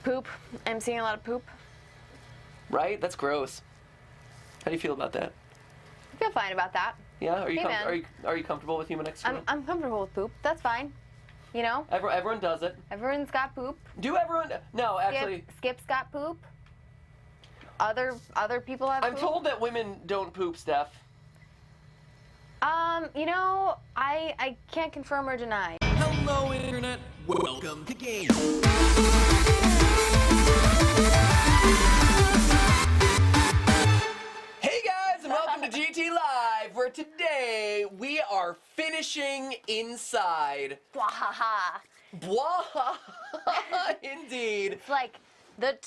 Poop. I'm seeing a lot of poop. Right? That's gross. How do you feel about that? I feel fine about that. Yeah? Are you Hey, are you comfortable with human excrement? I'm comfortable with poop. That's fine. You know? Everyone does it. Everyone's got poop. Do everyone? No, actually. Skip's got poop. Other people have poop. I'm told that women don't poop, Steph. You know, I can't confirm or deny. Hello, Internet. Welcome to Game. Hey guys, and welcome to GTLive, where today we are finishing Inside. Bwahaha. Blah, indeed. It's like the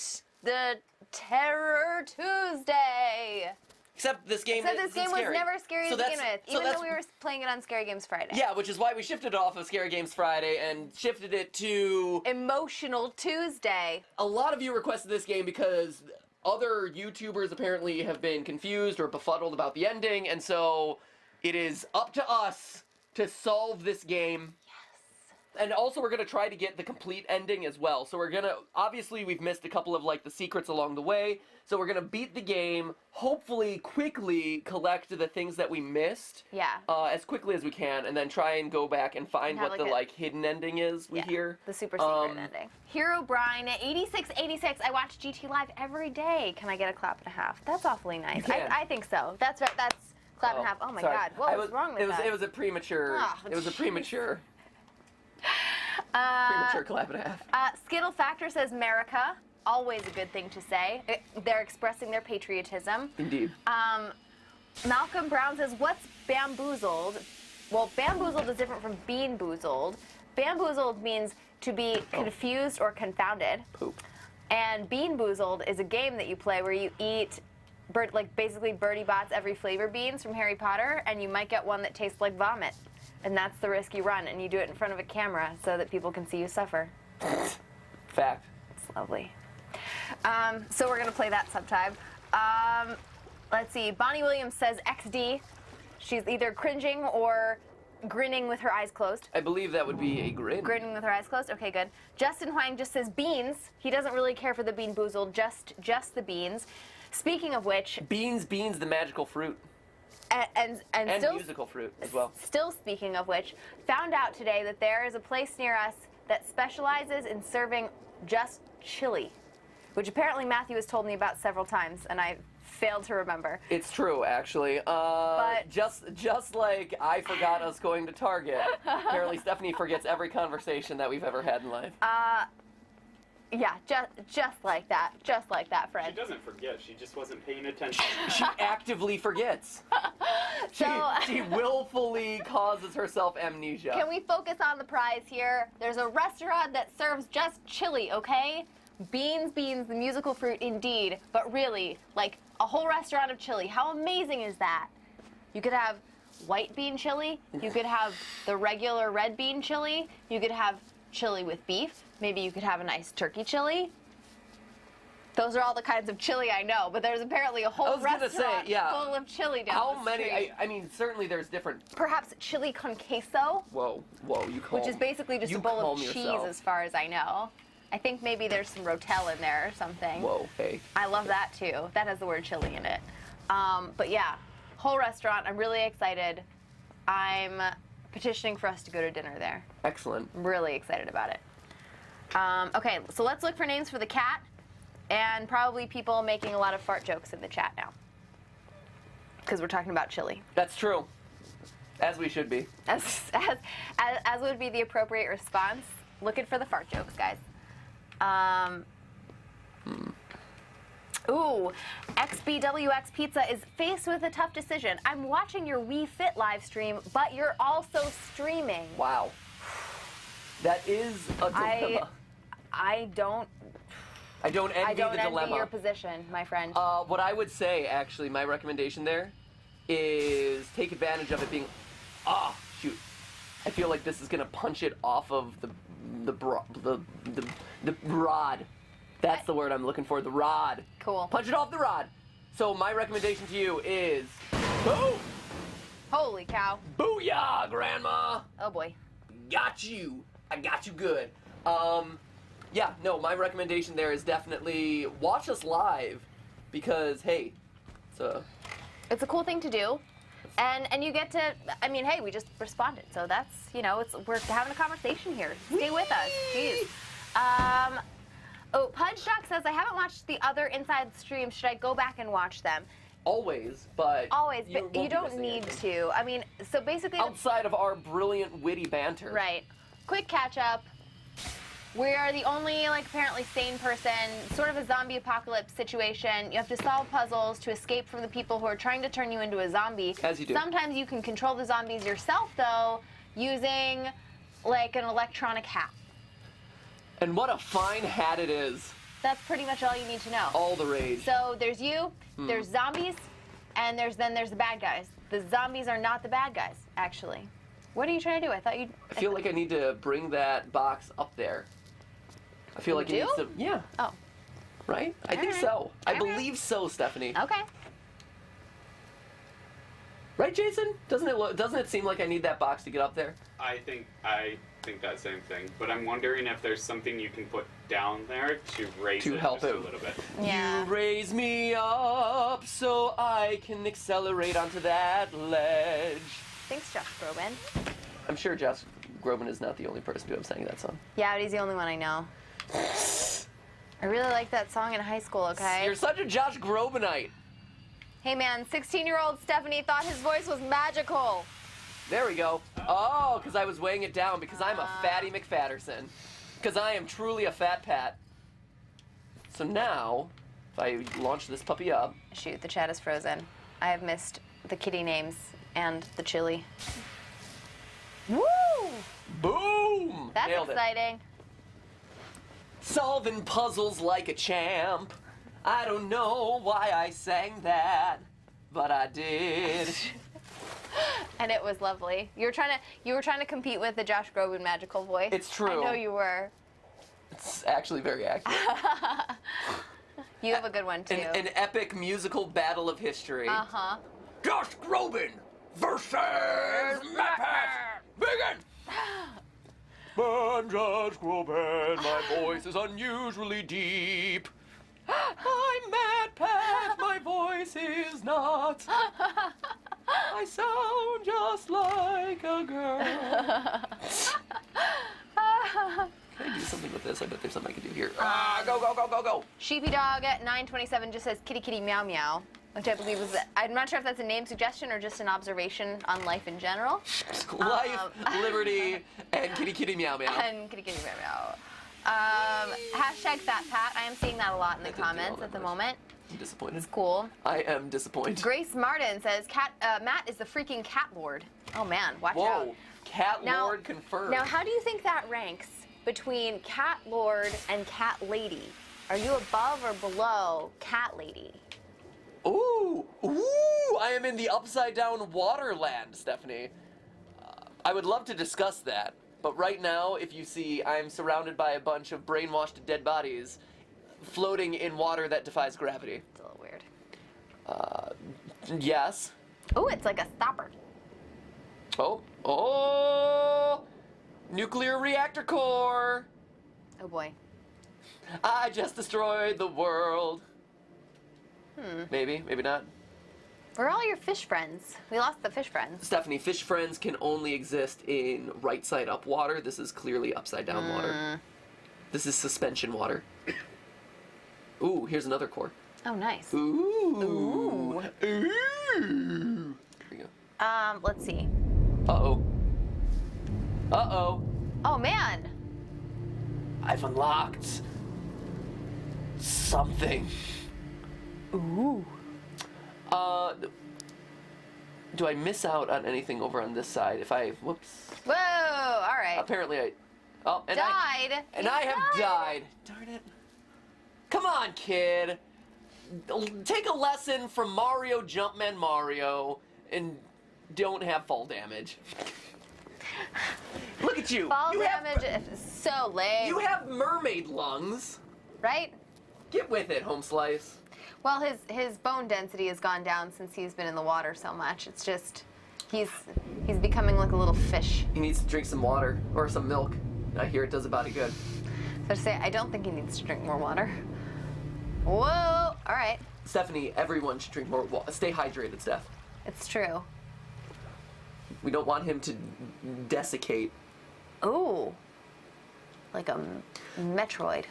Terror Tuesday. Except this game was never scary to begin with, even though we were playing it on Scary Games Friday. Yeah, which is why we shifted it off of Scary Games Friday and shifted it to Emotional Tuesday. A lot of you requested this game because other YouTubers apparently have been confused or befuddled about the ending, and so it is up to us to solve this game. And also, we're going to try to get the complete ending as well. So we're going to, obviously, we've missed a couple of, like, the secrets along the way. So we're going to beat the game, hopefully, quickly collect the things that we missed. Yeah. As quickly as we can, and then try and go back and find what the, hidden ending is we hear. The super secret ending. Hero Brian at 8686. I watch GTLive every day. Can I get a clap and a half? That's awfully nice. I think so. That's right. That's clap and a half. Oh, my God. What was wrong with that? It was a premature. It was a premature. Premature clap and a half. Skittle Factor says America. Always a good thing to say. They're expressing their patriotism. Indeed. Malcolm Brown says, what's bamboozled? Well, bamboozled is different from bean boozled. Bamboozled means to be confused or confounded. Poop. And bean boozled is a game that you play where you eat basically Birdie Bot's every flavor beans from Harry Potter, and you might get one that tastes like vomit. And that's the risk you run, and you do it in front of a camera so that people can see you suffer. Fact. It's lovely. So we're going to play that sometime. Let's see. Bonnie Williams says XD. She's either cringing or grinning with her eyes closed. I believe that would be a grin. Grinning with her eyes closed? Okay, good. Justin Huang just says beans. He doesn't really care for the bean boozled, just the beans. Speaking of which... Beans, the magical fruit. And still, musical fruit as well. Still speaking of which, found out today that there is a place near us that specializes in serving just chili, which apparently Matthew has told me about several times, and I failed to remember. It's true, actually. But just like I forgot us going to Target, apparently Stephanie forgets every conversation that we've ever had in life. Yeah, just like that, friend. She doesn't forget. She just wasn't paying attention. She actively forgets. She willfully causes herself amnesia. Can we focus on the prize here? There's a restaurant that serves just chili, okay? Beans, the musical fruit, indeed. But really, like a whole restaurant of chili. How amazing is that? You could have white bean chili. You could have the regular red bean chili. You could have chili with beef. Maybe you could have a nice turkey chili. Those are all the kinds of chili I know, but there's apparently a whole restaurant full of chili down the street. How many? I mean, certainly there's different. Perhaps chili con queso. Whoa, you call. Which is basically just a bowl of cheese, as far as I know. I think maybe there's some rotel in there or something. Whoa, hey. I love that too. That has the word chili in it. But yeah, whole restaurant. I'm really excited. I'm petitioning for us to go to dinner there. Excellent. I'm really excited about it. Okay, so let's look for names for the cat, and probably people making a lot of fart jokes in the chat now, because we're talking about chili. That's true, as we should be. As would be the appropriate response. Looking for the fart jokes, guys. Ooh, XBWX Pizza is faced with a tough decision. I'm watching your We Fit live stream, but you're also streaming. Wow. That is a dilemma. I don't envy your position, my friend. What I would say, actually, my recommendation there is take advantage of it being... Oh, shoot. I feel like this is going to punch it off of the rod. That's the word I'm looking for, the rod. Cool. Punch it off the rod. So my recommendation to you is... Boom! Holy cow. Booyah, Grandma! Oh, boy. Got you. I got you good. yeah, no, my recommendation there is definitely watch us live because, hey, it's a cool thing to do. And you get to, I mean, hey, we just responded. So that's, you know, we're having a conversation here. Stay with us. Jeez. Pudge Doc says, I haven't watched the other Inside streams. Should I go back and watch them? always, but Always, you but won't you be don't missing need anything. to. I mean, so basically... Outside of our brilliant, witty banter. Right. Quick catch up. We are the only, like, apparently sane person, sort of a zombie apocalypse situation. You have to solve puzzles to escape from the people who are trying to turn you into a zombie. As you do. Sometimes you can control the zombies yourself, though, using, like, an electronic hat. And what a fine hat it is. That's pretty much all you need to know. All the rage. So there's you, there's zombies, and there's the bad guys. The zombies are not the bad guys, actually. What are you trying to do? I thought you'd... I feel like I need to bring that box up there. I feel like it do? needs to... Yeah. Oh. Right? I think Alright. so. I Alright. believe so, Stephanie. Okay. Right, Jason? Doesn't it seem like I need that box to get up there? I think that same thing, but I'm wondering if there's something you can put down there to raise To it help just it. a little bit. Yeah. You raise me up so I can accelerate onto that ledge. Thanks, Josh Groban. I'm sure Josh Groban is not the only person to have sang that song. Yeah, but he's the only one I know. I really liked that song in high school, okay? You're such a Josh Grobanite. Hey man, 16-year-old Stephanie thought his voice was magical. There we go. Oh, because I was weighing it down because I'm a fatty McFatterson. Because I am truly a fat pat. So now, if I launch this puppy up. Shoot, the chat is frozen. I have missed the kitty names and the chili. Woo! Boom! That's Nailed it. exciting. Solving puzzles like a champ. I don't know why I sang that, but I did. And it was lovely. You were trying to compete with the Josh Groban magical voice. It's true. I know you were. It's actually very accurate. You have a good one too. An epic musical battle of history. Uh-huh. Josh Groban versus Matt Pat. Begin! I'm Josh Groban. My voice is unusually deep. I'm Matt Pat. My voice is not. I sound just like a girl. Can I do something with this? I bet there's something I can do here. Go, go, go, go, go. Sheepy Dog at 927 just says kitty kitty meow meow, which I believe is, I'm not sure if that's a name suggestion or just an observation on life in general. Life, liberty, and kitty kitty meow meow. And kitty kitty meow meow. Hashtag Fat Pat. I am seeing that a lot in the I didn't do all comments that at the much. moment. I'm disappointed. It's cool. I am disappointed. Grace Martin says Matt is the freaking cat lord. Oh man, watch out. Whoa, Cat Now- Lord confirmed. Now, how do you think that ranks between cat lord and cat lady? Are you above or below cat lady? Ooh, I am in the upside down waterland, Stephanie. I would love to discuss that, but right now, if you see, I'm surrounded by a bunch of brainwashed dead bodies floating in water that defies gravity. It's a little weird. Yes. Oh, it's like a stopper. Oh, nuclear reactor core. Oh boy. I just destroyed the world. Maybe, maybe not. Where are all your fish friends? We lost the fish friends. Stephanie, fish friends can only exist in right side up water. This is clearly upside down water. This is suspension water. Ooh, here's another core. Oh, nice. Ooh. Ooh. Here we go. Let's see. Uh-oh. Uh-oh. Oh man. I've unlocked something. Ooh. Do I miss out on anything over on this side if I, whoops. Whoa, all right. Apparently I, oh, and Died. I You have died. Darn it. Come on, kid. Take a lesson from Mario Jumpman Mario and don't have fall damage. Look at you. Fall you damage is so lame. You have mermaid lungs. Right? Get with it, Home Slice. Well, his bone density has gone down since he's been in the water so much. It's just, he's becoming like a little fish. He needs to drink some water or some milk. I hear it does a body good. But say, I don't think he needs to drink more water. Whoa! All right. Stephanie, everyone should drink more water. Stay hydrated, Steph. It's true. We don't want him to desiccate. Ooh. Like a Metroid.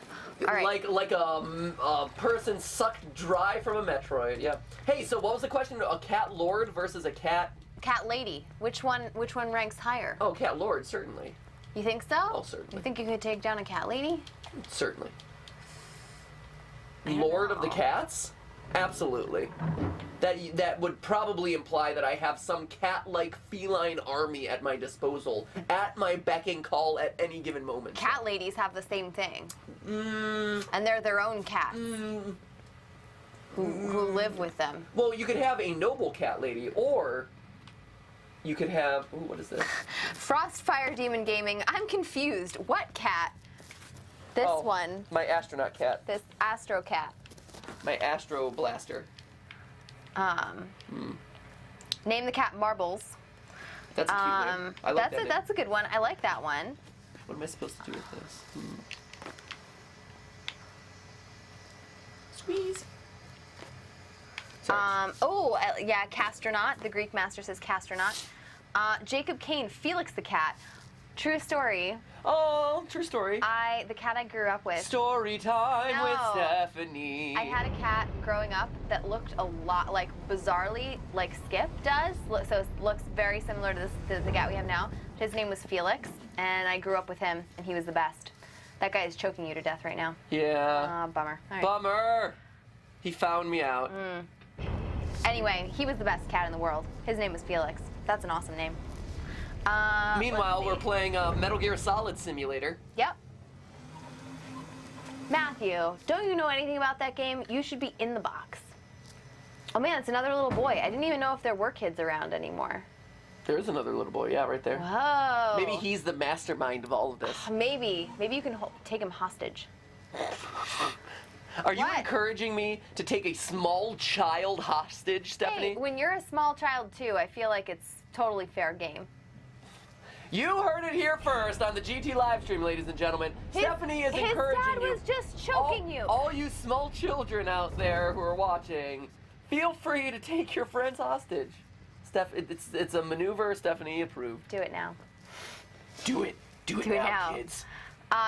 All right. Like a person sucked dry from a Metroid. Yeah. Hey, so what was the question? A cat lord versus a cat? Cat lady. Which one ranks higher? Oh, cat lord, certainly. You think so? Oh, certainly. You think you could take down a cat lady? Certainly. I don't Lord of know. the cats? Absolutely. That would probably imply that I have some cat-like feline army at my disposal, at my beck and call at any given moment. Cat ladies have the same thing. And they're their own cats who live with them. Well, you could have a noble cat lady, or you could have... Ooh, what is this? Frostfire Demon Gaming. I'm confused. What cat? This Oh, one. My astronaut cat. This Astro cat. My Astro Blaster. Name the cat Marbles. That's a cute name. I like that name. That's a good one. I like that one. What am I supposed to do with this? Squeeze. Sorry. Yeah, Castronaut. The Greek master says Castronaut. Jacob Kane, Felix the cat. True story. Oh, true story. The cat I grew up with. Story time with No. Stephanie. I had a cat growing up that looked a lot like, bizarrely, like Skip does. So it looks very similar to the cat we have now. His name was Felix, and I grew up with him, and he was the best. That guy is choking you to death right now. Yeah. Bummer. All right. Bummer. He found me out. Anyway, he was the best cat in the world. His name was Felix. That's an awesome name. Meanwhile, let's we're see. playing Metal Gear Solid Simulator. Yep. Matthew, don't you know anything about that game? You should be in the box. Oh man, it's another little boy. I didn't even know if there were kids around anymore. There's another little boy, yeah, right there. Whoa. Maybe he's the mastermind of all of this. Maybe you can take him hostage. Are you What? encouraging me to take a small child hostage, Stephanie? Hey, when you're a small child too, I feel like it's totally fair game. You heard it here first on the GT live stream, ladies and gentlemen. Stephanie is encouraging His dad you. was just choking you. All you small children out there who are watching, feel free to take your friends hostage. Steph, it's a maneuver Stephanie approved. Do it now. Do it. Do it now, kids.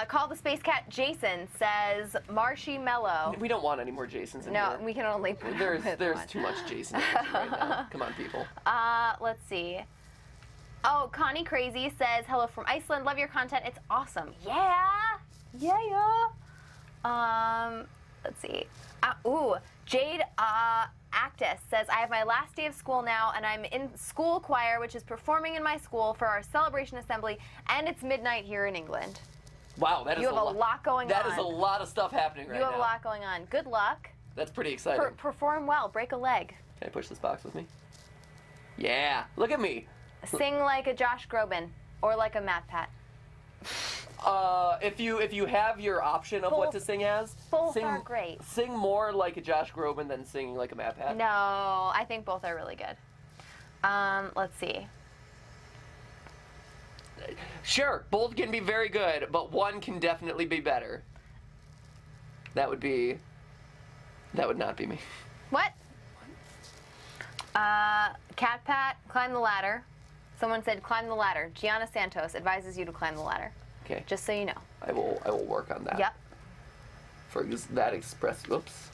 Call the Space Cat Jason says Marshy Mellow. We don't want any more Jasons in No, here. we can only put There's up with one. too much Jason energy right now. Come on, people. Let's see. Oh, Connie Crazy says, hello from Iceland. Love your content. It's awesome. Yeah. Let's see. Jade Actus says, I have my last day of school now, and I'm in school choir, which is performing in my school for our celebration assembly, and it's midnight here in England. Wow, that is You have a lot going That on. is a lot of stuff happening right now. You have a lot going on. Good luck. That's pretty exciting. Perform well. Break a leg. Can I push this box with me? Yeah, look at me. Sing like a Josh Groban or like a Matt Pat. If you have your option of what to sing as, Both are great. Sing more like a Josh Groban than singing like a Matt Pat. No, I think both are really good. Let's see. Sure, both can be very good, but one can definitely be better. That would not be me. What? Cat Pat, climb the ladder. Someone said climb the ladder. Gianna Santos advises you to climb the ladder. Okay. Just so you know. I will work on that. Yep. For that express. Oops.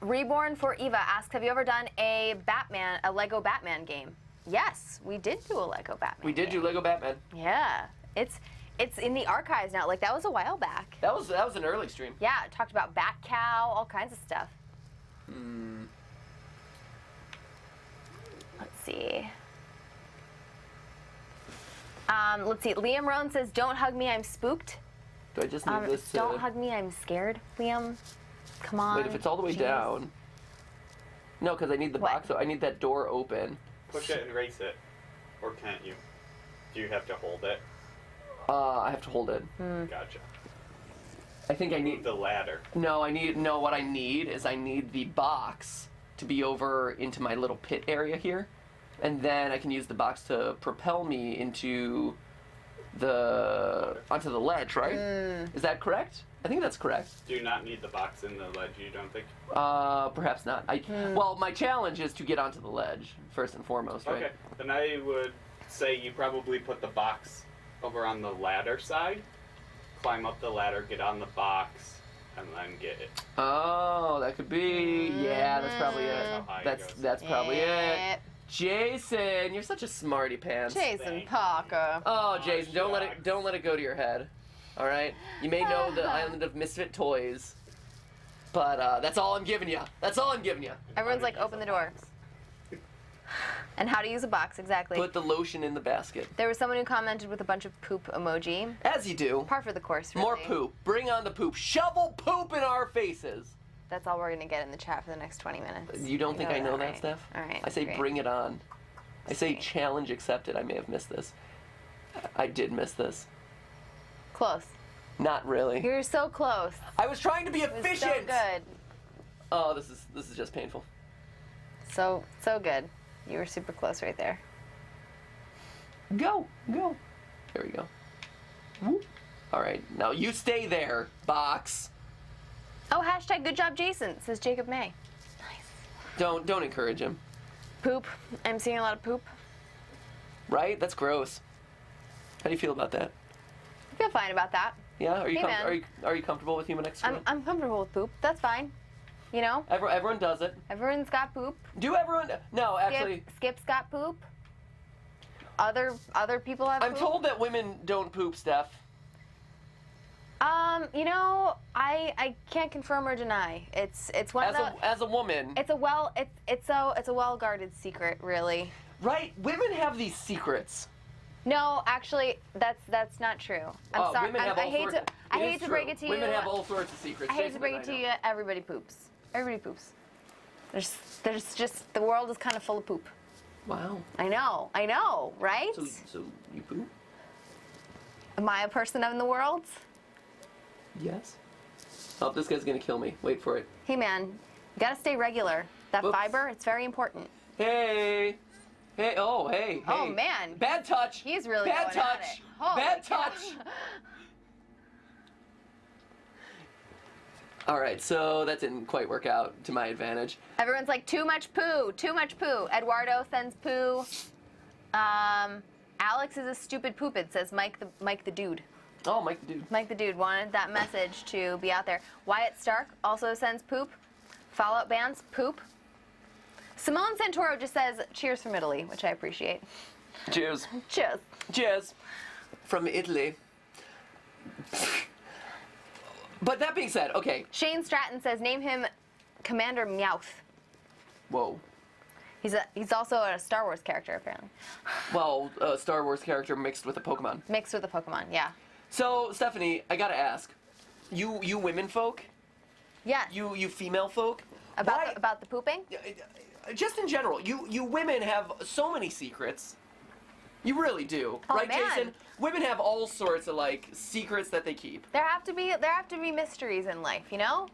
Reborn for Eva asks, have you ever done a Lego Batman game? Yes, we did do a Lego Batman. We did do Lego Batman. Yeah. It's in the archives now. Like, that was a while back. That was an early stream. Yeah, it talked about Bat Cow, all kinds of stuff. Let's see. Let's see. Liam Rohn says, don't hug me, I'm spooked. Do I just need this? Don't hug me, I'm scared, Liam. Come on. Wait, if it's all the way Jeez. down. No, because I need the What? box. I need that door open. Push it and raise it. Or can't you? Do you have to hold it? I have to hold it. Gotcha. I think I need The ladder. No, what I need is I need the box to be over into my little pit area here. And then I can use the box to propel me into onto the ledge, right? Is that correct? I think that's correct. Do you not need the box in the ledge, you don't think? Perhaps not. Well, my challenge is to get onto the ledge, first and foremost, right? Okay, then I would say you probably put the box over on the ladder side, climb up the ladder, get on the box, and then get it. Oh, that could be. Yeah, that's probably it. That's how high it goes. That's probably it. Jason, you're such a smarty pants. Jason Thank Parker. Oh, Jason, don't let shucks. it go to your head. All right? You may know the island of misfit toys, but that's all I'm giving you. That's all I'm giving you. Everyone's like, open the door. And how to use a box, exactly. Put the lotion in the basket. There was someone who commented with a bunch of poop emoji. As you do. Par for the course, really. More poop. Bring on the poop. Shovel poop in our faces. That's all we're going to get in the chat for the next 20 minutes. You don't think I know that, right? Steph? All right. I say great. bring it on. I say Great. challenge accepted. I may have missed this. I did miss this. Close. Not really. You're so close. I was trying to be It was efficient. so good. Oh, this is just painful. So good. You were super close right there. Go. There we go. Whoop. All right, now you stay there, box. Oh, hashtag good job, Jason, says Jacob May. Nice. Don't encourage him. Poop. I'm seeing a lot of poop. Right? That's gross. How do you feel about that? I feel fine about that. Yeah. Are you Hey, man. are you comfortable with human excrement? I'm comfortable with poop. That's fine. You know? Everyone does it. Everyone's got poop. Do everyone? No, actually. Skip's got poop. Other people have I'm poop. told that women don't poop, Steph. You know, I can't confirm or deny. It's one of the As a woman. it's a well guarded secret, really. Right? Women have these secrets. No, actually, that's not true. I'm sorry. Women have I all hate sorts. to I It hate is to break true. it to you. Women have all sorts of secrets. I hate to Jason break and it to I you. know. Everybody poops. Everybody poops. There's just the world is kind of full of poop. Wow. I know, right? So you poop? Am I a person in the world? Yes. Oh, this guy's gonna kill me. Wait for it. Hey man, you gotta stay regular. That Oops. fiber, it's very important. Hey. Hey. Oh, hey. Oh, hey. man. Bad touch. He's really Bad going at touch. it. Holy Bad cow. touch. All right, so that didn't quite work out to my advantage. Everyone's like, too much poo, too much poo. Eduardo sends poo. Alex is a stupid poopid, says Mike the dude. Oh, Mike the dude. Mike the dude wanted that message to be out there. Wyatt Stark also sends poop. Fallout Bands, poop. Simone Santoro just says, cheers from Italy, which I appreciate. Cheers. Cheers. Cheers. From Italy. But that being said, okay. Shane Stratton says, name him Commander Meowth. Whoa. He's also a Star Wars character, apparently. Well, a Star Wars character mixed with a Pokemon. Mixed with a Pokemon, yeah. So, Stephanie, I gotta ask. You women folk? Yes. You female folk? About why- about the pooping? Just in general, you women have so many secrets. You really do, Oh, right, man. Jason? Women have all sorts of like secrets that they keep. There have to be mysteries in life, you know?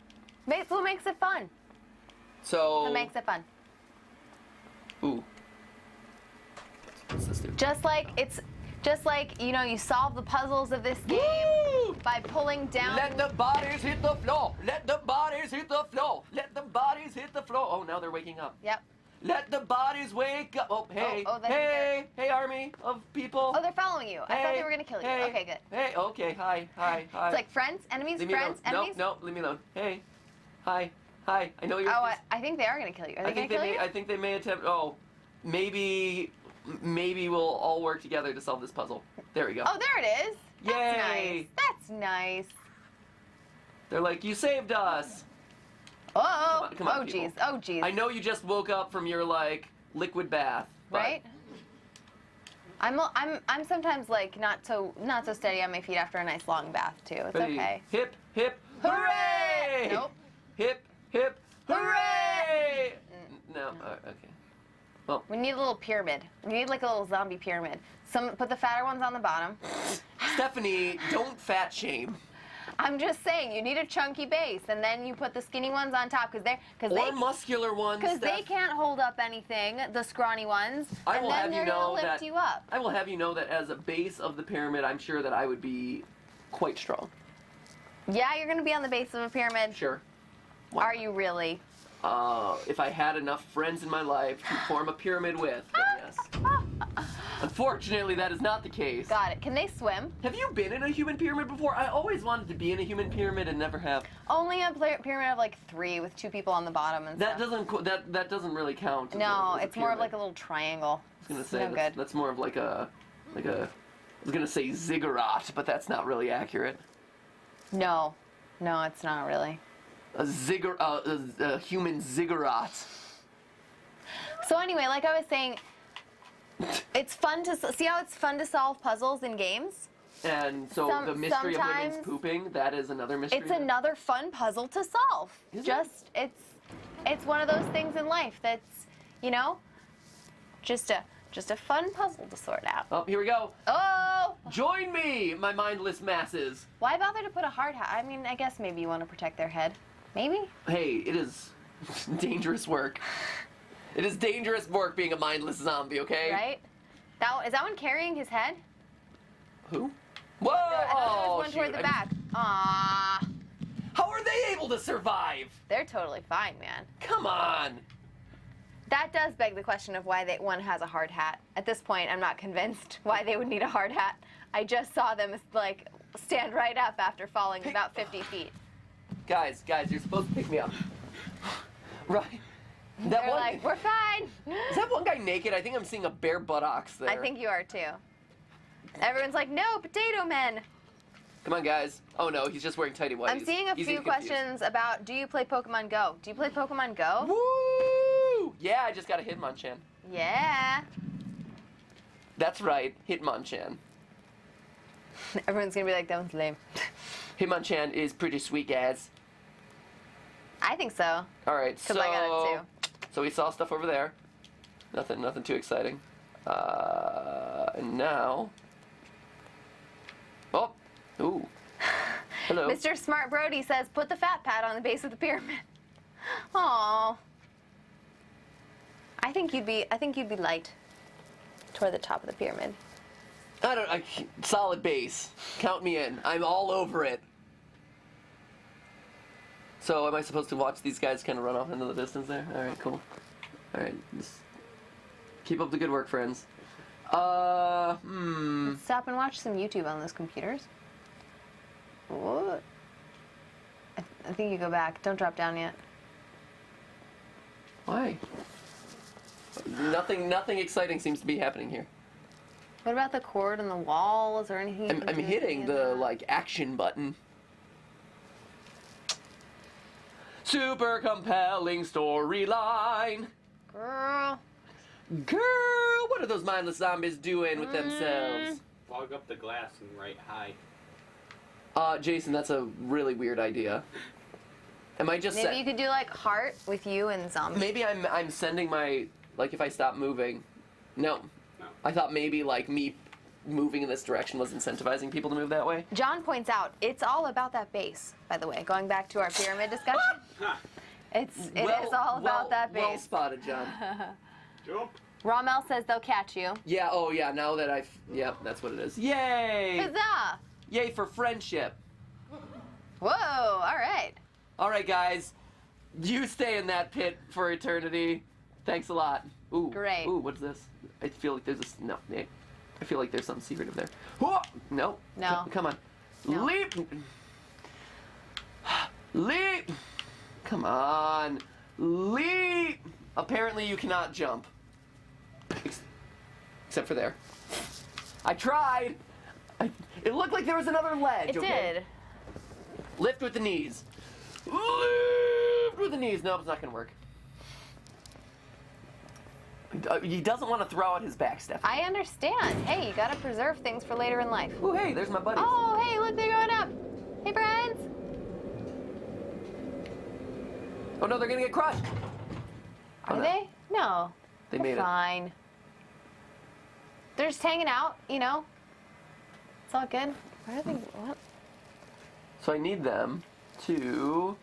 That's what makes it fun. So. What makes it fun. Ooh. What's this do? Just like you know, you solve the puzzles of this game Woo! by pulling down. Let the bodies hit the floor. Let the bodies hit the floor. Let the bodies hit the floor. Oh, now they're waking up. Yep. Let the bodies wake up. Oh, hey, Oh, hey, army of people. Oh, they're following you. I thought Hey, they were gonna kill you. hey, Okay, good. Hey, okay, hi. It's like friends, enemies, Leave me friends, alone. enemies. No, leave me alone. Hey, hi. I know you're. Oh, I think they are gonna kill you. Are they gonna kill you? I think they may attempt. Oh, maybe we'll all work together to solve this puzzle. There we go. Oh, there it is. That's Yay. nice. That's nice. They're like, you saved us. Oh, Come on, oh, people. jeez. Oh, jeez. I know you just woke up from your like liquid bath. but- Right? I'm sometimes like not so steady on my feet after a nice long bath too. It's Ready? okay. Hip, hip, hooray! Nope. Hip, hip, hooray! No, okay. We need a little pyramid. We need like a little zombie pyramid. Put the fatter ones on the bottom. Stephanie, don't fat shame. I'm just saying, you need a chunky base, and then you put the skinny ones on top, Or muscular ones. because they Steph. can't hold up anything, the scrawny ones, I and will then have you they're gonna know lift that you up. I will have you know that as a base of the pyramid, I'm sure that I would be quite strong. Yeah, you're gonna be on the base of a pyramid. Sure. Are you really? If I had enough friends in my life to form a pyramid with, then yes. Unfortunately, that is not the case. Got it. Can they swim? Have you been in a human pyramid before? I always wanted to be in a human pyramid and never have. Only a pyramid of like 3 with 2 people on the bottom and That stuff. that doesn't really count. as No, a it's more of pyramid. like a little triangle. I was gonna say No that's, good. that's more of like a I was gonna say ziggurat, but that's not really accurate. No, it's not really. A human ziggurat. So anyway, like I was saying, it's fun to see how it's fun to solve puzzles in games. And so the mystery of women's sometimes pooping, that is another mystery. It's another fun puzzle to solve. Is it? It's one of those things in life that's, just a fun puzzle to sort out. Oh, here we go. Oh! Join me, my mindless masses. Why bother to put a hard hat? I mean, I guess maybe you want to protect their head. Maybe? Hey, it is dangerous work. It is dangerous work being a mindless zombie, okay? Right? Is that one carrying his head? Who? Whoa! I thought there was one shoot, toward the I back. Aww. How are they able to survive? They're totally fine, man. Come on. That does beg the question of why one has a hard hat. At this point, I'm not convinced why they would need a hard hat. I just saw them like stand right up after falling about 50 feet. Guys, you're supposed to pick me up. Right. They're like, we're fine. Is that one guy naked? I think I'm seeing a bare buttocks there. I think you are too. Everyone's like, no, potato men. Come on, guys. Oh no, he's just wearing tighty whities. I'm seeing a Easy few to confuse. questions about, do you play Pokemon Go? Do you play Pokemon Go? Woo! Yeah, I just got a Hitmonchan. Yeah. That's right, Hitmonchan. Everyone's gonna be like, that one's lame. Hitmonchan is pretty sweet, guys. I think so. All right, Because I got it too. So we saw stuff over there. Nothing too exciting. And now. Oh, ooh. Hello. Mr. Smart Brody says, put the fat pad on the base of the pyramid. Aww. I think you'd be light toward the top of the pyramid. Solid base. Count me in. I'm all over it. So am I supposed to watch these guys kind of run off into the distance there? All right, cool. All right, just keep up the good work, friends. Let's stop and watch some YouTube on those computers. What? I think you go back. Don't drop down yet. Why? Nothing exciting seems to be happening here. What about the cord and the walls or anything? you can I'm do hitting with the that? action button. Super compelling storyline. Girl. Girl, what are those mindless zombies doing with themselves? Fog up the glass and write hi. Jason, that's a really weird idea. Am I just Maybe you could do like heart with you and zombie. Maybe I'm sending my, if I stop moving. No. I thought maybe me moving in this direction was incentivizing people to move that way. John points out it's all about that base. By the way, going back to our pyramid discussion, it is all about that base. Well spotted, John. Jump. Rommel says they'll catch you. Yeah, oh yeah, now that that's what it is. Yay! Huzzah! Yay for friendship. Whoa! All right. All right, guys. You stay in that pit for eternity. Thanks a lot. Ooh. Great. Ooh, what's this? I feel like there's no. I feel like there's something secretive there. Whoa! No. No. Come on. No. Leap! Leap! Come on. Leap! Apparently you cannot jump. Except for there. I tried! It looked like there was another ledge. It okay? did. Lift with the knees. Lift with the knees. No, it's not going to work. He doesn't want to throw out his back, Steph. I understand. Hey, you gotta preserve things for later in life. Oh, hey, there's my buddies. Oh, hey, look, they're going up. Hey, friends. Oh, no, they're going to get crushed. Oh, Are no. they? No. They They're made it. fine. They're just hanging out, It's all good. Where are they? What? So I need them to...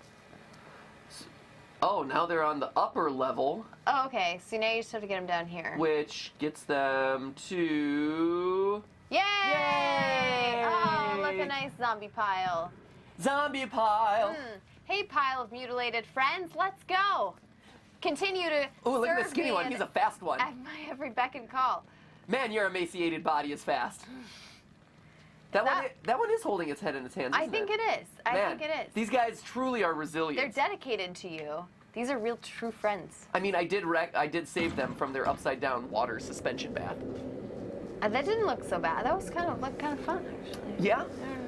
Oh, now they're on the upper level, Oh, okay. So now you just have to get them down here. which gets them to... Yay! Yay! Oh, look, a nice zombie pile. Zombie pile! Hey, pile of mutilated friends, let's go. Continue to Oh, look at the serve skinny me one. He's a fast one. at my every beck and call. Man, your emaciated body is fast. That one is holding its head in its hands, I isn't think it? it is. I Man, think it is. These guys truly are resilient. They're dedicated to you. These are real true friends. I mean, I did save them from their upside down water suspension bath. That didn't look so bad. That was kind of fun, actually. Yeah?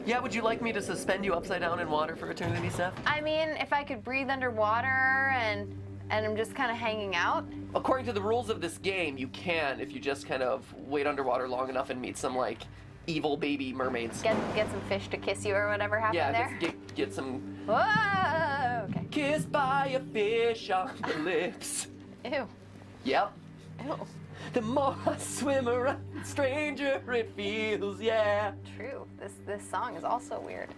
Yeah, would you like me to suspend you upside down in water for eternity, Steph? I mean, if I could breathe underwater and I'm just kind of hanging out. According to the rules of this game, you can if you just kind of wait underwater long enough and meet some, like, evil baby mermaids. Get some fish to kiss you or whatever happened there. Yeah, get some... Whoa! Okay. Kissed by a fish on the lips. Ew. Yep. Ew. The more I swim around, the stranger it feels, yeah. True. This song is also weird.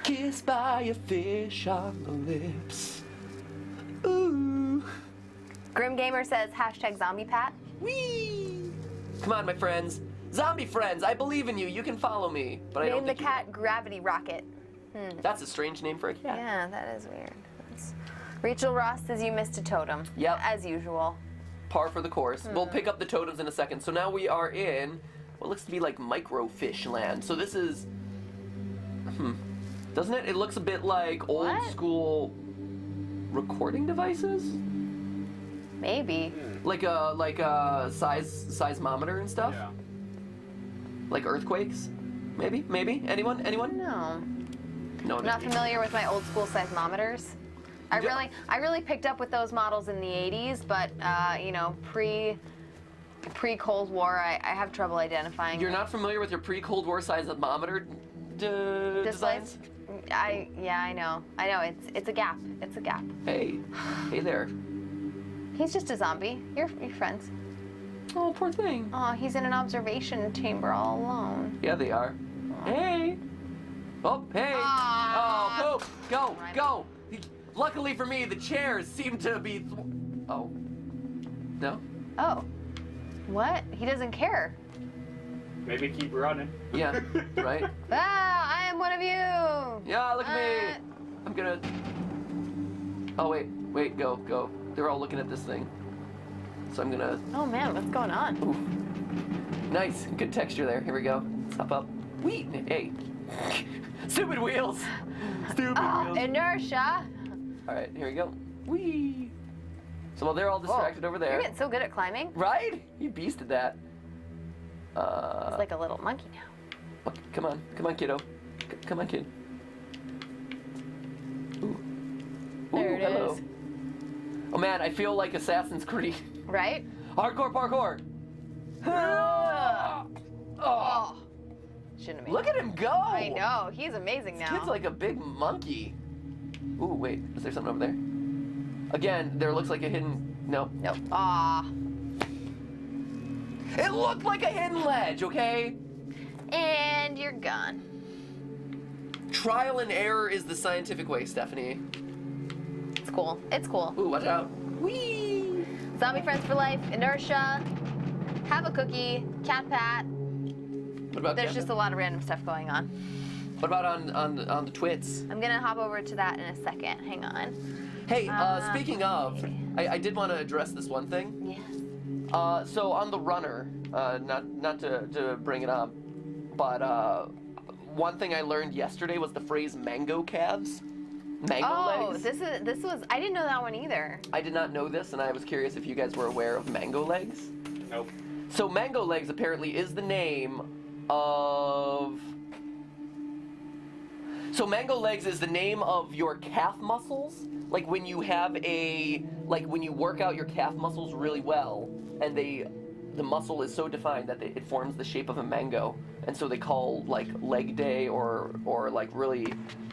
Kissed by a fish on the lips. Ooh. Grim Gamer says #ZombiePat. Whee! Come on, my friends. Zombie friends, I believe in you. You can follow me. But I don't Name the think you cat Gravity Rocket. will. That's a strange name for a cat. Yeah, that is weird. Rachel Ross says you missed a totem. Yep. As usual. Par for the course. We'll pick up the totems in a second. So now we are in what looks to be like microfish land. So this is... Doesn't it? It looks a bit like old What? school recording devices. Maybe. Like a seismometer and stuff. Yeah. Like earthquakes. Maybe? Anyone? No. No. I'm not familiar with my old school seismometers. I really picked up with those models in the 80s, but you know, pre Cold War, I have trouble identifying. You're not familiar with your pre-Cold War seismometer designs? Yeah, I know. It's a gap. It's a gap. Hey there. He's just a zombie. You're friends. Oh, poor thing. Oh, he's in an observation chamber all alone. Yeah, they are. Hey. Oh, hey. Ah. Oh, go. Luckily for me, the chairs seem to be... Oh. No? Oh. What? He doesn't care. Maybe keep running. Yeah, right? Ah, I am one of you. Yeah, look at me. I'm gonna... Oh, wait, go. They're all looking at this thing. So I'm gonna... Oh man, what's going on? Ooh. Nice, good texture there. Here we go. Let's hop up. Whee! Hey. Stupid wheels. Stupid wheels. Inertia. All right, here we go. Whee! So while they're all distracted over there... You're getting so good at climbing. Right? You beasted that. He's like a little monkey now. Okay, come on, kiddo. Come on, kid. Ooh. There it hello. is. Oh man, I feel like Assassin's Creed. Right? Hardcore parkour. Oh. Shouldn't have made Look that. at him go. I know. He's amazing This now. kid's like a big monkey. Ooh, wait, is there something over there? Again, there looks like a hidden... Nope. Nope. Ah. It looked like a hidden ledge, okay? And you're gone. Trial and error is the scientific way, Stephanie. It's cool. It's cool. Ooh, watch out. Whee! Zombie friends for life. Inertia. Have a cookie. Cat pat. What about There's just a lot of random stuff going on. What about on the twits? I'm gonna hop over to that in a second. Hang on. Hey, speaking of, I did want to address this one thing. Yes. So on the runner, not to bring it up, but one thing I learned yesterday was the phrase mango calves. Mango legs. This was I didn't know that one either. I did not know this, and I was curious if you guys were aware of mango legs. Nope. So mango legs apparently is the name of... So mango legs is the name of your calf muscles. Like when you when you work out your calf muscles really well, and the muscle is so defined that it forms the shape of a mango. And so they call like leg day or like really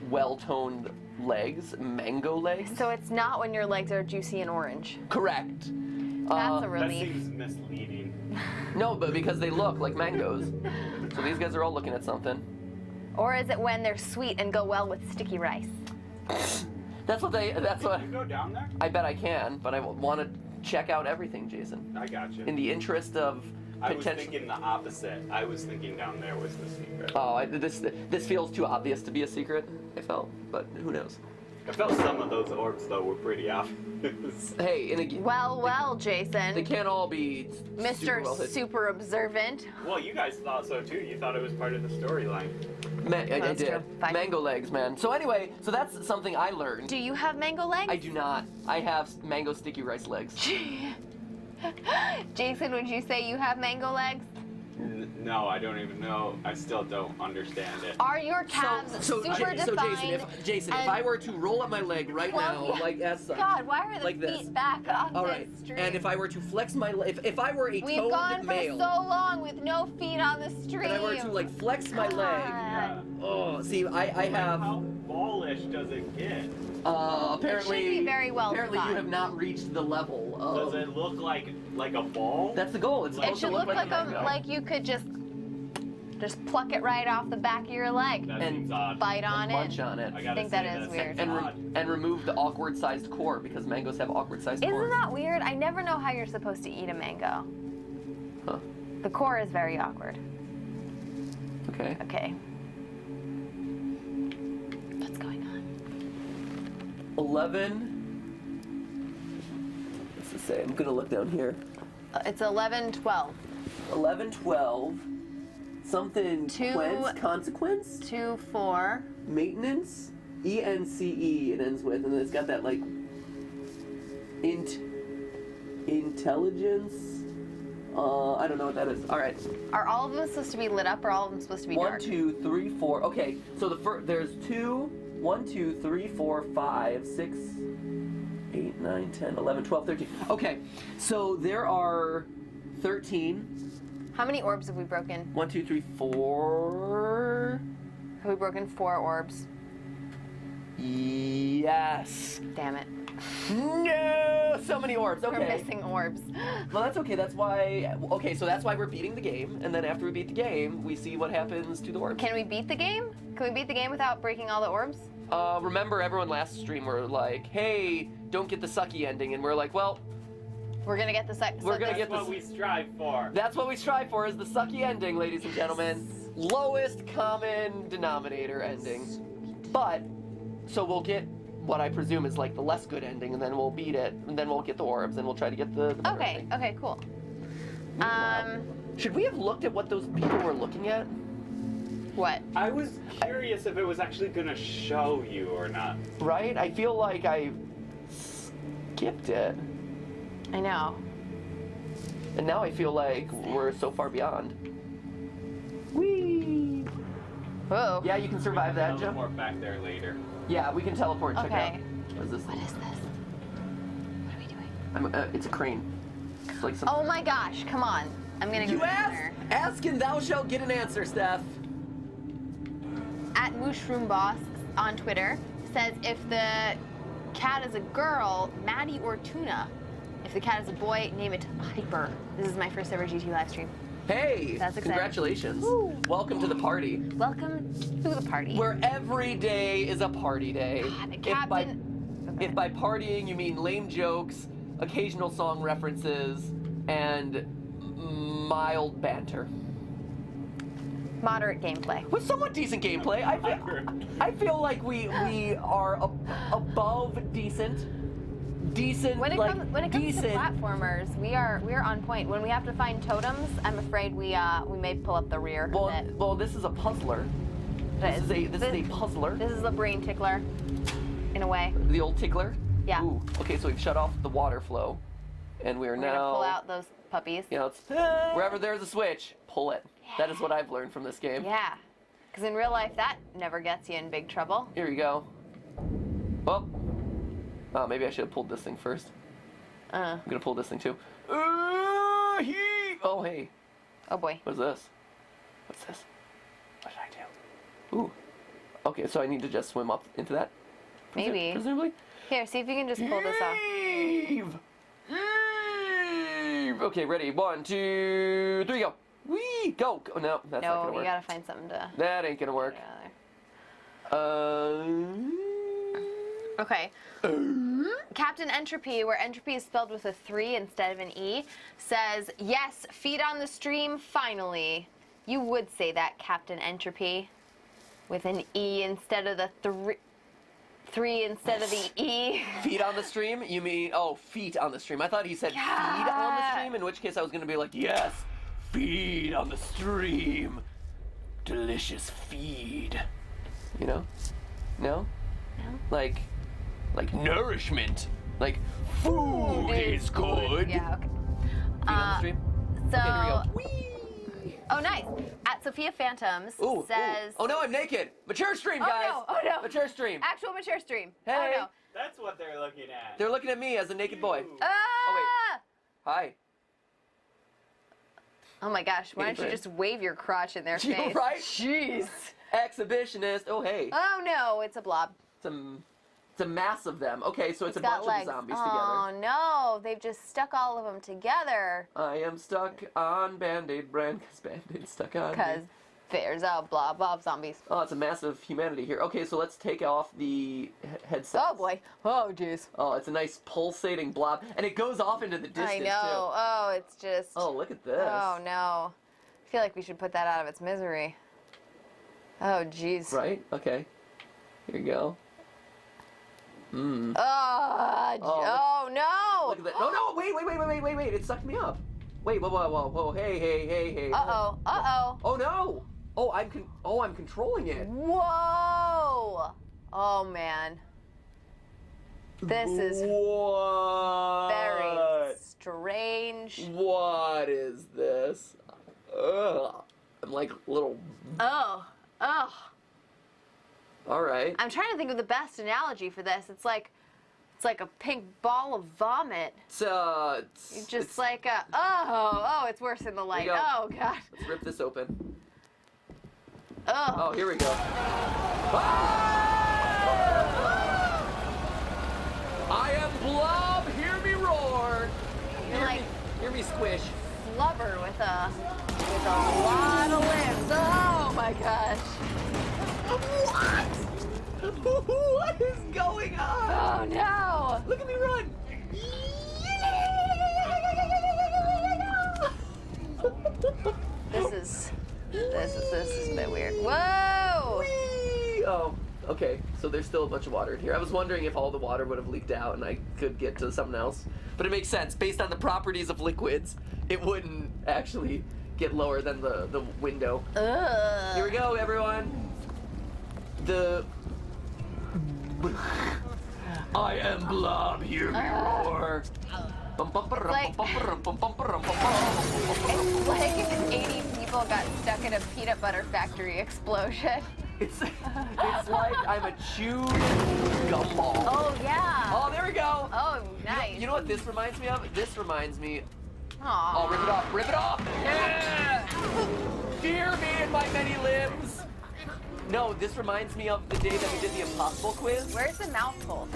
well-toned legs mango legs. So it's not when your legs are juicy and orange. Correct. That's a That relief. seems misleading. No, but because they look like mangoes. So these guys are all looking at something. Or is it when they're sweet and go well with sticky rice? That's what Can you go down there? I bet I can, but I want to check out everything, Jason. I got you. In the interest of I was potential. thinking the opposite. I was thinking down there was the secret. Oh, this feels too obvious to be a secret. I felt, but who knows? I felt some of those orbs though were pretty obvious. Hey, Well, Jason. they can't all be Mr. super well hidden. Super Observant. Well, you guys thought so too. You thought it was part of the storyline. I That's did. true. Fine. Mango legs, man. So anyway, so that's something I learned. Do you have mango legs? I do not. I have mango sticky rice legs. Jason, would you say you have mango legs? No, I don't even know. I still don't understand it. Are your calves super defined? Jason, if and- I were to roll up my leg right Well, now, yeah. like as such, God, why are the like feet this. back up All the right. street? And if I were to flex my leg, if I were a We've toned gone male, for so long with no feet on the street. and I were to like flex my leg, Yeah. oh, see, I have How ballish does it get? apparently It should be very well apparently you defined. have not reached the level Does of. it look like a ball? That's the goal. It's It supposed should to look like a mango. like you could just pluck it right off the back of your leg. That and seems odd. Bite on it. munch on it. I gotta think say, that is weird. seems and, odd. and remove the awkward sized core because mangoes have awkward sized Isn't cores. that weird? I never know how you're supposed to eat a mango. Huh. The core is very awkward. Okay. Okay. What's going on? 11. What's it say? I'm gonna look down here. It's 11:12. 11, 12. Something. Two- Consequence. 2, 4. Maintenance. ENCE it ends with, and then it's got that like. Intelligence. I don't know what that is. All right. Are all of them supposed to be lit up, or all of them supposed to be 1, dark? 2, 3, 4. Okay, so there's 1, 2, 3, 4, 5, 6, 8, 9, 10, 11, 12, 13. Okay, so there are 13. How many orbs have we broken? 1, 2, 3, 4. Have we broken 4 orbs? Yes. Damn it. No, so many orbs. We're Okay. missing orbs. Well, that's okay. That's why. Okay, so that's why we're beating the game, and then after we beat the game, we see what happens to the orbs. Can we beat the game? Can we beat the game without breaking all the orbs? Remember, everyone last stream were like, "Hey, don't get the sucky ending," and we're like, "Well, We're gonna get the second. We're gonna That's get what we strive for. that's what we strive for: is the sucky ending, ladies and gentlemen. Lowest common denominator ending. But so we'll get what I presume is like the less good ending, and then we'll beat it, and then we'll get the orbs, and we'll try to get the better Okay. ending. Okay. Cool. Should we have looked at what those people were looking at? What? I was curious if it was actually gonna show you or not. Right? I feel like I skipped it, I know. and now I feel like we're so far beyond. Whee! Whoa. Yeah, you can survive that, Joe. Teleport back there later. Yeah, we can teleport and check Okay. out. What is this? What is this? What are we doing? It's a crane. It's like some. Oh my gosh! Come on. I'm gonna go You down ask, there. ask and thou shalt get an answer, Steph. At Mushroom Boss on Twitter says if the cat is a girl, Maddie or Tuna. If the cat is a boy, name it Hyper. This is my first ever GT live stream. Hey, That's exciting. congratulations. Woo. Welcome to the party, Welcome to the party. where every day is a party day. God, If by partying you mean lame jokes, occasional song references, and mild banter. Moderate gameplay. With somewhat decent gameplay, I feel like we are above decent. Decent, When it like, comes to decent. platformers, we are on point. When we have to find totems, I'm afraid we may pull up the rear a bit. Well, this is a puzzler. This is a puzzler. This is the brain tickler, in a way. The old tickler. Yeah. Ooh. Okay, so we've shut off the water flow, and we are We're now. gonna pull out those puppies. You know, it's wherever there's a switch, pull it. That is what I've learned from this game. Yeah. Because in real life, that never gets you in big trouble. Here we go. Oh, maybe I should have pulled this thing first. I'm gonna pull this thing too. Oh, hey. Oh boy. What's this? What's this? What did I do? Ooh. Okay, so I need to just swim up into that? Maybe. Presumably? Here, see if you can just pull this off. Heave! Heave! Okay, ready? 1, 2, 3, go! Whee! Go! Oh, no, that's not No, gonna you work. gotta find something to. That ain't gonna work. get out of there. Okay. Captain Entropy, where entropy is spelled with a 3 instead of an E, says, yes, feed on the stream, finally. You would say that, Captain Entropy, with an E instead of the 3 instead of the E. Feet on the stream? You mean, oh, feet on the stream. I thought he said feed on the stream, in which case I was going to be like, yes, feed on the stream. Delicious feed. You know? No? No. Like nourishment. Like, food is good. Yeah, okay. Feet on the stream? So, Okay, here we go. Whee! oh, nice. At Sophia Phantoms says... Oh, no, I'm naked. Mature stream, guys. Oh, no. Mature stream. Actual mature stream. Hey. Oh, no. That's what they're looking at. They're looking at me as a naked boy. Ew. Ah! Hi. Oh, my gosh. Why Hey, don't you friend. just wave your crotch in their You face? right? Jeez. Exhibitionist. Oh, hey. Oh, no. It's a blob. It's a mass of them. Okay, so it's a got bunch legs. of zombies Oh, together. no. They've just stuck all of them together. I am stuck on Band-Aid brand because Band-Aid's stuck on me. Because there's a blob of zombies. Oh, it's a massive humanity here. Okay, so let's take off the headset. Oh, boy. Oh, jeez. Oh, it's a nice pulsating blob. And it goes off into the distance, I know. too. Oh, it's just... Oh, look at this. Oh, no. I feel like we should put that out of its misery. Oh, jeez. Right? Okay. Here you go. Mmm. Oh, no. Look at that. No, wait. It sucked me up. Wait, whoa. Hey. Uh-oh. Uh-oh. Oh, no. Oh, I'm controlling it. Whoa. Oh, man. This is What? very strange. What is this? Ugh. I'm like little. Oh. All right. I'm trying to think of the best analogy for this. It's like a pink ball of vomit. It's Just like a, it's worse in the light. Here you go. Oh, God. Let's rip this open. Oh. Oh, here we go. Ah! I am Blob. Hear me roar. You're like Hear me squish. flubber with a lot of limbs. Oh, my gosh. What is going on? Oh, no. Look at me run. This is a bit weird. Whoa! Whee! Oh, okay. So there's still a bunch of water in here. I was wondering if all the water would have leaked out and I could get to something else. But it makes sense. Based on the properties of liquids, it wouldn't actually get lower than the window. Ugh. Here we go, everyone. I am Blob, hear me roar. It's like if 80 people got stuck in a peanut butter factory explosion. It's like I'm a chewed gumball. Oh, yeah. Oh, there we go. Oh, nice. You know what this reminds me of? This reminds me. Aw. Oh, rip it off! Rip it off! Yeah! Fear me in my many limbs. No, this reminds me of the day that we did the impossible quiz. Where's the mouthful?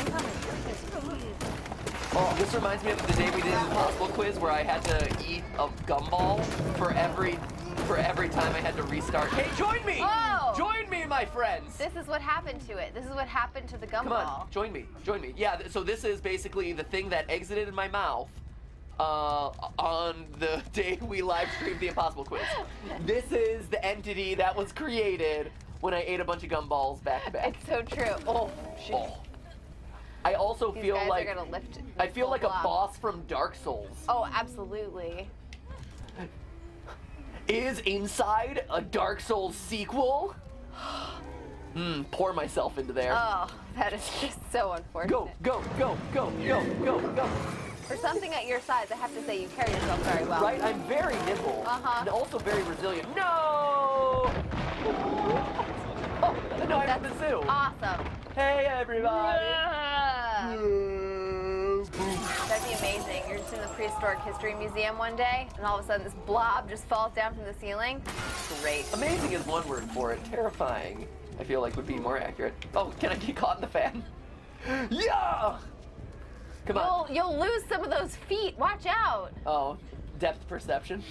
Oh, this reminds me of the day we did the impossible quiz where I had to eat a gumball for every time I had to restart. Hey, join me! Oh! Join me, my friends! This is what happened to it. This is what happened to the gumball. Come on, join me. Yeah, so this is basically the thing that exited in my mouth on the day we live streamed the impossible quiz. This is the entity that was created when I ate a bunch of gumballs back to back. It's so true. Oh, shit. Oh. I also These feel guys like are gonna lift I feel full like blob. a boss from Dark Souls. Oh, absolutely. Is Inside a Dark Souls sequel? Pour myself into there. Oh, that is just so unfortunate. Go. For something at your size, I have to say you carry yourself very well. Right? I'm very nimble. Uh-huh. And also very resilient. No! Oh, no, I'm at the zoo. Awesome. Hey, everybody. That'd be amazing. You're just in the Prehistoric History Museum one day, and all of a sudden this blob just falls down from the ceiling. Great. Amazing is one word for it. Terrifying, I feel like, would be more accurate. Oh, can I get caught in the fan? Yeah! Come on. You'll lose some of those feet. Watch out. Oh, depth perception.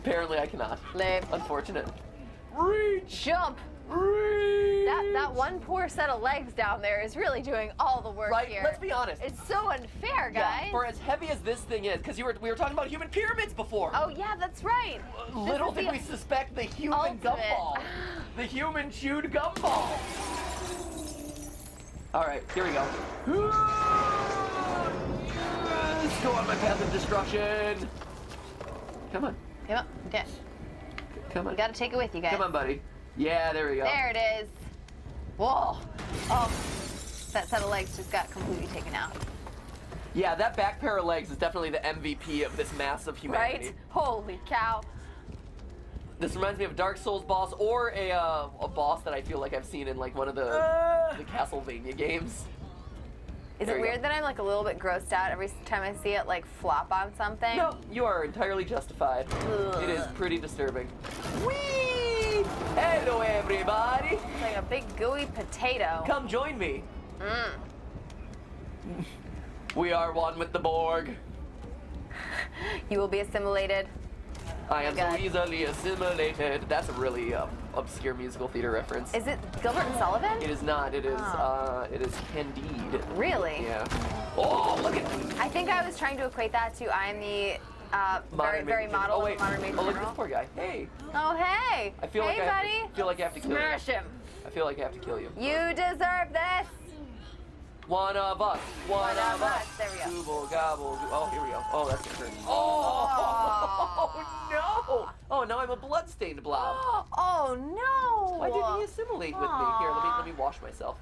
Apparently I cannot. Lame. Unfortunate. Reach! Jump. Reach! That one poor set of legs down there is really doing all the work Right? here. Let's be honest. It's so unfair, guys. Yeah, for as heavy as this thing is, because we were talking about human pyramids before. Oh yeah, that's right. Little This is did we suspect the human ultimate. gumball. The human chewed gumball. All right, here we go. Let's go on my path of destruction. Come on. Come on. Okay. Come on. You gotta take it with you, guys. Come on, buddy. Yeah, there we go. There it is. Whoa. Oh, that set of legs just got completely taken out. Yeah, that back pair of legs is definitely the MVP of this mass of humanity. Right? Holy cow. This reminds me of a Dark Souls boss or a boss that I feel like I've seen in like one of the Castlevania games. Is There it you weird go. that I'm like a little bit grossed out every time I see it like flop on something? No, you are entirely justified. Ugh. It is pretty disturbing. Whee! Hello, everybody. It's like a big gooey potato. Come join me. Mm. We are one with the Borg. You will be assimilated. I am so God. easily assimilated. That's a really obscure musical theater reference. Is it Gilbert and Sullivan? It is not. It is. Oh. It is Candide. Really? Yeah. Oh, look at. I think I was trying to equate that to I am the very Major model General. Oh of wait. a modern major Oh look at general. this poor guy. Hey. Oh hey. I feel hey like buddy. I feel like I have to kill Smash you. him. I feel like I have to kill you. You deserve this. One of us. One of us. There we go. Google gobble. Oh, here we go. Oh, that's gonna hurt. Oh, no! Oh, now I'm a bloodstained blob. Oh no. Why didn't he assimilate with me? Here, let me wash myself.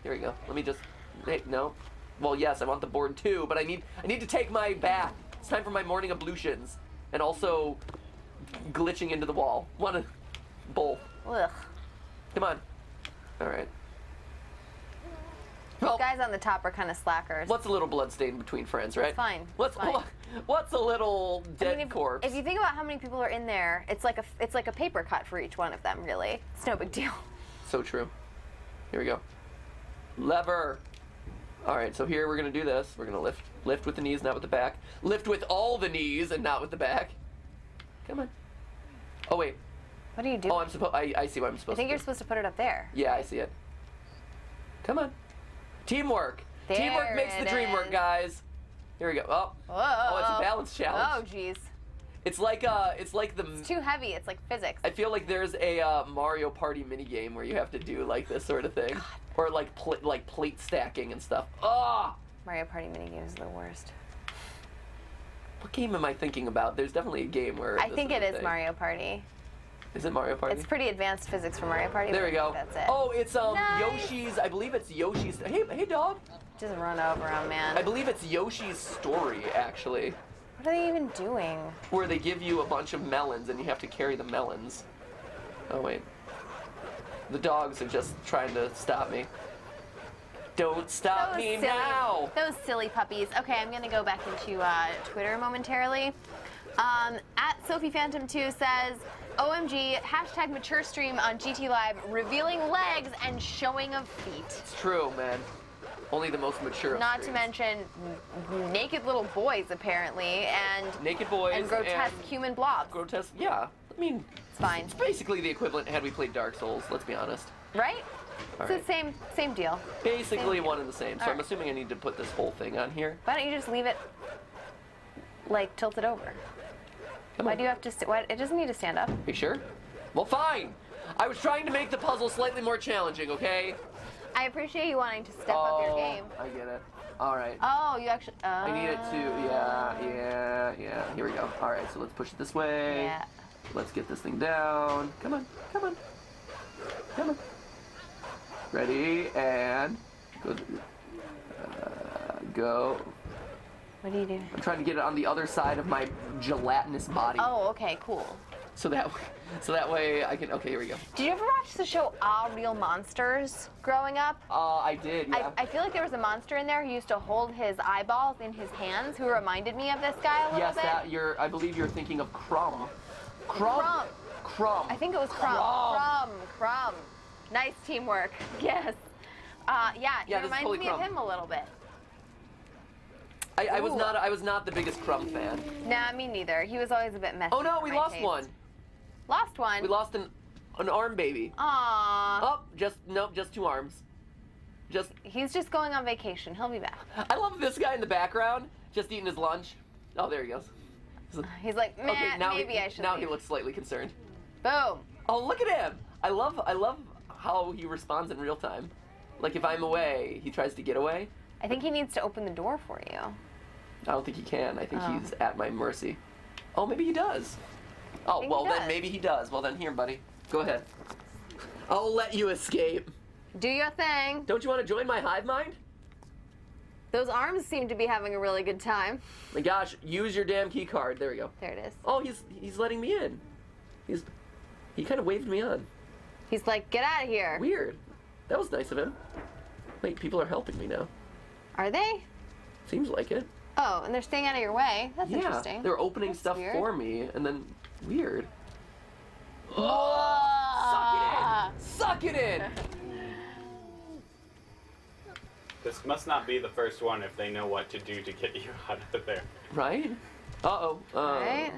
Here we go. Let me just. Hey, no. Well, yes, I want the board too, but I need to take my bath. It's time for my morning ablutions, and also glitching into the wall. Both. Ugh. Come on. All right. These Well, guys on the top are kind of slackers. what's a little bloodstained between friends, right? It's fine. What's It's fine. what's a little dead I mean, corpse? if you think about how many people are in there, it's like a paper cut for each one of them. Really, it's no big deal. So true. Here we go. Lever. All right, so here we're gonna do this. We're gonna lift with the knees, not with the back. Lift with all the knees and not with the back. Come on. Oh wait. What do you do? Oh, I see what I'm supposed I think to you're do. supposed to put it up there. Yeah, I see it. Come on. Teamwork. Teamwork There makes the it dream work, is. guys. Here we go. Oh. Whoa. Oh, it's a balance Oh, challenge. jeez. It's like the. It's too heavy. It's like physics. I feel like there's a Mario Party minigame where you have to do like this sort of thing, or like plate stacking and stuff. Ah, Mario Party minigames are the worst. what game am I thinking about? There's definitely a game where I this think is it a is thing. Mario Party. Is it Mario Party? It's pretty advanced physics for Mario Party. There but we I go. think That's it. Oh, it's Nice. Yoshi's. I believe it's Yoshi's. Hey dog. Just run over him, man. I believe it's Yoshi's Story actually, What are they even doing? where they give you a bunch of melons and you have to carry the melons. Oh wait. The dogs are just trying to stop me. Don't stop me now! Those silly puppies. Okay, I'm gonna go back into Twitter momentarily. At Sophie Phantom 2 says, OMG, hashtag mature stream on GTLive, revealing legs and showing of feet. It's true, man. Only the most mature of Not to streams. mention naked little boys, apparently, and Naked boys and grotesque human blobs. grotesque. Yeah, I mean, It's fine, it's basically the equivalent had we played Dark Souls. Let's be honest. right? All It's right. the same deal. Basically Same. one and the same. So All I'm right. assuming I need to put this whole thing on here. Why don't you just leave it like tilted over? Come Why on. do you have to? Why, it doesn't need to stand up. Are you sure? Well, fine. I was trying to make the puzzle slightly more challenging. Okay. I appreciate you wanting to step up your game. I get it. All right. Oh, you actually. I need it to. Yeah. Here we go. All right. So let's push it this way. Yeah. Let's get this thing down. Come on. Ready and go. Go. What do you do? I'm trying to get it on the other side of my gelatinous body. Oh, okay, cool. So that way I can. Okay, here we go. Did you ever watch the show All Real Monsters growing up? I did. Yeah. I feel like there was a monster in there who used to hold his eyeballs in his hands, who reminded me of this guy a little Yes, bit. I believe you're thinking of Crumb. Crumb. Crumb. I think it was Crumb. Nice teamwork. Yes. Yeah, Yeah, he this is reminds totally me Crumb. of him a little bit. I was Ooh. not the biggest Crumb fan. Nah, me neither. He was always a bit messy. Oh no, for we my lost taste. one. Lost one. We lost an. an arm baby. Aww. Oh, nope, just 2 arms. He's just going on vacation. He'll be back. I love this guy in the background, just eating his lunch. Oh, there he goes. He's like, meh, Okay, now maybe I should Now leave. he looks slightly concerned. Boom. Oh, look at him! I love how he responds in real time. Like if I'm away, he tries to get away. I think he needs to open the door for you. I don't think he can. I think he's at my mercy. Oh, maybe he does. Oh, well then maybe he does. Well then here, buddy. Go ahead. I'll let you escape. Do your thing. Don't you want to join my hive mind? Those arms seem to be having a really good time. My gosh, use your damn key card. There we go. There it is. Oh, he's letting me in. He kind of waved me on. He's like, get out of here. Weird. That was nice of him. Wait, people are helping me now. Are they? Seems like it. Oh, and they're staying out of your way. That's interesting. Yeah, they're opening That's stuff weird. for me, and then weird. Whoa. Suck it in! This must not be the first one if they know what to do to get you out of there. Right? Uh-oh. Right?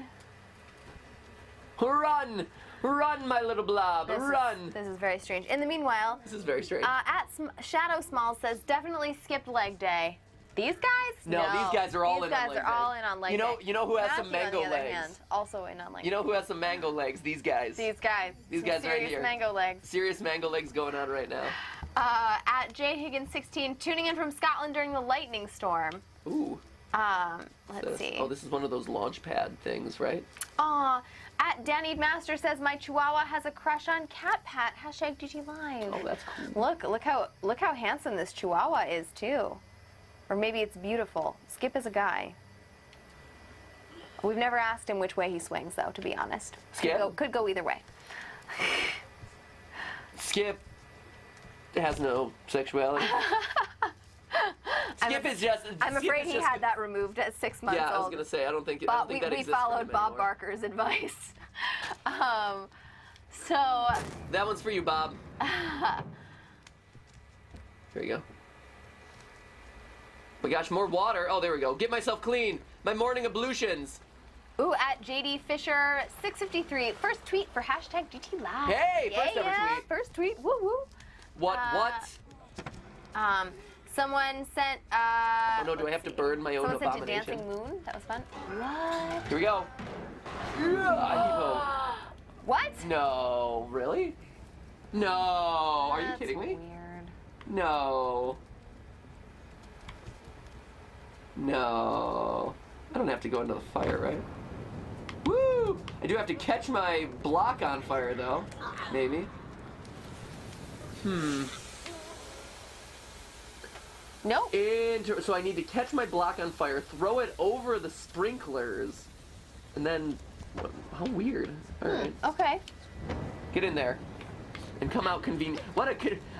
Run! Run, my little blob! Run! This is very strange. In the meanwhile, This is very strange. Shadow Small says, definitely skipped leg day. These guys? No, these guys are all in on leg These guys day. are all in on leg day. You know who has some Matthew, mango on the other legs? hand, also in on leg You know who has some mango legs? These guys. These guys. These Some guys right serious here. mango legs. Serious mango legs going on right now. At JHiggins16, tuning in from Scotland during the lightning storm. Ooh. Let's see. Oh, this is one of those launch pad things, right? Aw. At Danny Master says, my Chihuahua has a crush on Cat Pat. Hashtag GTLive. Oh, that's cool. Look how handsome this Chihuahua is too. Or maybe it's beautiful. Skip is a guy. We've never asked him which way he swings, though, to be honest. Skip? Could go either way. Skip has no sexuality. Skip is just. I'm Skip afraid is he just- had that removed at 6 months old. Yeah, I was gonna say I don't think But that we exists for followed him Bob anymore. Barker's advice. So That one's for you, Bob. Here you go. My gosh, more water. Oh, there we go. Get myself clean. My morning ablutions. ooh, at JD Fisher 653, first tweet for hashtag GTLive. Hey, first ever yeah, tweet. First tweet. Woo woo. What? Someone sent. Oh no, do I have to burn my own Someone sent a abomination? dancing moon. That was fun. What? Here we go. Yeah, What? no, really? No. Are you That's kidding me? Weird. No. No. I don't have to go into the fire, right? Woo! I do have to catch my block on fire, though. Maybe. Nope. So I need to catch my block on fire, throw it over the sprinklers, and then... How weird. Alright. Okay. Get in there. And come out convenient.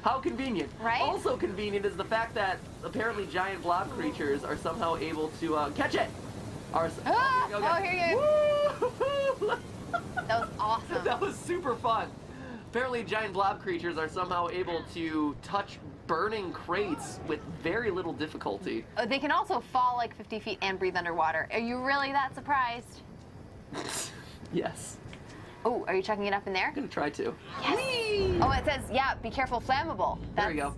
How convenient. Right? Also convenient is the fact that apparently giant blob creatures are somehow able to catch it. Ah! Oh, here you Woo! That was awesome. That was super fun. Apparently giant blob creatures are somehow able to touch burning crates with very little difficulty. They can also fall like 50 feet and breathe underwater. Are you really that surprised? Yes. Oh, are you chucking it up in there? I'm gonna try to. Yes. Oh, it says, yeah, be careful, flammable. There we go.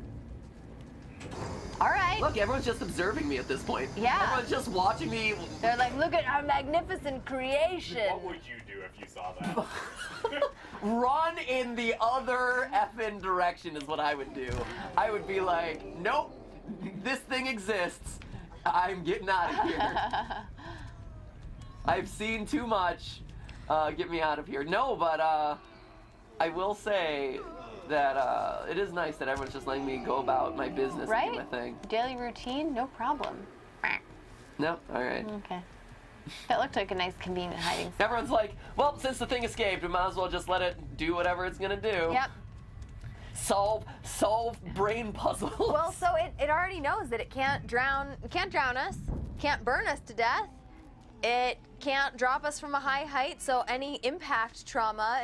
All right. Look, everyone's just observing me at this point. Yeah. Everyone's just watching me. They're like, look at our magnificent creation. What would you do if you saw that? Run in the other effing direction is what I would do. I would be like, nope, this thing exists. I'm getting out of here. I've seen too much. Get me out of here. No, but I will say that it is nice that everyone's just letting me go about my business Right? and do my thing. Daily routine, no problem. No? Alright. Okay. That looked like a nice, convenient hiding spot. Everyone's like, well, since the thing escaped, we might as well just let it do whatever it's gonna do. Yep. Solve brain puzzles. Well, so it already knows that it can't drown us, can't burn us to death. It can't drop us from a high height, so any impact trauma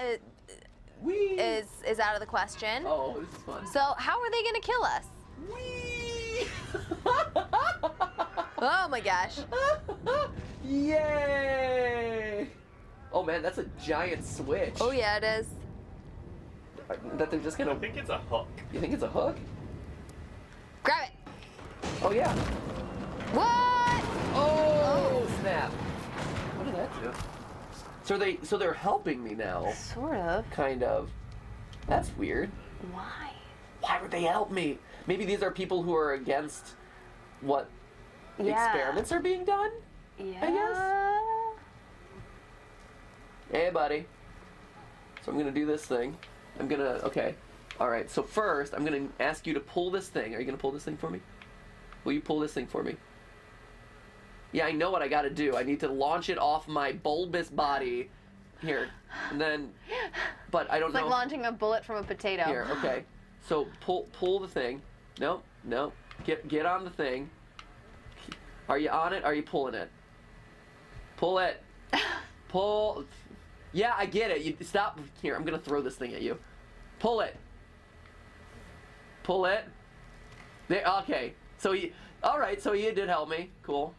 Whee! is out of the question. Oh, this is fun. So how are they gonna kill us? Whee! Oh my gosh. Yay! Oh man, that's a giant switch. Oh yeah, it is. That they're just I gonna... think it's a hook. You think it's a hook? Grab it. Oh, yeah. What? Oh, snap. What did that do? So they're helping me now. Sort of. Kind of. That's weird. Why? Why would they help me? Maybe these are people who are against what experiments are being done? Yeah. I guess. Hey, buddy. So I'm gonna do this thing. Okay. Alright, so first, I'm gonna ask you to pull this thing. Are you gonna pull this thing for me? Will you pull this thing for me? Yeah, I know what I gotta do. I need to launch it off my bulbous body. Here. And then... But I don't It's know... like launching a bullet from a potato. Here, okay. So pull the thing. No. Get on the thing. Are you on it? Are you pulling it? Pull it. Pull. Yeah, I get it. You stop. Here, I'm gonna throw this thing at you. Pull it. Pull it. There. Okay. So he. All right. So you did help me. Cool.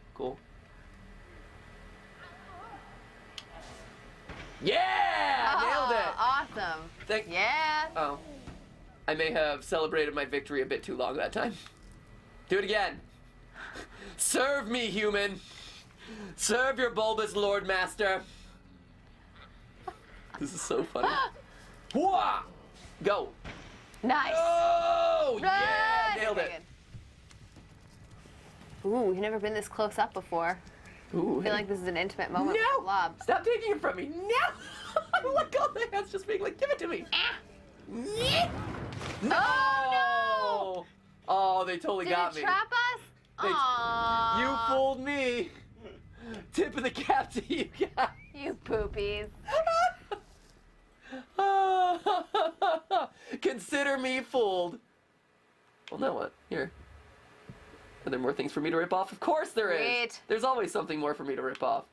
Yeah! Nailed it. Awesome. Yeah. Oh. I may have celebrated my victory a bit too long that time. Do it again. Serve me, human. Serve your bulbous lord master. This is so funny. Whoa! Go. Nice. Oh! Yeah! Right. Nailed Okay, it. good. Ooh, you've never been this close up before. Ooh, I feel like this is an intimate moment with the no! blob. Stop taking it from me. No! Look, all the hands just being like, give it to me. No! Oh, Oh, they totally Did got it me. trap us? They- Aww. You fooled me. Tip of the cap to you guys. You poopies. Consider me fooled. Well, now what? Here. Are there more things for me to rip off? Of course there is. Great. There's always something more for me to rip off.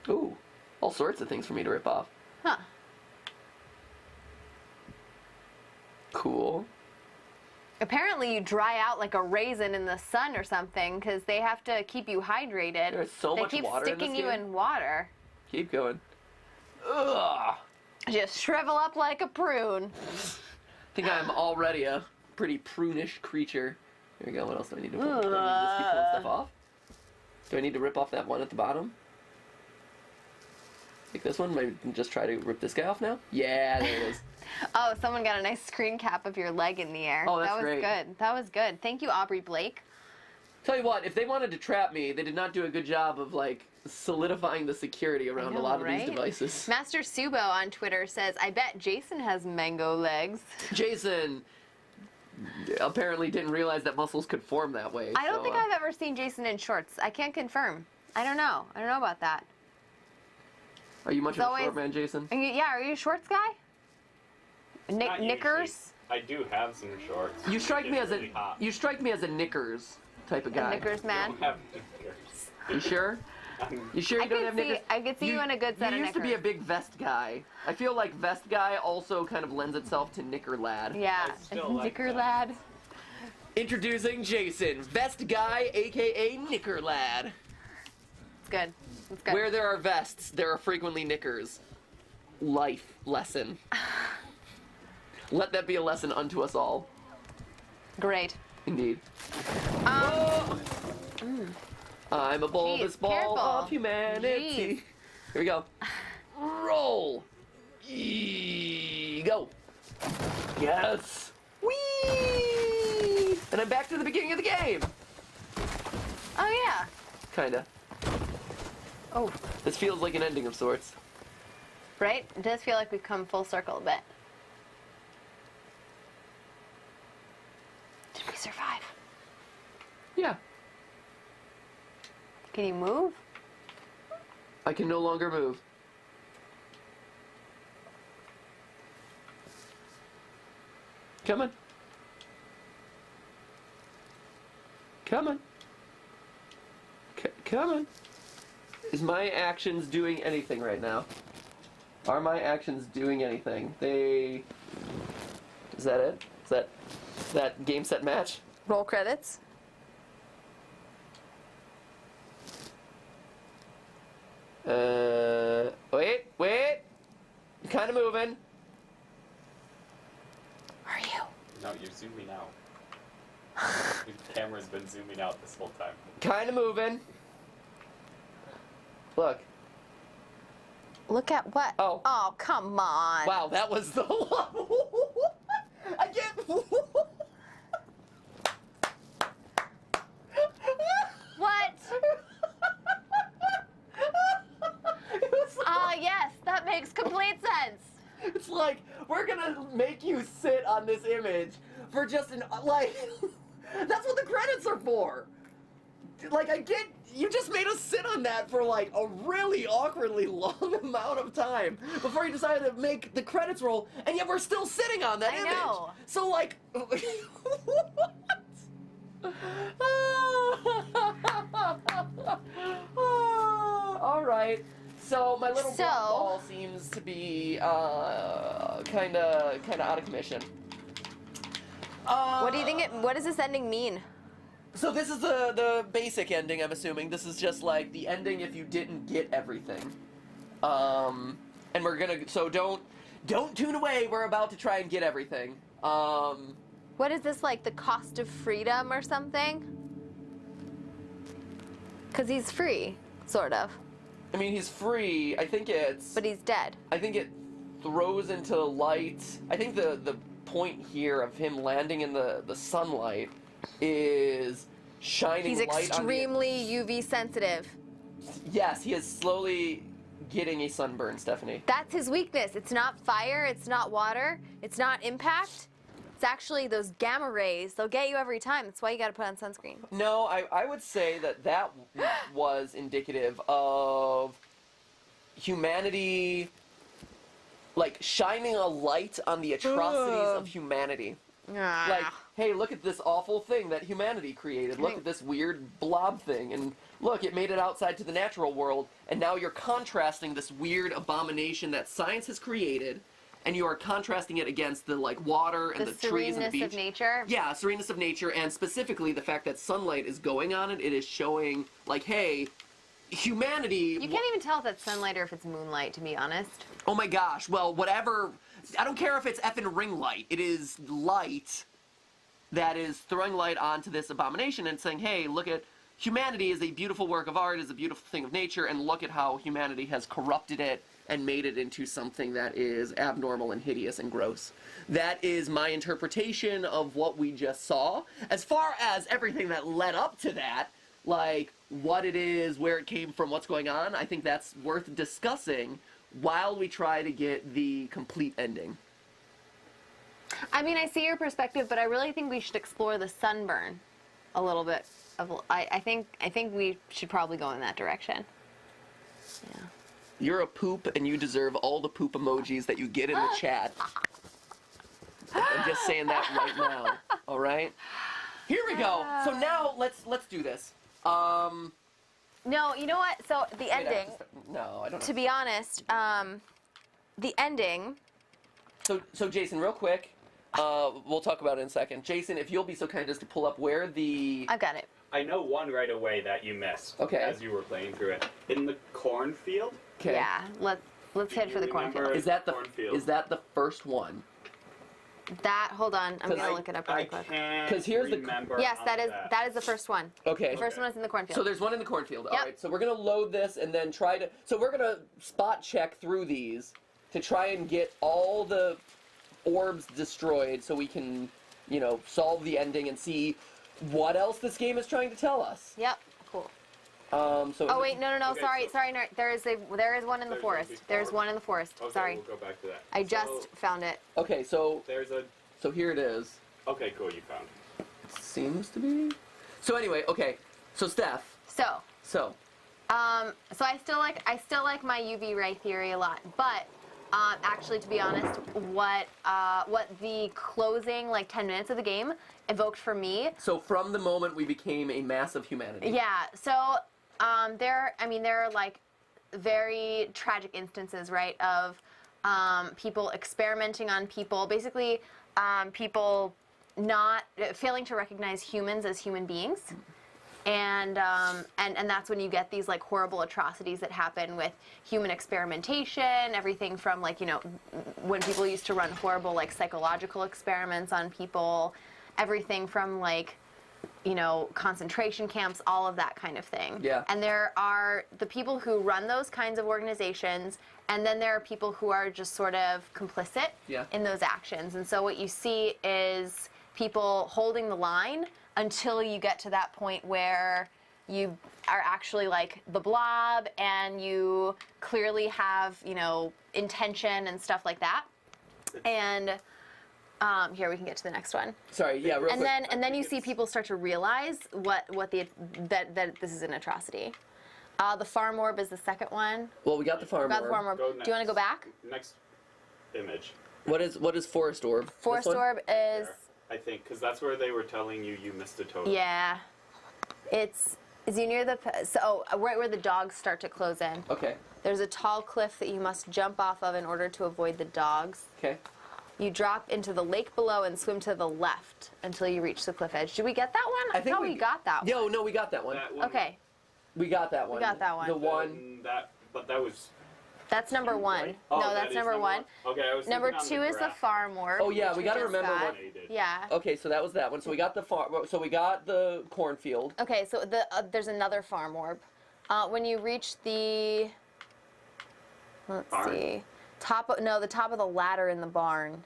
Ooh, all sorts of things for me to rip off. Huh. Cool. Apparently you dry out like a raisin in the sun or something because they have to keep you hydrated. There's so much They keep water in sticking this you game. in water. Keep going. Ugh. Just shrivel up like a prune. I think I'm already a pretty prunish creature. Here we go. What else do I need to pull? Do I need to just keep pulling stuff off? Do I need to rip off that one at the bottom? Like this one? Maybe just try to rip this guy off now? Yeah, there it is. Oh, someone got a nice screen cap of your leg in the air. Oh, that's that was great. good. That was good. Thank you, Aubrey Blake. Tell you what, if they wanted to trap me, they did not do a good job of, like, solidifying the security around know, a lot of right? these devices. Master Subo on Twitter says, I bet Jason has mango legs. Jason apparently didn't realize that muscles could form that way. I don't so, think I've ever seen Jason in shorts. I can't confirm. I don't know. I don't know about that. Are you much It's of a always- short man, Jason? Are you a shorts guy? Not Knickers? usually. I do have some shorts. You strike me It's as a really hot. knickers type of A guy. knickers I man? don't have knickers. You sure? You sure you I don't could have see- knickers? I could see you in a good set you of used to be a knickers. big vest guy. I feel like vest guy also kind of lends itself to knicker lad. Yeah, I still like knicker that. lad. Introducing Jason, vest guy, aka knicker lad. It's good. It's good. Where there are vests, there are frequently knickers. Life lesson. Let that be a lesson unto us all. Great. Indeed. Um, I'm a bulbous Jeez, ball careful. of humanity. Jeez. Here we go. Roll. Go. Yes. Whee! And I'm back to the beginning of the game. oh yeah. Kinda. Oh, This feels like an ending of sorts. right? It does feel like we've come full circle a bit. Did we survive? Yeah. Can you move? I can no longer move. Come on. Come on. Come on. Is my actions doing anything right now? Are my actions doing anything? They... Is that it? Is that game, set, match? Roll credits. Wait. You're kind of moving. No, you're zooming out. The camera's been zooming out this whole time. Kind of moving. Look. Look at what? Oh. Oh, come on. Wow, that was the I can't. What? Yes, that makes complete sense. It's like, we're gonna make you sit on this image for just like, that's what the credits are for. Like, I get, you just made us sit on that for like a really awkwardly long amount of time before you decided to make the credits roll, and yet we're still sitting on that I image. know. So like, all right. So my little black ball seems to be kind of out of commission. What do you think what does this ending mean? So this is the basic ending, I'm assuming. This is just like the ending if you didn't get everything. And we're gonna, so don't tune away, we're about to try and get everything. What is this, like the cost of freedom or something? Because he's free, sort of. I mean, he's free, I think it's... But he's dead. I think it throws into light. I think the point here of him landing in the sunlight is shining light on the... He's extremely UV sensitive. Yes, he is slowly getting a sunburn, Stephanie. That's his weakness. It's not fire, it's not water, it's not impact. It's actually those gamma rays. They'll get you every time. That's why you gotta put on sunscreen. No, I would say that was indicative of humanity, like shining a light on the atrocities of humanity. Like, hey, look at this awful thing that humanity created. Look at this weird blob thing. And look, it made it outside to the natural world. And now you're contrasting this weird abomination that science has created. And you are contrasting it against the, like, water and the trees and the beach. The sereneness of nature. Yeah, sereneness of nature. And specifically the fact that sunlight is going on it. It is showing, like, hey, humanity... You can't even tell if it's sunlight or if it's moonlight, to be honest. Oh my gosh. Well, whatever... I don't care if it's effing ring light. It is light that is throwing light onto this abomination and saying, hey, look at humanity is a beautiful work of art, is a beautiful thing of nature, and look at how humanity has corrupted it and made it into something that is abnormal and hideous and gross. That is my interpretation of what we just saw. As far as everything that led up to that, like what it is, where it came from, what's going on, I think that's worth discussing while we try to get the complete ending. I mean, I see your perspective, but I really think we should explore the sunburn a little bit. I think we should probably go in that direction. Yeah. You're a poop, and you deserve all the poop emojis that you get in the chat. I'm just saying that right now. All right. Here we go. So now let's do this. No, you know what? So the ending. No, I don't know. To be honest, the ending. So Jason, real quick, we'll talk about it in a second. Jason, if you'll be so kind as to pull up where the... I've got it. I know one right away that you missed. Okay. As you were playing through it. In the cornfield. Okay. Yeah, let's head for the cornfield. Is that the cornfield? Is that the first one? Hold on, I'm gonna look it up really I quick. can't 'Cause here's the- remember Yes, how that is the first one. Okay. The first one is in the cornfield. So there's one in the cornfield. Yep. All right. So we're gonna load this and then try to. So we're gonna spot check through these to try and get all the orbs destroyed, so we can, you know, solve the ending and see what else this game is trying to tell us. Yep. Cool. So. Oh wait, no. Okay, Sorry. No, there is one in the There's one forest. before. There's one in the forest. Okay, Sorry. we'll go back to that. I just found it. Okay. So There's a... here it is. Okay, cool, you found it. Seems to be. So anyway, okay. So Steph. So I still like my UV ray theory a lot, but actually, to be honest, what the closing like 10 minutes of the game evoked for me. So from the moment we became a mass of humanity. Yeah. So there are like very tragic instances, right, of people experimenting on people, basically people not failing to recognize humans as human beings. And that's when you get these like horrible atrocities that happen with human experimentation, everything from like, you know, when people used to run horrible like psychological experiments on people, everything from like, you know, concentration camps, all of that kind of thing. Yeah. And there are the people who run those kinds of organizations, and then there are people who are just sort of complicit in those actions. And so what you see is people holding the line until you get to that point where you are actually like the blob and you clearly have, you know, intention and stuff like that. And here we can get to the next one. Sorry, yeah, real quick. And then you see people start to realize that this is an atrocity. The farm orb is the second one. Well, we got the farm Got the farm orb. orb. Do you want to go back? Next image. What is forest orb? Forest This one? orb is I think, because that's where they were telling you missed a totem. yeah. Is you near the right where the dogs start to close in. Okay. There's a tall cliff that you must jump off of in order to avoid the dogs. Okay. You drop into the lake below and swim to the left until you reach the cliff edge. Did we get that one? I think thought we got that one. No, we got that one. That one. Okay, We got that one. we got that one. The one. But that was. That's number one. Right? Oh, No, that that's is number one. Okay, I was Number thinking on two is the graph. farm orb. Oh yeah, which we got to just remember got. what. They did. Yeah. Okay, so that was that one. So we got the farm. So we got the cornfield. Okay, so there's another farm orb. When you reach the let's Barn? see, the top of the ladder in the barn.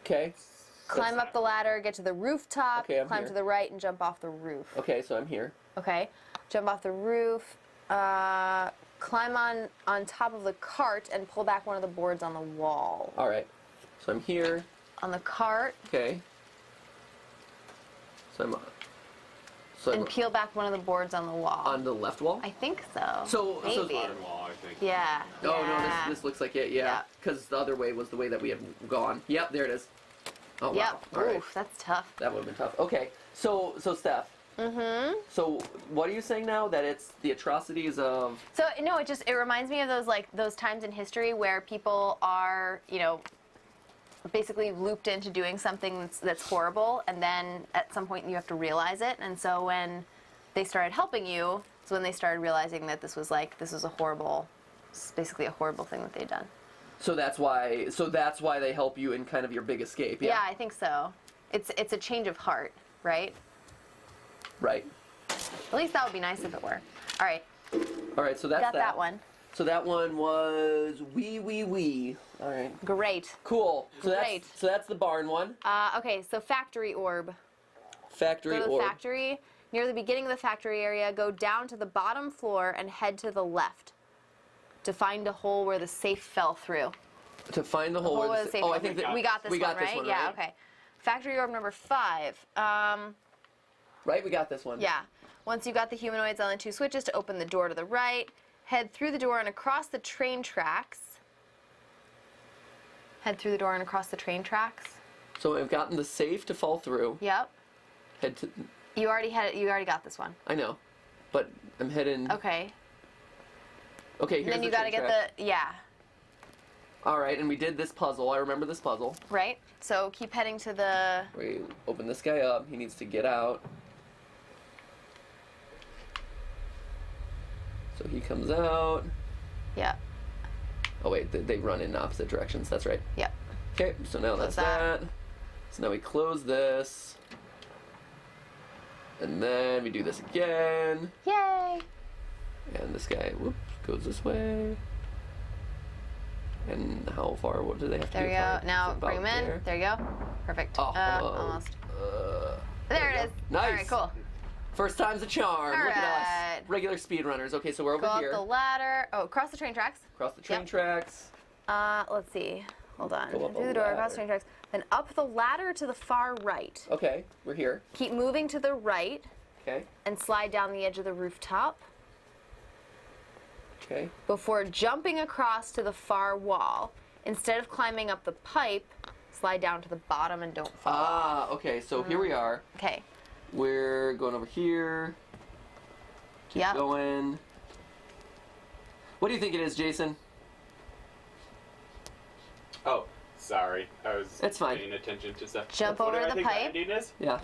Okay. Climb up the ladder, get to the rooftop, Okay, I'm climb here. to the right, and jump off the roof. Okay, so I'm here. Okay, jump off the roof, climb on top of the cart, and pull back one of the boards on the wall. All right. So I'm here. On the cart, Okay. So I'm. So I'm and peel back one of the boards on the wall. on the left wall. I think so. So maybe. Bottom wall, I think. Yeah. Oh yeah. no, this looks like it. Yeah. Yeah. Because the other way was the way that we had gone. Yep, there it is. Oh Yep. wow. All right. Oof, that's tough. That would have been tough. Okay. So Steph. Mm-hmm. So what are you saying now? That it's the atrocities of. So no, it reminds me of those times in history where people are, you know, basically looped into doing something that's horrible, and then at some point you have to realize it. And so when they started helping you, it's when they started realizing that this was basically a horrible thing that they'd done. So that's why they help you in kind of your big escape. Yeah, I think so. It's a change of heart, right? Right. At least that would be nice if it were. All right, All right. So that's got that one. So that one was wee. All right. Great. Cool. So Great. that's the barn one. Okay, so factory orb. Factory Go to the orb. factory. Near the beginning of the factory area, go down to the bottom floor and head to the left to find a hole where the safe fell through. To find the hole Hole where where the the safe oh, I fell think through. that We got this one, right? this one, Yeah, right? okay. Factory orb number 5. Right, we got this one. Yeah. Once you got the humanoids on the 2 switches to open the door to the right, head through the door and across the train tracks. Head through the door and across the train tracks. So we've gotten the safe to fall through. Yep. Head to. You already got this one. I know, but I'm heading. Okay. Okay, And here's then the you got to train get track. yeah. All right, and we did this puzzle. I remember this puzzle. Right? So keep heading to the We open this guy up. He needs to get out. So he comes out. yeah. Oh wait, they run in opposite directions. That's right. Yep. Okay, so now that's Close that. that. So now we close this. And then we do this again. Yay! And this guy, whoop, goes this way. And how far? What do they have to There do? you go. Now About bring them in. there. There you go. Perfect. Oh, Almost. There it is. Nice. All right, cool. First time's a charm. All Look at right. us. Regular speedrunners. Okay, so we're over Go up here. the ladder. Oh, across the train tracks. Across the train Yep. tracks. Let's see. Hold on. Go up Through a the door, across ladder. the train tracks. Then up the ladder to the far right. Okay, we're here. Keep moving to the right Okay. and slide down the edge of the rooftop Okay. before jumping across to the far wall. Instead of climbing up the pipe, slide down to the bottom and don't fall. Ah, okay, so here we are. Okay. We're going over here. Keep Yep. going. What do you think it is, Jason? Oh, sorry. I was It's fine. paying attention to stuff. Jump What over do I the think pipe. ending is? Yeah.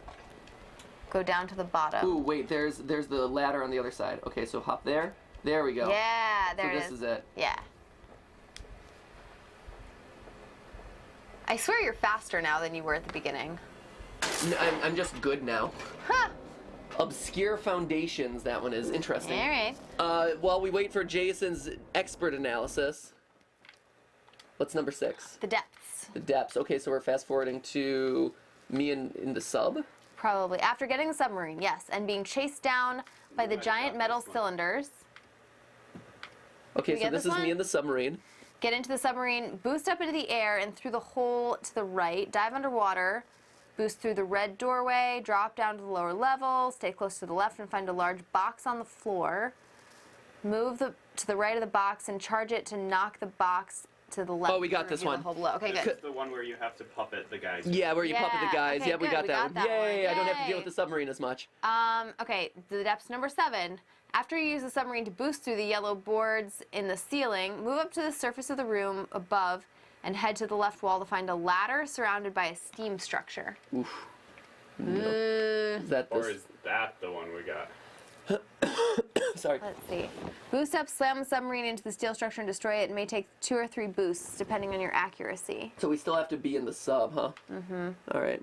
Go down to the bottom. Ooh, wait, there's the ladder on the other side. Okay, so hop there. There we go. Yeah, there it is. So this is it. Yeah. I swear you're faster now than you were at the beginning. I'm just good now. Huh. Obscure Foundations, that one is interesting. All right. While we wait for Jason's expert analysis, what's number 6? The depths. The depths. Okay, so we're fast forwarding to me in the sub. Probably. After getting the submarine, yes, and being chased down by the giant metal cylinders. Okay, we so get this this is me one? in the submarine. Get into the submarine, boost up into the air and through the hole to the right, dive underwater, boost through the red doorway, drop down to the lower level, stay close to the left and find a large box on the floor. Move to the right of the box and charge it to knock the box to the left. Oh, we got and this reveal one. the hole below. Okay, This good. is the one where you have to puppet the guys. Yeah, where you puppet the guys. okay, Yeah, we good, got we that got one. that one. Yay! I don't have to Yay. deal with the submarine as much. Okay, the depths number 7. After you use the submarine to boost through the yellow boards in the ceiling, move up to the surface of the room above and head to the left wall to find a ladder surrounded by a steam structure. Oof. Is that Or this? is that the one we got? Sorry. Let's see. Boost up, slam the submarine into the steel structure and destroy it. It may take 2 or 3 boosts, depending on your accuracy. So we still have to be in the sub, huh? Mm-hmm. All right.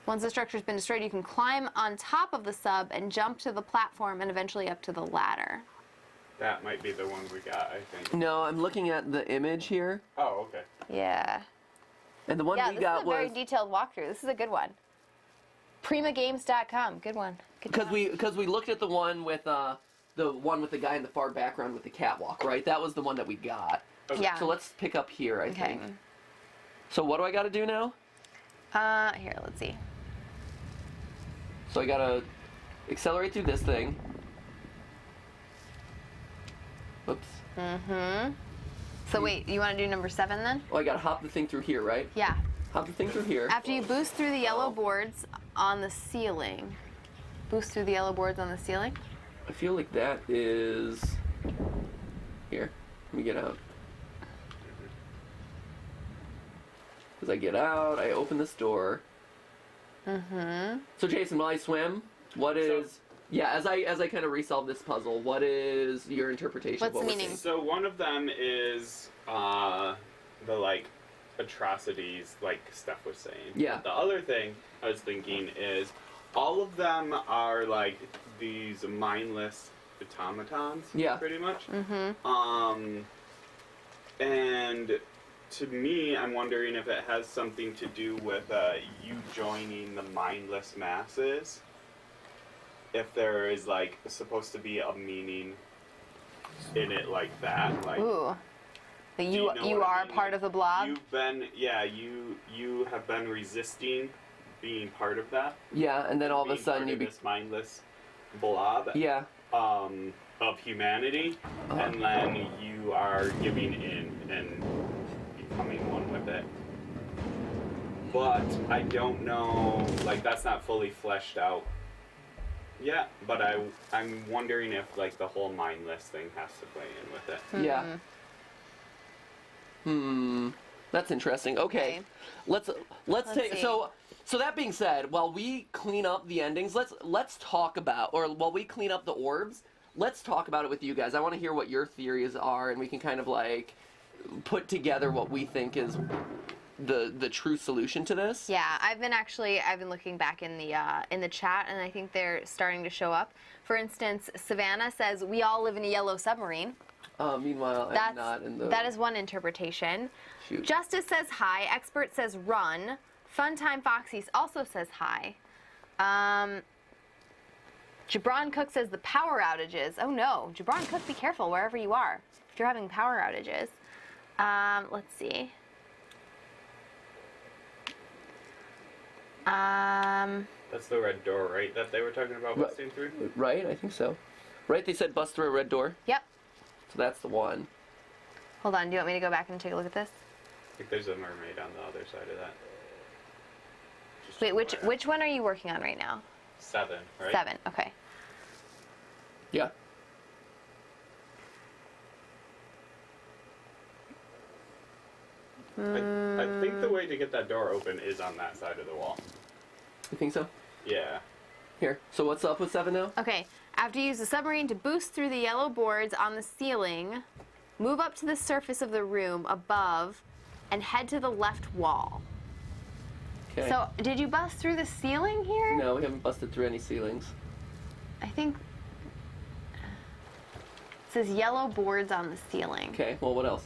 Once the structure's been destroyed, you can climb on top of the sub and jump to the platform and eventually up to the ladder. That might be the one we got, I think. No, I'm looking at the image here, Oh, okay. Yeah. and the one Yeah, we this got is a very was detailed walkthrough. This is a good one. PrimaGames.com. Good one. Good because job. we looked at the one with the guy in the far background with the catwalk, right? That was the one that we got. Yeah. So let's pick up here, I Okay. think. So what do I got to do now? Here, let's see. So I gotta accelerate through this thing. Oops. So wait, you want to do number 7 then? Oh, I gotta hop the thing through here, right? Yeah. Hop the thing through here. After you boost through the yellow Oh. boards on the ceiling. Boost through the yellow boards on the ceiling? I feel like that is here. Let me get out. As I get out, I open this door. So Jason, while I swim, what is? Yeah, as I kind of resolve this puzzle, what is your interpretation? What's of what the we're meaning? seeing? So one of them is the like atrocities, like Steph was saying. Yeah. The other thing I was thinking is all of them are like these mindless automatons. Yeah. Pretty much. And to me, I'm wondering if it has something to do with you joining the mindless masses. If there is like supposed to be a meaning in it like that, like Ooh. That do you know what I are mean? part of the blob? You've been you have been resisting being part of that. Yeah, and then all of a being sudden part you of be. this mindless blob. Yeah. Of humanity, and then you are giving in and becoming one with it. But I don't know, like that's not fully fleshed out yet. But I'm wondering if like the whole mindless thing has to play in with it. Yeah. That's interesting. Okay. Let's take see. so that being said, while we clean up the endings, let's talk about, or while we clean up the orbs, let's talk about it with you guys. I want to hear what your theories are, and we can kind of like put together what we think is the true solution to this. Yeah, I've been looking back in the chat, and I think they're starting to show up. For instance, Savannah says we all live in a yellow submarine. Meanwhile, I'm not in the. That is one interpretation. Shoot. Justice says hi. Expert says run. Funtime Foxies also says hi. Jabron Cook says the power outages. Oh no, Jabron Cook, be careful wherever you are if you're having power outages. Let's see. That's the red door, right? That they were talking about Right. busting through. Right, I think so. Right, they said bust through a red door, Yep. so that's the one. Hold on. Do you want me to go back and take a look at this? I think there's a mermaid on the other side of that. Just Wait, to the right. which one are you working on right now? 7, right? 7. Okay. Yeah. I think the way to get that door open is on that side of the wall. You think so? Yeah. Here. So what's up with 7 now? Okay. After you use the submarine to boost through the yellow boards on the ceiling, move up to the surface of the room above and head to the left wall. Okay. So, did you bust through the ceiling here? No, we haven't busted through any ceilings. I think it says yellow boards on the ceiling. Okay, well, what else?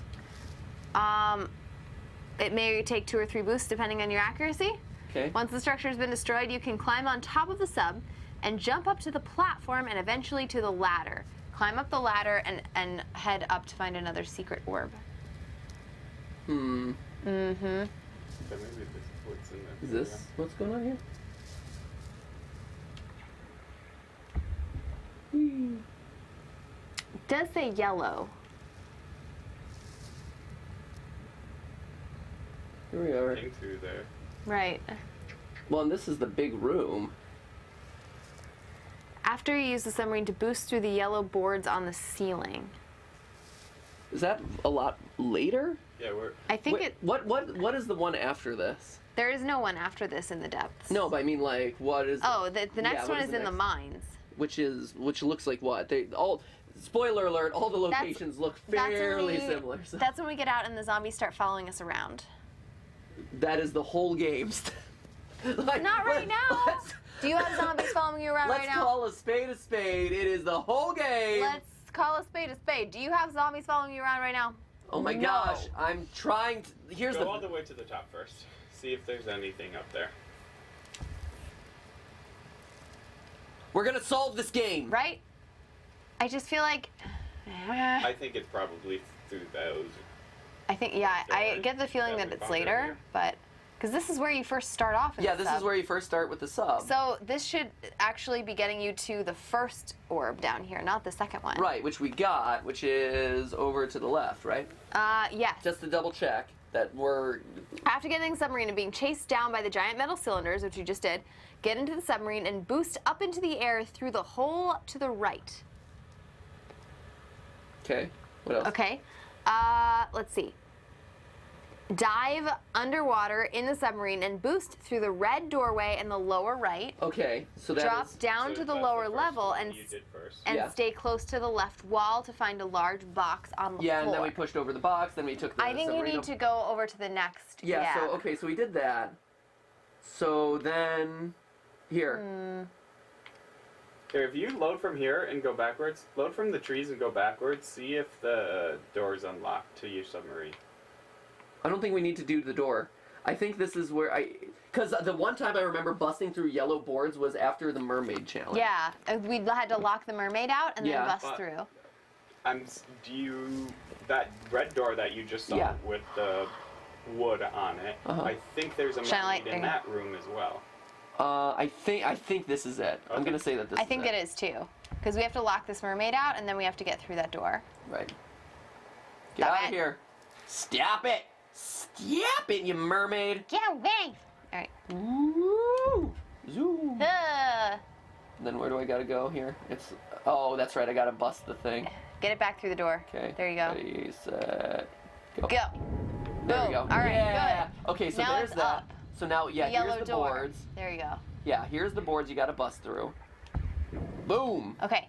It may take 2 or 3 boosts depending on your accuracy. Okay. Once the structure has been destroyed, you can climb on top of the sub and jump up to the platform and eventually to the ladder. Climb up the ladder and head up to find another secret orb. Hmm. Mm-hmm. So maybe this is what's in there. Is this what's going on here? It does say yellow. Here we are. Getting through there. Right. Well, and this is the big room. After you use the submarine to boost through the yellow boards on the ceiling. Is that a lot later? Yeah, we're. I think What is the one after this? there is no one after this in the depths. No, but I mean, like, what is? Oh, the Yeah, next what one is is the in the next? mines. Which looks like what? They all. Spoiler alert! All the locations look fairly similar. So That's when we get out and the zombies start following us around. that is the whole game. Like, Not right now. Let's, Do you have zombies following you around let's right now? call a spade a spade. It is the whole game. Let's call a spade a spade. Do you have zombies following you around right now? Oh my No. gosh! I'm trying to. Here's Go the. all the way to the top first. See if there's anything up there. We're gonna solve this game. Right? I just feel like. I think it's probably through those. I think, yeah, I Doors get the feeling that that we it's found later, earlier. but. Because this is where you first start off in Yeah, the this sub. is where you first start with the sub. So this should actually be getting you to the first orb down here, not the second one. Right, which we got, which is over to the left, right? Yes. Just to double check that we're. After getting the submarine and being chased down by the giant metal cylinders, which you just did, get into the submarine and boost up into the air through the hole to the right. Okay. What else? Okay. Let's see. Dive underwater in the submarine and boost through the red doorway in the lower right. Okay, so that Drop is- down So to the that's lower first level one and you did first. Yeah. stay close to the left wall to find a large box on the Yeah, floor. and then we pushed over the box. Then we took the. I think you submarine need up- to go over to the next. Yeah. So okay, so we did that. So then, here. Here, if you load from here and go backwards, load from the trees and go backwards, see if the door's unlocked to your submarine. I don't think we need to do the door. I think this is where because the one time I remember busting through yellow boards was after the mermaid challenge. Yeah, we had to lock the mermaid out and Yeah. then bust But- through. That red door that you just saw Yeah. with the wood on it, Uh-huh. I think there's a Shine a light, mermaid in there you that room as well. I think this is it. I'm Okay. gonna say that this. I think it is too, because we have to lock this mermaid out and then we have to get through that door. Right. Get Stop out of it. here. Stop it. Stop it, you mermaid. Get away! All right. Woo! Zoom. Ugh. Then where do I gotta go here? It's. Oh, that's right. I gotta bust the thing. Get it back through the door. Okay. There you go. Ready, set, go. Go. There we Boom. go. All right, Yeah. good. Okay, so Now there's it's that. up. So now, yeah, The yellow here's the door. boards. There you go. Yeah, here's the boards you gotta bust through. Boom. Okay.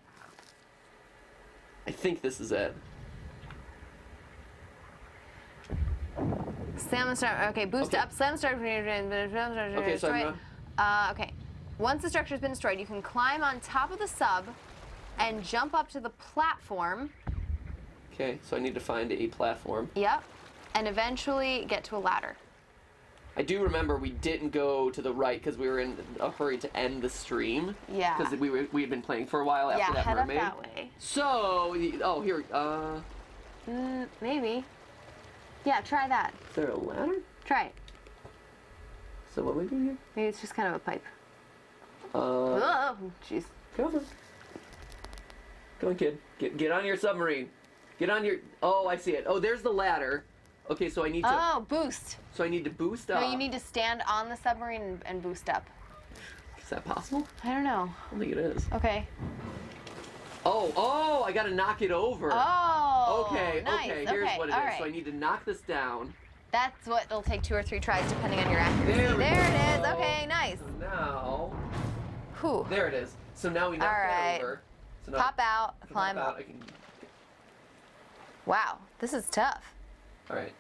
I think this is it. Slam the start. Okay, boost Okay. up. Slam the start. Okay, so I'm Okay. Once the structure has been destroyed, you can climb on top of the sub and jump up to the platform. Okay, so I need to find a platform. Yep. And eventually get to a ladder. I do remember we didn't go to the right because we were in a hurry to end the stream. Yeah. Because we had been playing for a while after Yeah, that head mermaid. up that way. So, oh here, Maybe. Yeah, try that. is there a ladder? Try it. So what are we doing here? Maybe it's just kind of a pipe. Uh, Oh, jeez. come on. Come on, kid. Get on your submarine. Get on your. Oh, I see it. Oh, there's the ladder. Okay, so I need to. Oh, boost. So I need to boost up. No, you need to stand on the submarine and boost up. Is that possible? I don't know. I don't think it is. Okay. Oh, I gotta knock it over. Oh. Okay, nice. okay. Here's okay. what it is. all right. So I need to knock this down. That's what it'll take 2 or 3 tries depending on your accuracy. There we it is. go. Okay, nice. So now. Whew. There it is. So now we knock All that right. over. So now Pop out, I can climb pop out, up. I can... Wow, this is tough. All right.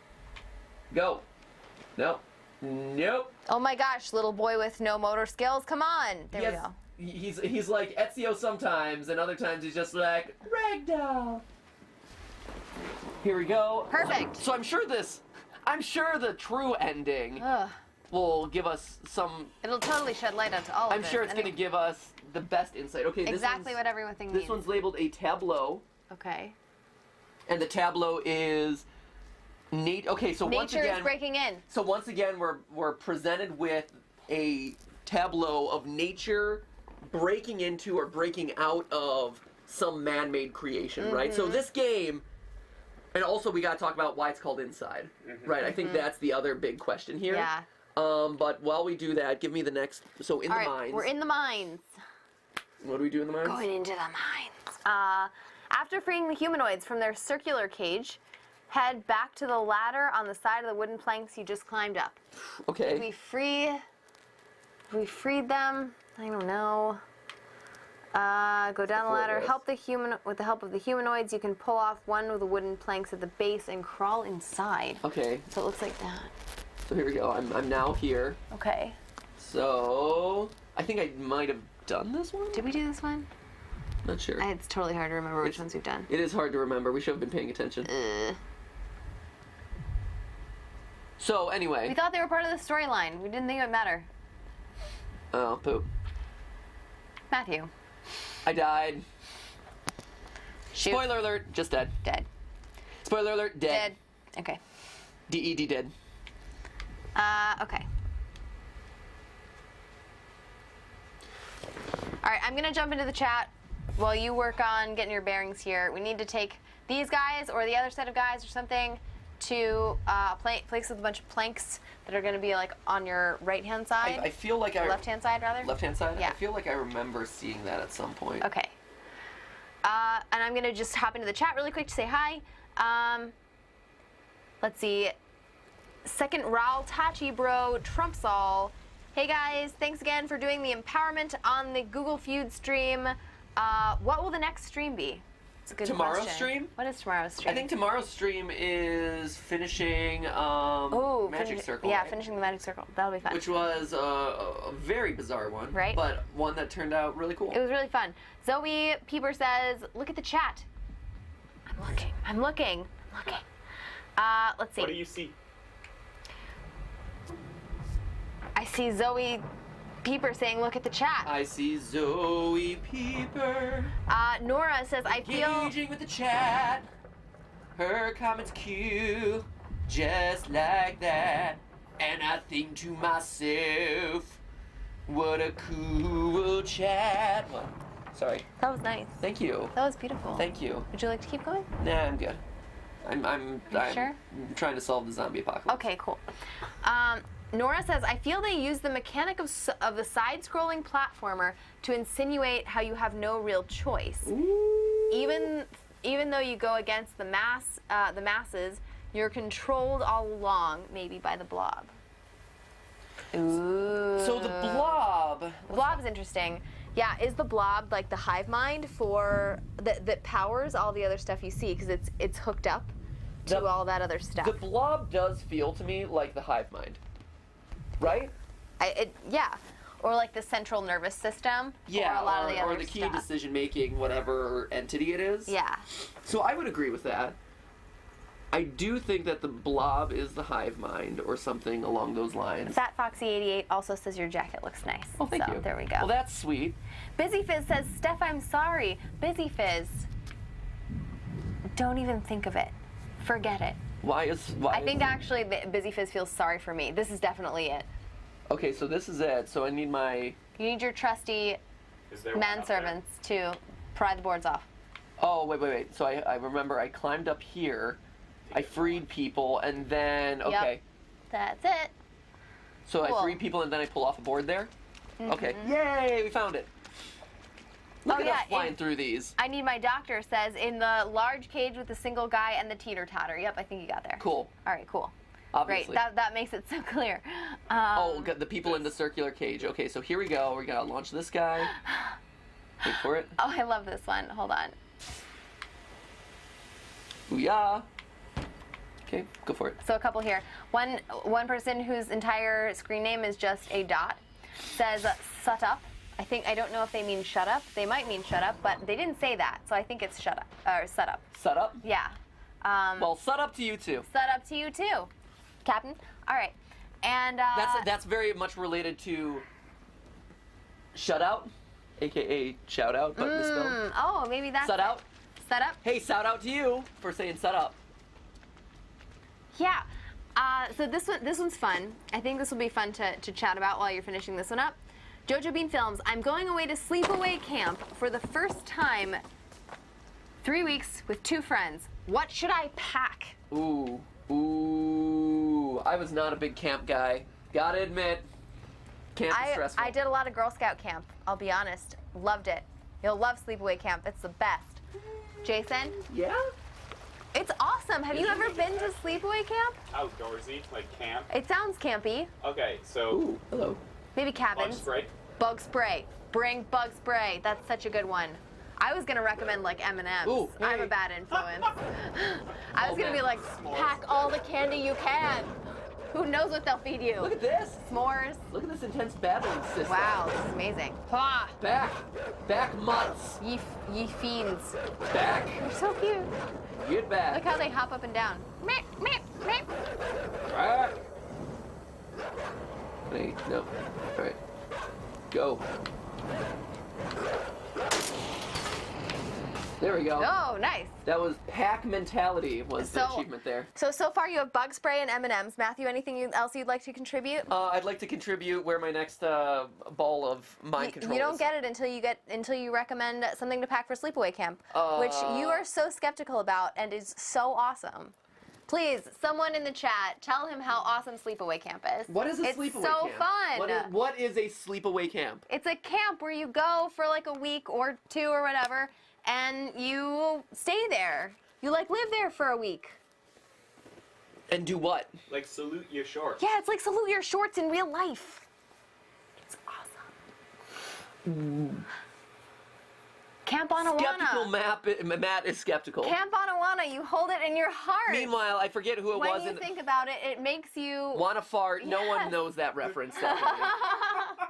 Go. No. Nope. Oh my gosh, little boy with no motor skills. Come on. There we Yes. go. He's like Ezio sometimes, and other times he's just like ragdoll. Here we go. Perfect. So I'm sure the true ending Ugh. will give us some. It'll totally shed light onto all of I'm this. sure it's And going to give us the best insight. Okay, exactly what everything this means. one's labeled a tableau, Okay. and the tableau is neat. Okay, so once Nature again, is breaking in. so once again, we're presented with a tableau of nature breaking into or breaking out of some man-made creation, right? So this game, and also we got to talk about why it's called Inside, right? I think that's the other big question here. Yeah. But while we do that, give me the next. So in All the right, mines. we're in the mines. What do we do in the mines? Going into the mines. After freeing the humanoids from their circular cage, head back to the ladder on the side of the wooden planks you just climbed up. Okay. We freed them. I don't know. Go down the ladder. With the help of the humanoids, you can pull off one of the wooden planks at the base and crawl inside. Okay. So it looks like that. So here we go. I'm now here. Okay. So I think I might have done this one. Did we do this one? Not sure. It's totally hard to remember which ones we've done. It is hard to remember. We should have been paying attention. So anyway. We thought they were part of the storyline. We didn't think it would matter. Oh, poop. Matthew. I died. Shoot. Spoiler alert, just dead. Dead. Spoiler alert, dead. Dead. Okay. D-E-D dead. Okay. All right, I'm gonna jump into the chat while you work on getting your bearings here. We need to take these guys or the other set of guys or something to place with a bunch of planks that are gonna be like on your right-hand side. I feel like left-hand side, rather. Left-hand side? Yeah. I feel like I remember seeing that at some point. Okay. And I'm gonna just hop into the chat really quick to say hi. Let's see. Second Raul Tachi Bro Trumps all. Hey guys, thanks again for doing the empowerment on the Google Feud stream. What will the next stream be? It's a good Tomorrow's question. stream? What is tomorrow's stream? I think tomorrow's stream is finishing Magic Circle. Yeah, right? finishing the Magic Circle. That'll be fun. Which was a very bizarre one. Right. But one that turned out really cool. It was really fun. Zoe Pieper says, look at the chat. I'm looking. Let's see. What do you see? I see Zoe Pieper saying, look at the chat. I see Zoe Pieper Nora says, I feel... engaging with the chat. Her comments cute, just like that. And I think to myself, what a cool chat. What? Sorry. That was nice. Thank you. That was beautiful. Thank you. Would you like to keep going? Nah, I'm good. I'm sure? trying to solve the zombie apocalypse. Okay, cool. Nora says, I feel they use the mechanic of the side-scrolling platformer to insinuate how you have no real choice. Ooh. Even though you go against the masses, you're controlled all along, maybe by the blob. Ooh. So the blob. The blob is interesting. Yeah, is the blob like the hive mind for that powers all the other stuff you see because it's hooked up to all that other stuff. The blob does feel to me like the hive mind, right? Yeah, or like the central nervous system. Yeah, or a lot of the other or the key stuff. decision making, whatever entity it is. Yeah. So I would agree with that. I do think that the blob is the hive mind or something along those lines. Fat Foxy88 also says your jacket looks nice. Oh, thank so, you. There we go. Well, that's sweet. Busy Fizz says, Steph, I'm sorry. Busy Fizz, don't even think of it. Forget it. Why? I think actually Busy Fizz feels sorry for me. This is definitely it. Okay, so this is it. So I need my... You need your trusty Is there one up manservants to pry the boards off. Oh, wait. So I remember I climbed up here, I freed people, and then... Okay. Yep. That's it. So Cool. I free people and then I pull off a board there? Okay. Yay, we found it. Look at us flying through these. I Need My Doctor says, in the large cage with the single guy and the teeter-totter. Yep, I think you got there. Cool. All right, cool. Obviously. Great. That makes it so clear. Oh, got the people in the circular cage. Okay, so here we go. We gotta launch this guy. Wait for it. Oh, I love this one. Hold on. Booyah. Okay, go for it. So a couple here. One person whose entire screen name is just a dot says "sut up." I don't know if they mean shut up. They might mean shut up, but they didn't say that, so I think it's shut up or sut up. Sut up? Yeah. Well, sut up to you too. Sut up to you too, Captain. All right. And That's very much related to shut out, aka shout out, but misspelled. oh, maybe that's Sut out. Sut up. Hey, shout out to you for saying sut up. Yeah. So this one's fun. I think this will be fun to chat about while you're finishing this one up. Jojo Bean Films, I'm going away to sleepaway camp for the first time. 3 weeks with 2 friends. What should I pack? Ooh. I was not a big camp guy. Gotta admit, camp is stressful. I did a lot of Girl Scout camp, I'll be honest. Loved it. You'll love sleepaway camp. It's the best. Jason? Yeah? It's awesome. Have you ever been to sleepaway camp? Outdoorsy, like camp. It sounds campy. Okay, so Ooh, hello. Maybe bug cabins. spray. Bug spray. Bring bug spray. That's such a good one. I was gonna recommend like M&Ms. Ooh, I'm a hey. bad influence. I was gonna be man. like, pack all the candy you can. Who knows what they'll feed you? Look at this. S'mores. Look at this intense battling system. Wow, this is amazing. Ah, Back mutts. ye fiends. Back. They're so cute. Get back. Look how they hop up and down. Meep, meep, meep. Back. Wait, no. All right. Go. There we go. Oh, nice. That was pack mentality was the So- achievement there. So far you have bug spray and M&Ms. Matthew, anything else you'd like to contribute? I'd like to contribute where my next ball of mind control You don't is. get it until you recommend something to pack for sleepaway camp, which you are so skeptical about and is so awesome. Please, someone in the chat, tell him how awesome sleepaway camp is. What is a it's sleepaway so camp? fun. What is a sleepaway camp? It's a camp where you go for like a week or 2 or whatever, and you stay there. You like live there for a week. And do what? Like salute your shorts. Yeah, it's like salute your shorts in real life. It's awesome. Camp on Skeptical Awana. Matt is skeptical. Camp on Awana, you hold it in your heart. Meanwhile, I forget who it when was. you think about it, it makes you... Wanna fart? No one Yes. knows that reference. Stephanie.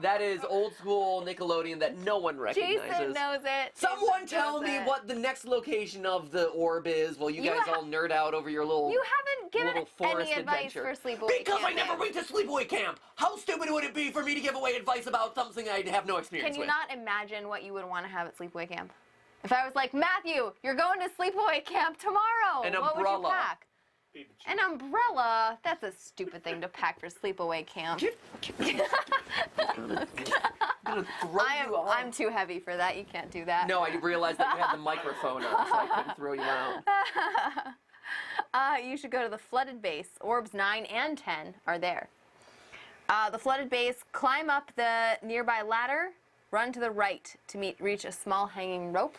That is old school Nickelodeon that no one recognizes. Jason knows it. Someone Jason tell knows me it. what the next location of the orb is while you You guys ha- all nerd out over your little You haven't given little forest any advice adventure. for sleepaway Because I camping. never went to sleepaway camp. How stupid would it be for me to give away advice about something I have no experience Can you with? not imagine what you would want to have at sleepaway camp? If I was like, Matthew, you're going to sleepaway camp tomorrow. An what would you umbrella. pack? An umbrella? That's a stupid thing to pack for sleepaway camp. I'm gonna throw you off. I'm too heavy for that. You can't do that. No, I realized that you had the microphone on, so I couldn't throw you out. You should go to the flooded base. Orbs 9 and 10 are there. The flooded base, climb up the nearby ladder, run to the right to reach a small hanging rope.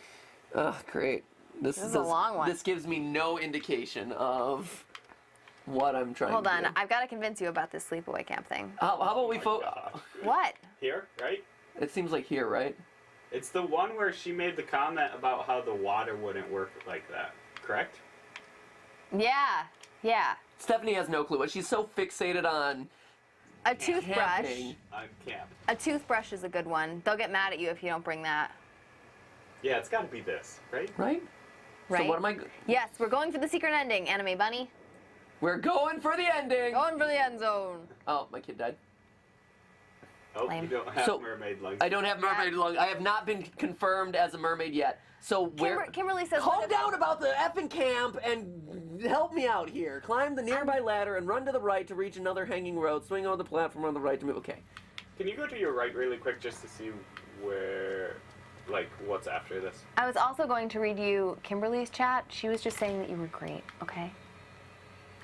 Oh, great. This is a long one. This gives me no indication of what I'm trying Hold to on, do. I've got to convince you about this sleepaway camp thing. How about we What? Here, right? It seems like here, right? It's the one where she made the comment about how the water wouldn't work like that, correct? Yeah, yeah. Stephanie has no clue, but she's so fixated on A toothbrush. camping. On camp. A toothbrush is a good one. They'll get mad at you if you don't bring that. Yeah, it's got to be this, right? Right? Right? So what am I... Yes, we're going for the secret ending, Anime Bunny. We're going for the ending! Going for the end zone. Oh, my kid died. Oh, Lame. you don't have So, mermaid lungs. I don't have mermaid lungs. I have not been confirmed as a mermaid yet. So where... Kimberly says... Calm what if- down about the effing camp and help me out here. Climb the nearby ladder and run to the right to reach another hanging road. Swing over the platform on the right to move. Okay. Can you go to your right really quick just to see where, like, what's after this? I was also going to read you Kimberly's chat. She was just saying that you were great, okay?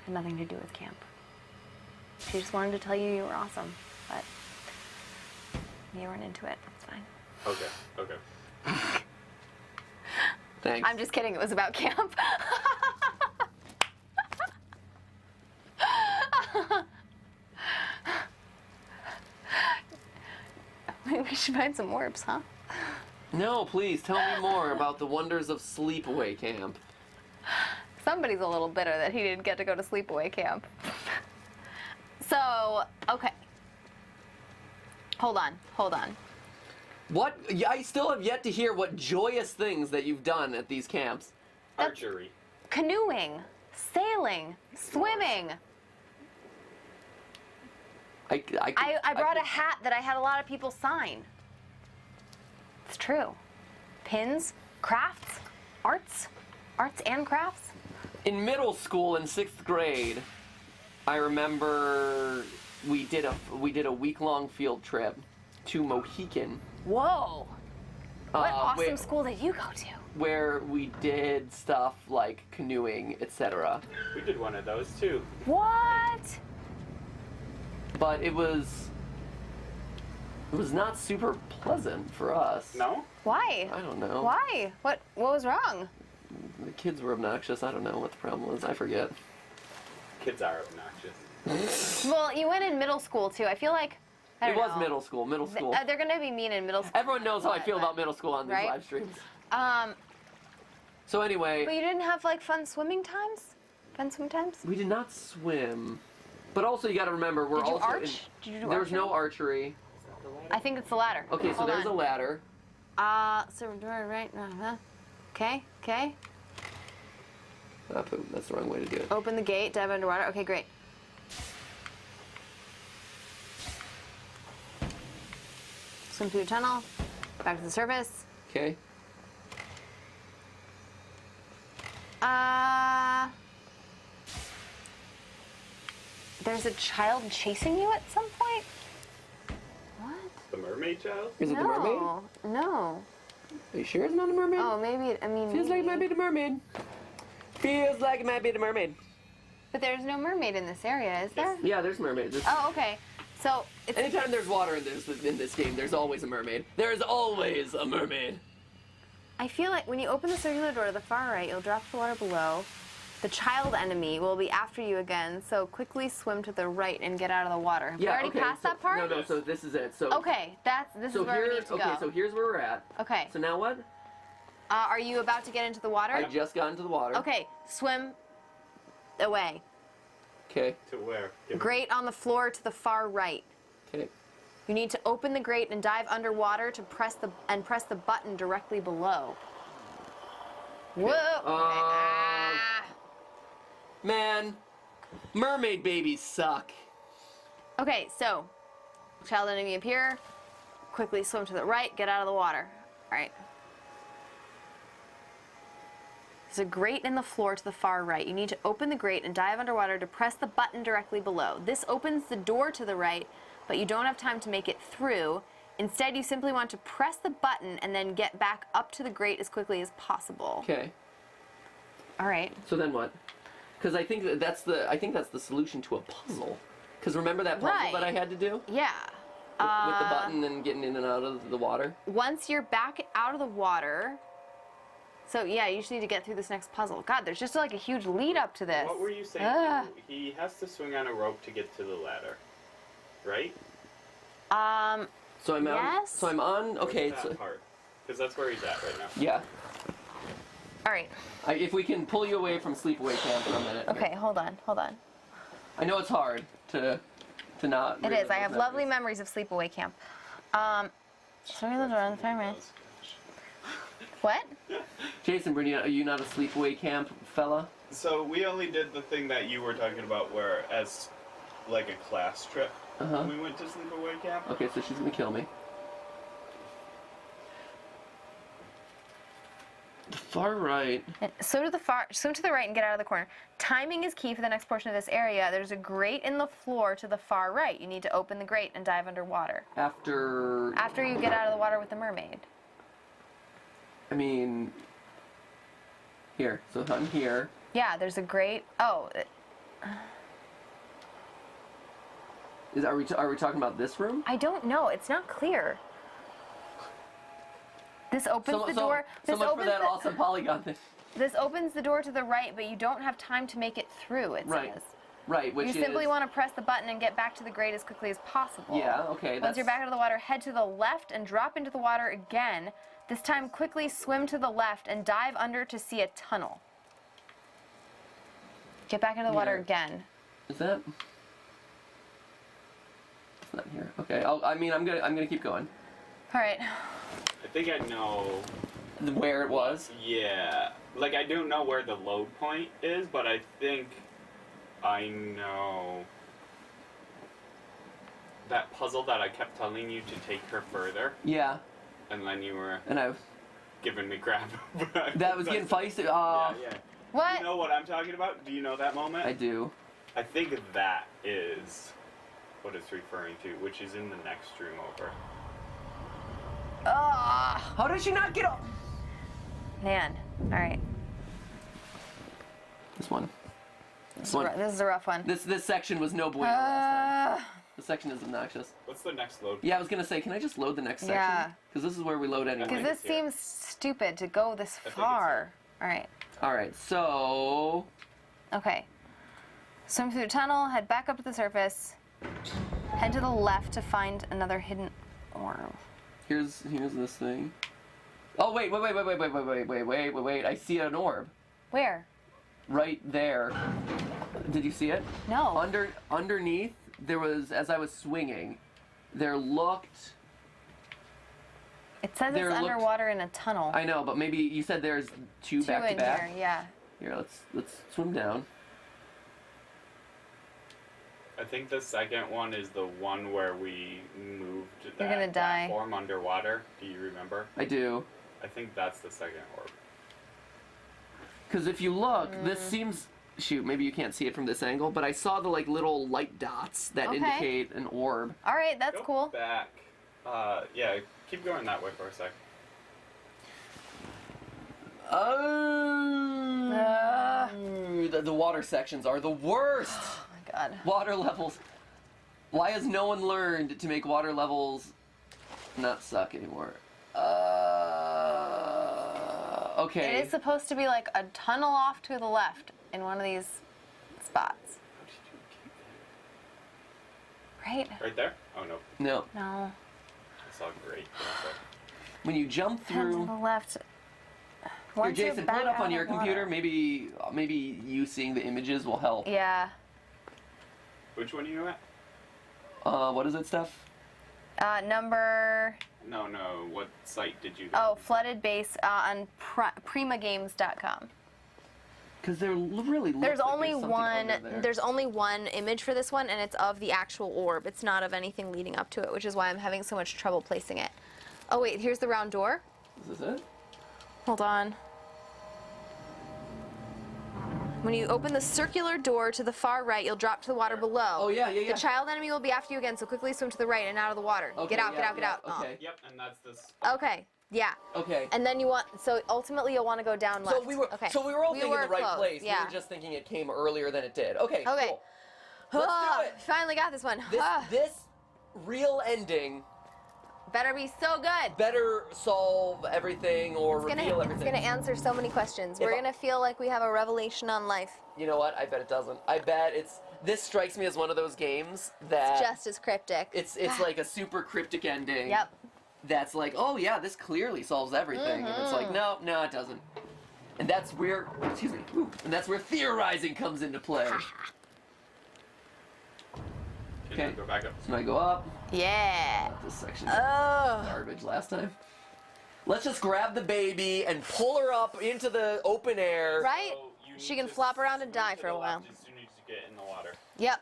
Had nothing to do with camp. She just wanted to tell you were awesome, but you weren't into it. It's fine. Okay. Thanks. I'm just kidding. It was about camp. should find some orbs, huh? No, please tell me more about the wonders of sleepaway camp. Somebody's a little bitter that he didn't get to go to sleepaway camp. So, okay. Hold on. What? I still have yet to hear what joyous things that you've done at these camps. Archery. Canoeing, sailing, swimming. I brought a hat that I had a lot of people sign. It's true. Pins, crafts, arts and crafts. In middle school in 6th grade, I remember we did a week-long field trip to Mohican. Whoa. What awesome where- school did you go to? Where we did stuff like canoeing, etc. We did one of those too. What? But it was not super pleasant for us. No? Why? I don't know. Why? What was wrong? The kids were obnoxious. I don't know what the problem was. I forget. Kids are obnoxious. Well, you went in middle school too. I feel like I It don't was know. middle school. Middle school. They're gonna be mean in middle school. Everyone knows how I feel about middle school on these Right? live streams. Um, So anyway, but you didn't have like fun swimming times? Fun swim times? we did not swim. But also, you got to remember, we're Did you also arch? Did you do there's no archery? archery. I think it's the ladder. Okay, so Hold there's on. a ladder. So right. Okay. Ah, poop, that's the wrong way to do it. Open the gate, dive underwater. Okay, great. Swim through the tunnel, back to the surface. Okay. There's a child chasing you at some point? What? The mermaid child? Is it the mermaid? No. Are you sure it's not the mermaid? Oh, maybe, Feels like it might be maybe. the mermaid. Feels like it might be the mermaid. But there's no mermaid in this area, is there? Yeah, there's mermaids. Oh, okay. So, it's... Anytime there's water in this game, there's always a mermaid. There's always a mermaid. I feel like when you open the circular door to the far right, you'll drop the water below. The child enemy will be after you again, so quickly swim to the right and get out of the water. Have we already passed that part? No, so this is it. So Okay, this is where we need to go. Okay, so here's where we're at. Okay. So now what? Are you about to get into the water? I just got into the water. Okay, swim away. Okay. To where? Grate on the floor to the far right. Okay. You need to open the grate and dive underwater to press the button directly below. Whoa! Ah. Man, mermaid babies suck. Okay, so child enemy appear. Quickly swim to the right. Get out of the water. All right. There's a grate in the floor to the far right. You need to open the grate and dive underwater to press the button directly below. This opens the door to the right, but you don't have time to make it through. Instead, you simply want to press the button and then get back up to the grate as quickly as possible. Okay. All right. So then what? Because I think that's the solution to a puzzle. Because remember that puzzle Right. that I had to do Yeah. with the button and getting in and out of the water. Once you're back out of the water, so yeah, you just need to get through this next puzzle. God, there's just like a huge lead up to this. What were you saying? Ugh. He has to swing on a rope to get to the ladder, right? So I'm on. Yes. So I'm on. Okay. That So, part. Because that's where he's at right now. yeah. All right. If we can pull you away from sleepaway camp for a minute. Okay, hold on. I know it's hard to not. It relive is. I those have lovely memories of sleepaway camp. Swing the door on the fireman. What? Jason, Brittany, are you not a sleepaway camp fella? So we only did the thing that you were talking about where as like a class trip we went to sleepaway camp. Okay, so she's gonna kill me. The far right. Swim to the right and get out of the corner. Timing is key for the next portion of this area. There's a grate in the floor to the far right. You need to open the grate and dive underwater. After After you get out of the water with the mermaid. I mean, here. So I'm here. Yeah, there's a grate. Oh, Are we talking about this room? I don't know. It's not clear. This opens the door. So This much for opens that the, awesome polygon thing. This opens the door to the right, but you don't have time to make it through. It Right. says. Right, which You is... simply want to press the button and get back to the grate as quickly as possible. Yeah, okay. Once you're back out of the water, head to the left and drop into the water again. This time, quickly swim to the left and dive under to see a tunnel. Get back into the water Yeah. again. Is that... It's not here. Okay, I'm gonna keep going. All right. I think I know. Where it was? Yeah. Like, I don't know where the load point is, but I think I know that puzzle that I kept telling you to take her further, Yeah, and then you were and giving me crap. that was getting feisty. Yeah, yeah. What? You know what I'm talking about? Do you know that moment? I do. I think that is what it's referring to, which is in the next room over. How did she not get up? Man. All right. This one. This is a rough one. This section was no bueno last time. This section is obnoxious. What's the next load? Yeah, I was gonna say, can I just load the next section? Yeah. Because this is where we load anyway. Because this it's here. seems stupid to go this it's far. All right. All right, so Okay. Swim through the tunnel, head back up to the surface, head to the left to find another hidden orb. here's this thing. Oh wait! I see an orb Where? right there. Did you see it? No. Underneath there was, as I was swinging, there looked. It says there it's looked- underwater in a tunnel. I know, but maybe you said there's two Two back to in back. here, yeah. Here, let's swim down. I think the second one is the one where we moved You're that gonna die. platform underwater. Do you remember? I do. I think that's the second orb. Because if you look, this seems... Shoot, maybe you can't see it from this angle, but I saw the little light dots that Okay. indicate an orb. All right, that's Go cool. back. Yeah, keep going that way for a sec. Oh, the water sections are the worst. Oh my god. Water levels. Why has no one learned to make water levels not suck anymore? Okay. It is supposed to be like a tunnel off to the left in one of these spots. Right? Right there? Oh no, No. No. I saw great. When you jump Head to through. the left. Here, Once you're Jason, back pull it up out on your of water. computer. Maybe you seeing the images will help. Yeah. Which one are you at? What is it, Steph? Number... No, what site did you go Oh, to? flooded base on primagames.com. Because there really looks There's like only something one. under there. There's only one image for this one, and it's of the actual orb. It's not of anything leading up to it, which is why I'm having so much trouble placing it. Oh wait, here's the round door. Is this it? Hold on. When you open the circular door to the far right, you'll drop to the water below. Oh, yeah. The child enemy will be after you again, so quickly swim to the right and out of the water. Okay, Get out, yeah, get out. Oh. Okay. Yep, and that's this. Okay. Yeah. Okay. And then you want. So ultimately, you'll want to go down left. So we were Okay. all thinking the right close, place. Yeah. We were just thinking it came earlier than it did. Okay. Okay. Cool. Let's do it. Finally got this one. This real ending Better be so good. better solve everything or It's reveal gonna everything. answer so many questions. We're I- gonna feel like we have a revelation on life. You know what? I bet it doesn't. I bet this strikes me as one of those games that Just as cryptic. it's like a super cryptic ending. Yep. That's like, oh yeah, this clearly solves everything, and it's like, no, it doesn't. And that's where, and that's where theorizing comes into play. Can Okay. you go back up? So I go up. Yeah. This section was Oh. garbage last time. Let's just grab the baby and pull her up into the open air. Right? So you She need can to flop around and swim die to for the a while. left as soon as you get in the water. Yep.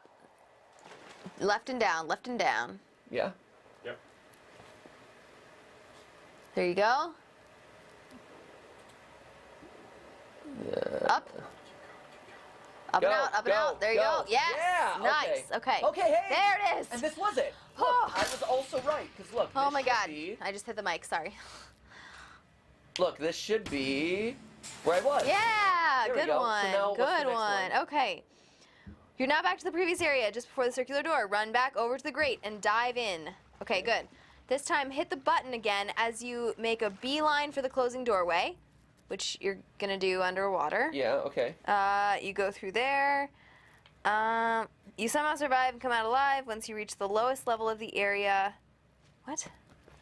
Left and down, left and down. Yeah. Yep. There you go. Up. Up Go, and out, up and go, out. There you go. go. Yes. Yeah, Nice. Okay. Okay, hey. There it is. And this was it. Look, Oh. I was also right, because look, Oh this my should god. be- I just hit the mic, sorry. look, this should be where I was. Yeah, There we good go. So one. now what's the Good next one. one? Okay. You're now back to the previous area just before the circular door. Run back over to the grate and dive in. Okay, good. This time hit the button again as you make a beeline for the closing doorway, which you're gonna do underwater. Yeah, okay. You go through there. You somehow survive and come out alive once you reach the lowest level of the area. What?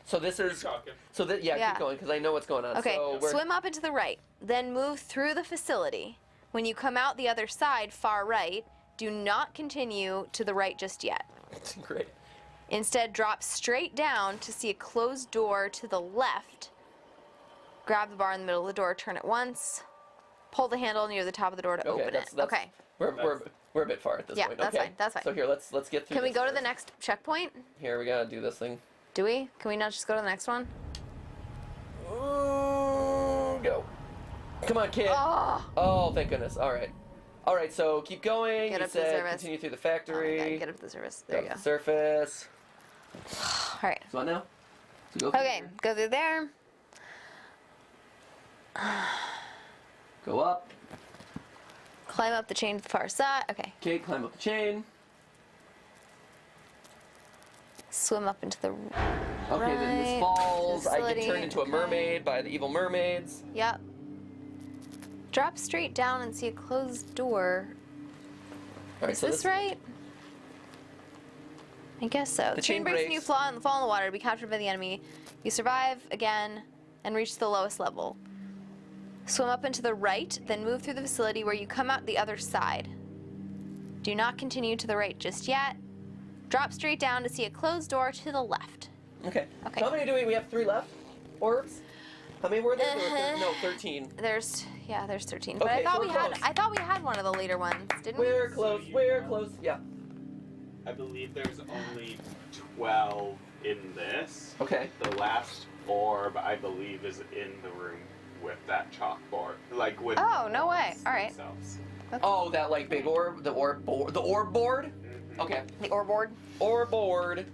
So this is. Talking. So that yeah, keep going because I know what's going on. Okay, So we're, swim up and to the right, then move through the facility. When you come out the other side, far right, do not continue to the right just yet. Great. Instead, drop straight down to see a closed door to the left. Grab the bar in the middle of the door, turn it once, pull the handle near the top of the door to open that's, it. that's, Okay. We're a bit far at this Yeah, point. that's Okay. fine, that's fine. So here, let's get through. Can we this go to the first. next checkpoint? Here we gotta do this thing. Do we? Can we not just go to the next one? Go. Come on, kid. Oh, thank goodness. All right. All right. So keep going. Get You up to the said service. continue through the Oh my factory. God, get up to the surface. There Go you up go. to the surface. All right. So what now? So go through Okay, here. go through there. Go up. Climb up the chain to the far side. Okay. Okay. Climb up the chain. Swim up into the. Okay. Then this Right. falls. I get Facility, turned into a okay. mermaid by the evil mermaids. Yep. Drop straight down and see a closed door. All right. Is so this right? I guess so. The Chain chain breaks and you breaks. fall in the water to be captured by the enemy. You survive again and reach the lowest level. Swim up and to the right, then move through the facility where you come out the other side. Do not continue to the right just yet. Drop straight down to see a closed door to the left. Okay. Okay. So how many do we have? 3 left. Orbs. How many were there? There were Uh-huh. No, 13. There's 13. But Okay, I thought so we we're had close. I thought we had one of the later ones, didn't we? We're close. you We're know. close. Yeah. I believe there's only 12 in this. Okay. The last orb, I believe, is in the room with that chalkboard. Like with. Oh, the no way. orbs All right. themselves. Oh, that like big orb, the orb board. Mhm. Okay. The ore board. Orb board.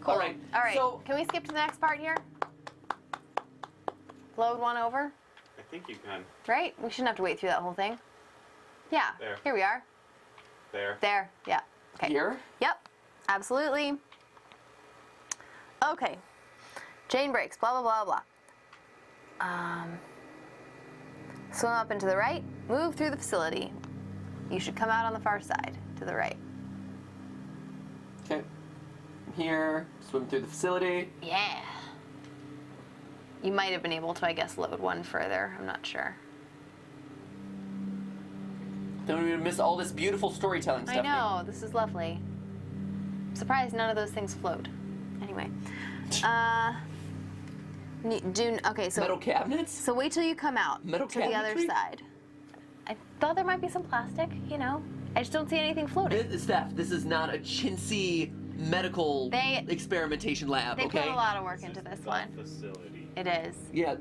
Cool. All right. All right. So Can we skip to the next part here? Load one over. I think you can. Right? We shouldn't have to wait through that whole thing. Yeah. There. Here we are. There. There. Yeah. Okay. here. Yep. Absolutely. Okay. Chain breaks. Blah blah blah blah. Swim up and to the right. Move through the facility. You should come out on the far side to the right. Okay. From here, swim through the facility. Yeah. You might have been able to, I guess, load one further. I'm not sure. Don't we miss all this beautiful storytelling stuff. I know. This is lovely. I'm surprised none of those things flowed. Anyway. Okay, so Metal cabinets. so wait till you come out Metal to the other cabinetry? side. I thought there might be some plastic, you know. I just don't see anything floating. Steph, this is not a chintzy medical They- experimentation lab. They okay. put a lot of work into this the one. Facility. It is. Yeah,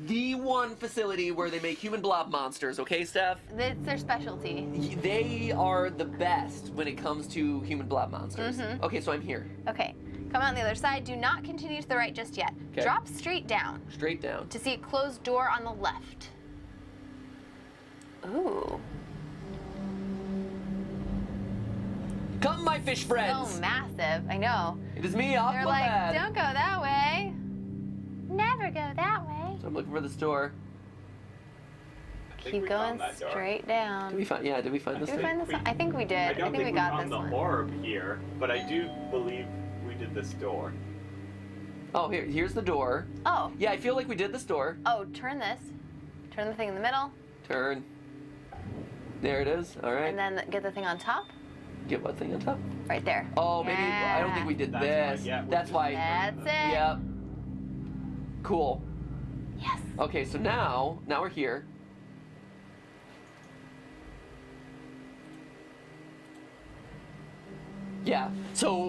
the one facility where they make human blob monsters. Okay, Steph. It's their specialty. They are the best when it comes to human blob monsters. Mhm. Okay, so I'm here. Okay. Come out on the other side. Do not continue to the right just yet. 'Kay. Drop straight down Straight down. to see a closed door on the left. Ooh. Come, my fish friends. So massive. I know. It is me, They're Aqualad. like, don't go that way. Never go that way. So I'm looking for this door. I think Keep we going found that door. straight down. Did we find? Yeah, did we find this Did we thing? find this? I think we did. I don't think we got found this the one. orb here, but I do believe we did this door. Oh, here's the door. Oh. Yeah, I feel like we did this door. Oh, turn this. Turn the thing in the middle, Turn. There it is. All right. and then get the thing on top. Get what thing on top? Right there. Oh, maybe. I don't think we did That's this. why, yeah, we're That's just- why. That's it. Yep. Cool. Yes. Okay, so now we're here. Yeah. So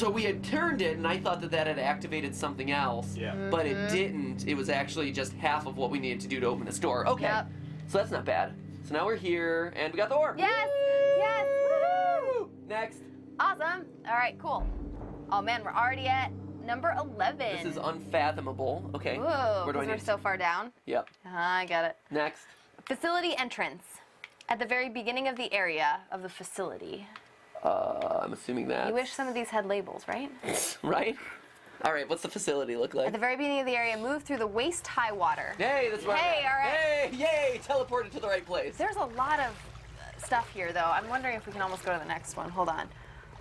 we had turned it, and I thought that had activated something else. Yeah. But it didn't. It was actually just half of what we needed to do to open this door. Okay. Yep. So that's not bad. So now we're here, and we got the orb. Yes. Yes. Woohoo! Next. Awesome. All right. Cool. Oh man, we're already at number 11. This is unfathomable. Okay. Ooh, Where do I because we're need? so far down. Yep. I got it. Next. Facility entrance. At the very beginning of the area of the facility. I'm assuming that. You wish some of these had labels, right? Right? All right, what's the facility look like? At the very beginning of the area, move through the waist-high water. Hey, that's right. Hey, all right. Hey, yay, teleported to the right place. There's a lot of stuff here, though. I'm wondering if we can almost go to the next one. Hold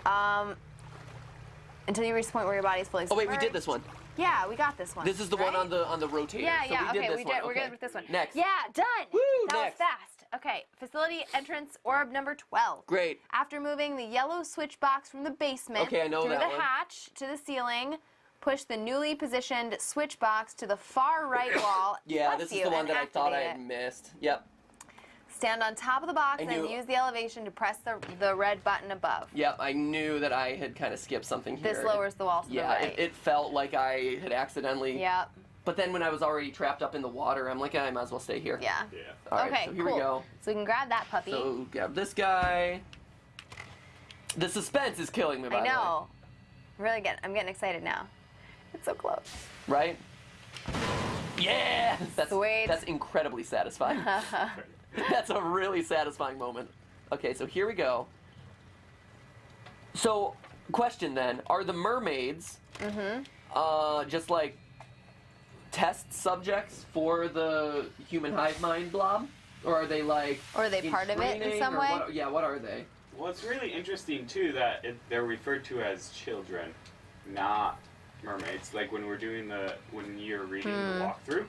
on. Until you reach the point where your body's fully Oh wait, we submerged. did this one. Yeah, we got this one. This is the one on the rotator. Yeah, so yeah. we did Okay, this one. We're Okay. good with this one. Next. Yeah, done. Woo, that next. was fast. Okay, facility entrance orb number 12. Great. After moving the yellow switch box from the basement Okay, I know through that the one. hatch to the ceiling, push the newly positioned switch box to the far right wall. Yeah, Bless this is you, the one and that I thought I activate had it. missed. Yep. Stand on top of the box I and knew- use the elevation to press the red button above. Yep, I knew that I had kind of skipped something here. This lowers the wall to the Yeah, right. it felt like I had accidentally. Yep. But then when I was already trapped up in the water, I'm like, I might as well stay here. Yeah. Yeah. All right, Okay, so here cool. we go. So we can grab that puppy. So grab this guy. The suspense is killing me, by I the way. know. I'm getting excited now. It's so close. Right? Yeah! Sweet. That's incredibly satisfying. That's a really satisfying moment. Okay, so here we go. So, question then, are the mermaids just like test subjects for the human hive mind blob? Or are they like Or are they part of it in training, some or way? what, yeah, what are they? Well, it's really interesting too that they're referred to as children, not mermaids. Like when you're reading the walkthrough.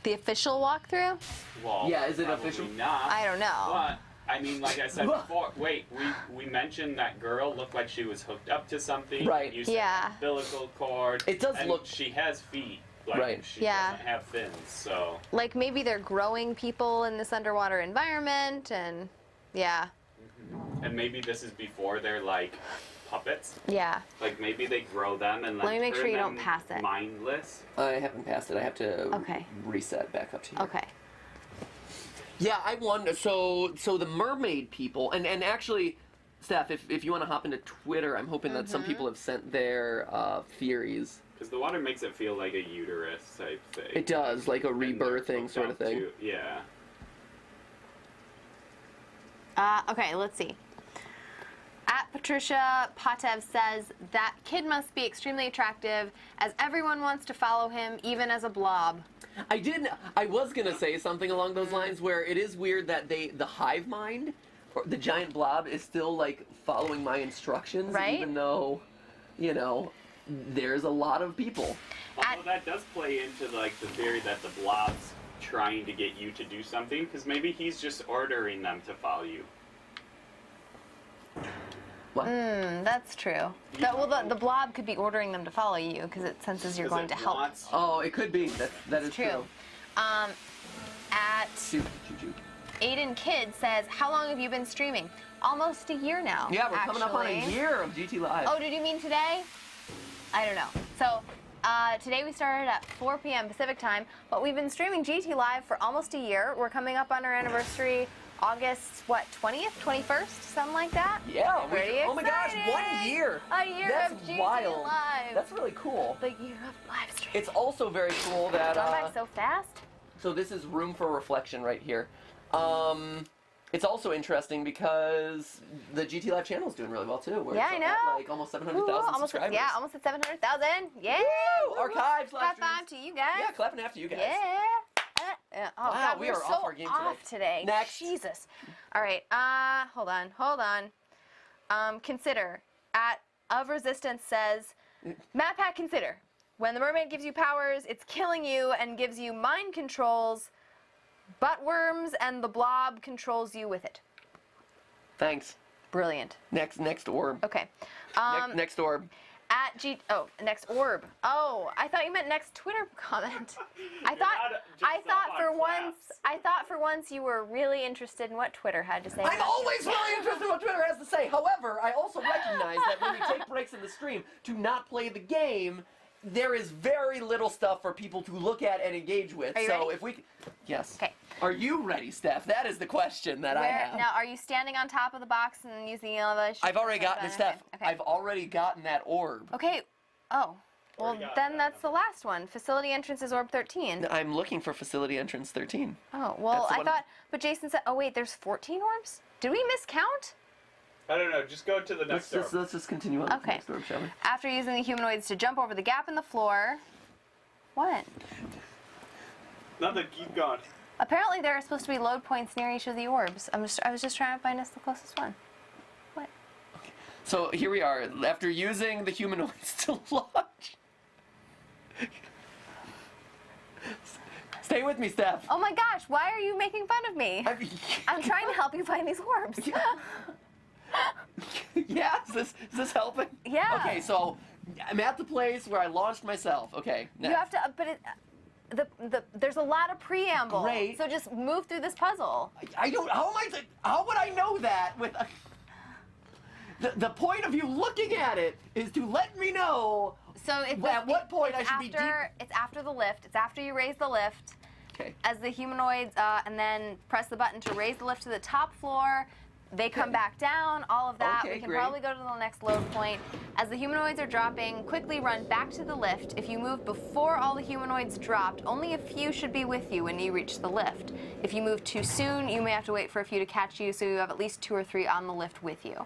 The official walkthrough? Well, Yeah, is it probably official? Not. I don't know. But I mean, like I said before, we mentioned that girl looked like she was hooked up to something. Right. You said Yeah. umbilical cord. It does and look- She has feet. Like, Right. She Yeah. doesn't have fins, so. Like maybe they're growing people in this underwater environment and yeah. And maybe this is before they're like puppets. Yeah. Like maybe they grow them and like Let me make sure turn you don't them pass it. mindless. I haven't passed it. I have to Okay. reset back up to here. Okay. Yeah, I wonder. So the mermaid people, and actually, Steph, if you want to hop into Twitter, I'm hoping that some people have sent their theories. Because the water makes it feel like a uterus type thing. It does, like a And they're rebirthing hooked sort of up thing. to- yeah. Okay, let's see. At Patricia Patev says that kid must be extremely attractive as everyone wants to follow him, even as a blob. I was gonna say something along those lines where it is weird that the hive mind, or the giant blob, is still like following my instructions, Right? even though, there's a lot of people. Although that does play into like the theory that the blob's trying to get you to do something, because maybe he's just ordering them to follow you. What? That's true. The blob could be ordering them to follow you because it senses you're 'Cause going it to help. wants- Oh, it could be. That is True. At Shoot, shoot, shoot. Aiden Kidd says, how long have you been streaming? Almost a year now. Yeah, we're coming up on a actually. year of GTLive. Oh, did you mean today? I don't know. So, today we started at 4 p.m. Pacific time, but we've been streaming GTLive for almost a year. We're coming up on our anniversary, August, 20th, 21st, something like that? Yeah, Pretty oh my gosh, 1 exciting. year! A year That's of GT wild. Live. That's really cool. The year of live stream. It's also very cool that Gone by so fast. so this is room for reflection right here. It's also interesting because the GTLive channel is doing really well too. We're Yeah, I at, know. like almost 700,000 subscribers. Yeah, almost at 700,000. Yeah. Woo! Archives, live High streams. five to you guys. Yeah, clapping after you guys. Yeah. Oh Wow, God, we we're are so off our game today. off today. Next. Jesus. All right. Hold on. Consider at of resistance says, Map Hack consider. When the mermaid gives you powers, it's killing you and gives you mind controls. Butt worms and the blob controls you with it. Thanks. Brilliant. Next orb. Okay. Next orb. Next orb. Oh, I thought you meant next Twitter comment. I thought for once you were really interested in what Twitter had to say. I'm about you. always really interested in what Twitter has to say. However, I also recognize that when we take breaks in the stream to not play the game, there is very little stuff for people to look at and engage with. Are you so ready? if we yes. Okay. Are you ready, Steph? That is the question that I have. Now, are you standing on top of the box and using the elevation? I've already gotten it, Steph. Okay. I've already gotten that orb. Okay. Oh. Well, Already got then that. that's the last one. Facility entrance is orb 13. I'm looking for facility entrance 13. Oh, well, That's the I one- thought, but Jason said, oh wait, there's 14 orbs? Did we miscount? I don't know. Just go to the next orb. Let's just continue on to the Okay. next orb, shall we? After using the humanoids to jump over the gap in the floor. What? Nothing. Keep going. Apparently there are supposed to be load points near each of the orbs. I was just trying to find us the closest one. What? So here we are, after using the humanoids to launch. Stay with me, Steph. Oh my gosh, why are you making fun of me? I'm trying to help you find these orbs. Yeah, is this helping? Yeah. Okay, so I'm at the place where I launched myself. Okay. You have to, but there's a lot of preamble. Great. So just move through this puzzle. I don't. How would I know that with? The point of you looking at it is to let me know. So it's At what point I should be deep? It's after the lift. It's after you raise the lift. Okay. As the humanoids, and then press the button to raise the lift to the top floor. They come back down, all of that. Okay, We can great. probably go to the next load point. As the humanoids are dropping, quickly run back to the lift. If you move before all the humanoids dropped, only a few should be with you when you reach the lift. If you move too soon, you may have to wait for a few to catch you, so you have at least 2 or 3 on the lift with you.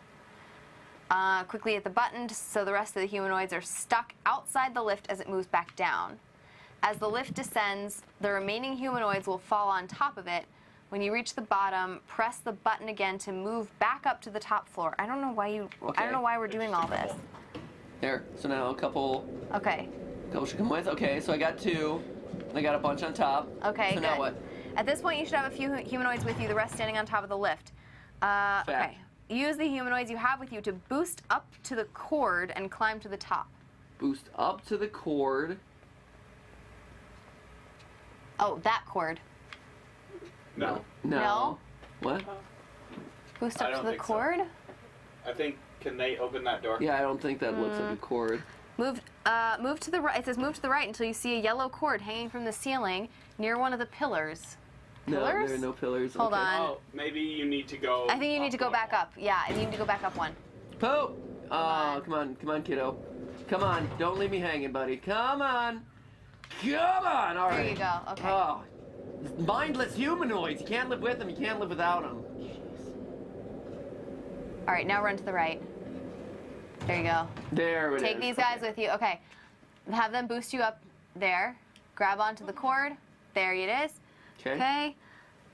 Quickly hit the button so the rest of the humanoids are stuck outside the lift as it moves back down. As the lift descends, the remaining humanoids will fall on top of it. When you reach the bottom, press the button again to move back up to the top floor. I don't know why I don't know why we're doing all this. There. So now a couple Okay. should come with. Okay, so I got 2. I got a bunch on top. Okay, So good. now what? At this point, you should have a few humanoids with you, the rest standing on top of the lift. Okay. Use the humanoids you have with you to boost up to the cord and climb to the top. Boost up to the cord. Oh, that cord. No. No? What? Boost I up to don't the think so. cord? I think, can they open that door? Yeah, I don't think that looks like a cord. Move to the right. It says move to the right until you see a yellow cord hanging from the ceiling near one of the pillars. No, Pillars? there are no pillars. Hold okay. on. Oh, maybe you need to go. I think you need to go back up. Yeah, you need to go back up one. Pope! Oh, come on, kiddo. Come on, don't leave me hanging, buddy. Come on! Come on! All right. There you go. Okay. Oh, mindless humanoids. You can't live with them, you can't live without them. All right, now run to the right. There you go. There it is. Take these guys with you. Okay. Have them boost you up there. Grab onto the cord. There it is. Okay.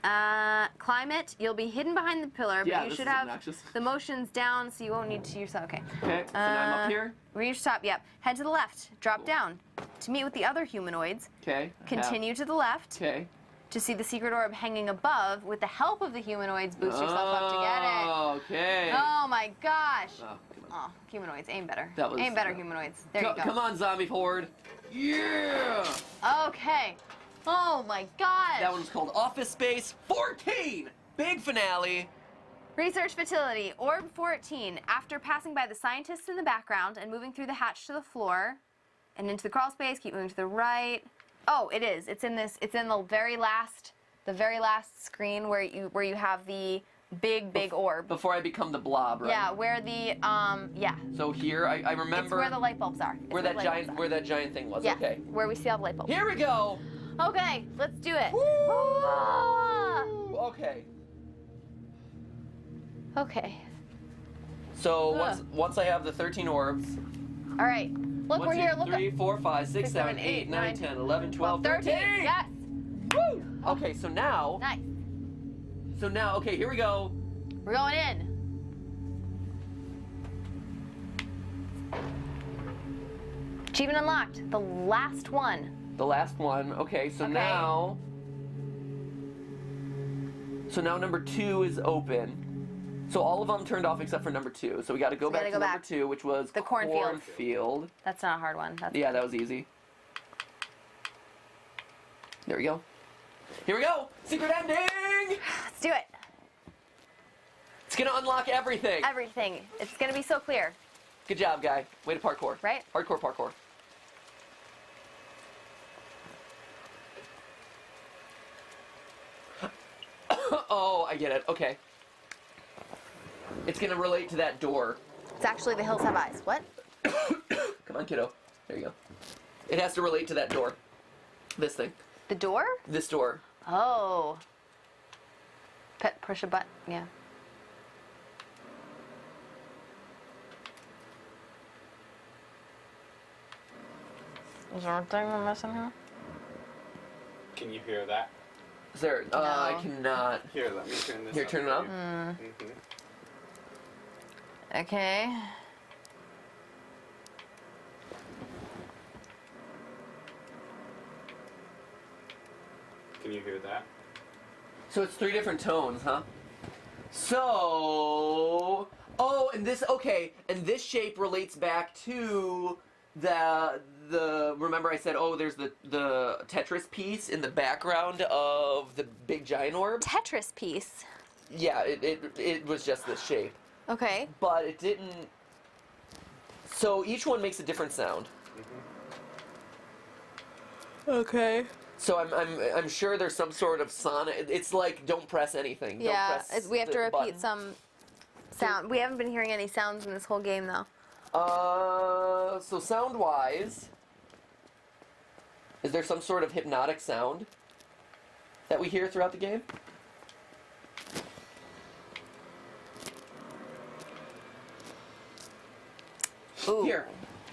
Climb it. You'll be hidden behind the pillar, Yeah, but you this should is have obnoxious. the motions down so you won't need to yourself. Okay. Okay, so now I'm up here. Reach top, yep. Head to the left. Drop down to meet with the other humanoids. Okay. Continue to the left Okay. to see the secret orb hanging above. With the help of the humanoids, boost yourself up to get it. Okay. Oh my gosh. Oh, come on. Oh, humanoids, aim better. That was- aim better, humanoids. There you go. Come on, zombie horde. Yeah! Okay. Oh my gosh. That one's called Office Space 14! Big finale. Research facility, Orb 14. After passing by the scientists in the background and moving through the hatch to the floor and into the crawl space, keep moving to the right. Oh, it is. It's in the very last screen where you have the big orb. Before I become the blob, right? Yeah, where the yeah. So here, I remember It's where the light bulbs are. It's where the that light giant bulbs are. where that giant thing was. Yeah, Okay. where we see all the light bulbs. Here we go. Okay, let's do it. Ah! Okay. Okay. So Ugh. once I have the 13 orbs. All right. Look, 1, we're 2, here. Look. 3, 4, 5, 6, 7, 8, 9, 10, 11, 12, 13. Yes. Woo! Okay, so now. Nice. So now, okay, here we go. We're going in. Achievement unlocked. The last one. The last one. Okay, so Okay. now. So now number 2 is open. So all of them turned off except for number 2. So we got to go we back gotta to go number back. 2, which was The cornfield. cornfield. That's not a hard one. That's Yeah, that was easy. There we go. Here we go. Secret ending. Let's do it. It's gonna unlock everything. Everything. It's gonna be so clear, Good job, guy. Way to parkour. right? Hardcore parkour. Oh, I get it. Okay. It's gonna relate to that door. It's actually the hills have eyes. What? Come on, kiddo. There you go. It has to relate to that door. This thing. The door? This door. Oh. Push a button. Yeah. Is there anything we're missing here? Can you hear that? Is there? I cannot. Here, let me turn this Here, up. turn it up. Okay. Can you hear that? So it's 3 different tones, huh? So, and this this shape relates back to the remember I said, there's the Tetris piece in the background of the big giant orb? Tetris piece. Yeah, it was just this shape. Okay. But it didn't. So each one makes a different sound. Okay. So I'm sure there's some sort of sonic. It's like don't press anything. Yeah, Don't press we have to the repeat button. some sound. We haven't been hearing any sounds in this whole game though. So sound-wise, is there some sort of hypnotic sound that we hear throughout the game? Ooh. Here.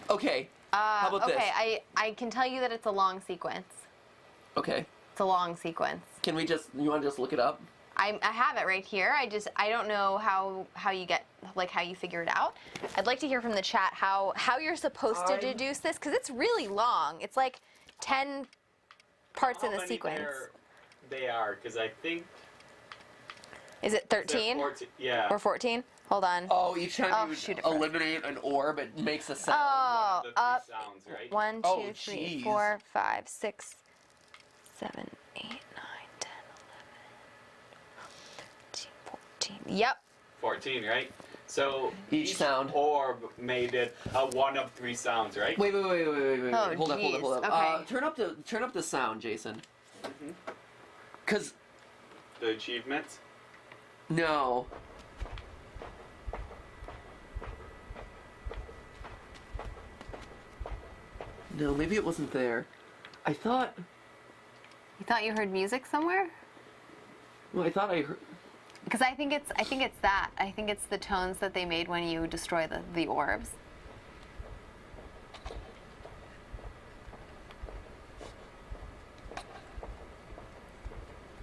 Okay. How about this? Okay, I can tell you that it's a long sequence. Okay. It's a long sequence. Can we just? You want to just look it up? I have it right here. I don't know how you get how you figure it out. I'd like to hear from the chat how you're supposed to deduce this because it's really long. It's like 10 parts in the sequence. They are because I think. Is it 13? 14, yeah. Or 14? Hold on. Oh, each time shoot you it first. eliminate an orb, it makes a sound. Oh, One of the up. 3 sounds, right? 1, 2, Oh, 3, jeez. 4, 5, 6, 7, 8, 9, 10, 11, 14. Yep. 14, right? So Each sound. orb made it a 1 of 3 sounds, right? Wait. Oh, Hold up. jeez. Okay. Turn up the sound, Jason. Cause The achievements. no. No, maybe it wasn't there. I thought. You thought you heard music somewhere? Well, I thought I heard. Because I think it's that. I think it's the tones that they made when you destroy the orbs.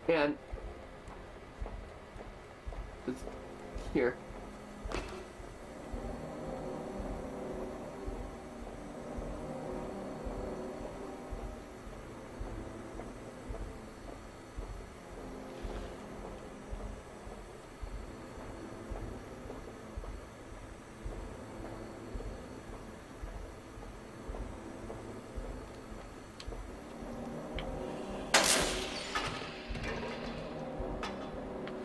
And it's here.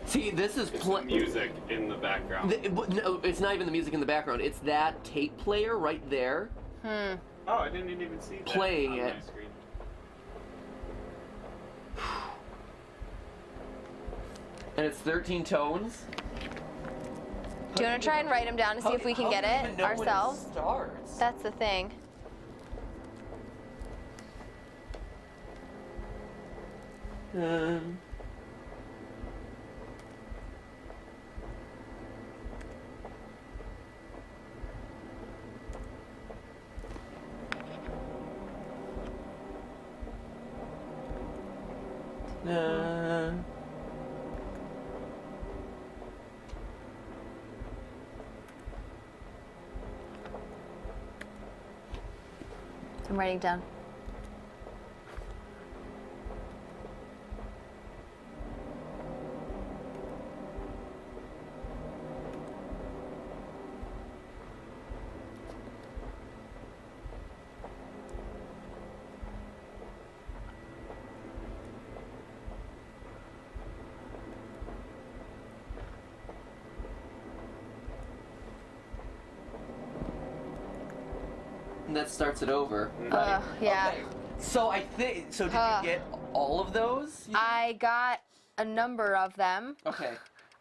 See, this is Music in the background. No, it's not even the music in the background. It's that tape player right there. Oh, I didn't even see that Playing on it. my screen. And it's 13 tones. Do you want to try and write them down to see if we can get it ourselves? Starts. That's the thing. I'm writing down. And that starts it over. Yeah. Okay. So I think. So did you get all of those? I got a number of them. Okay.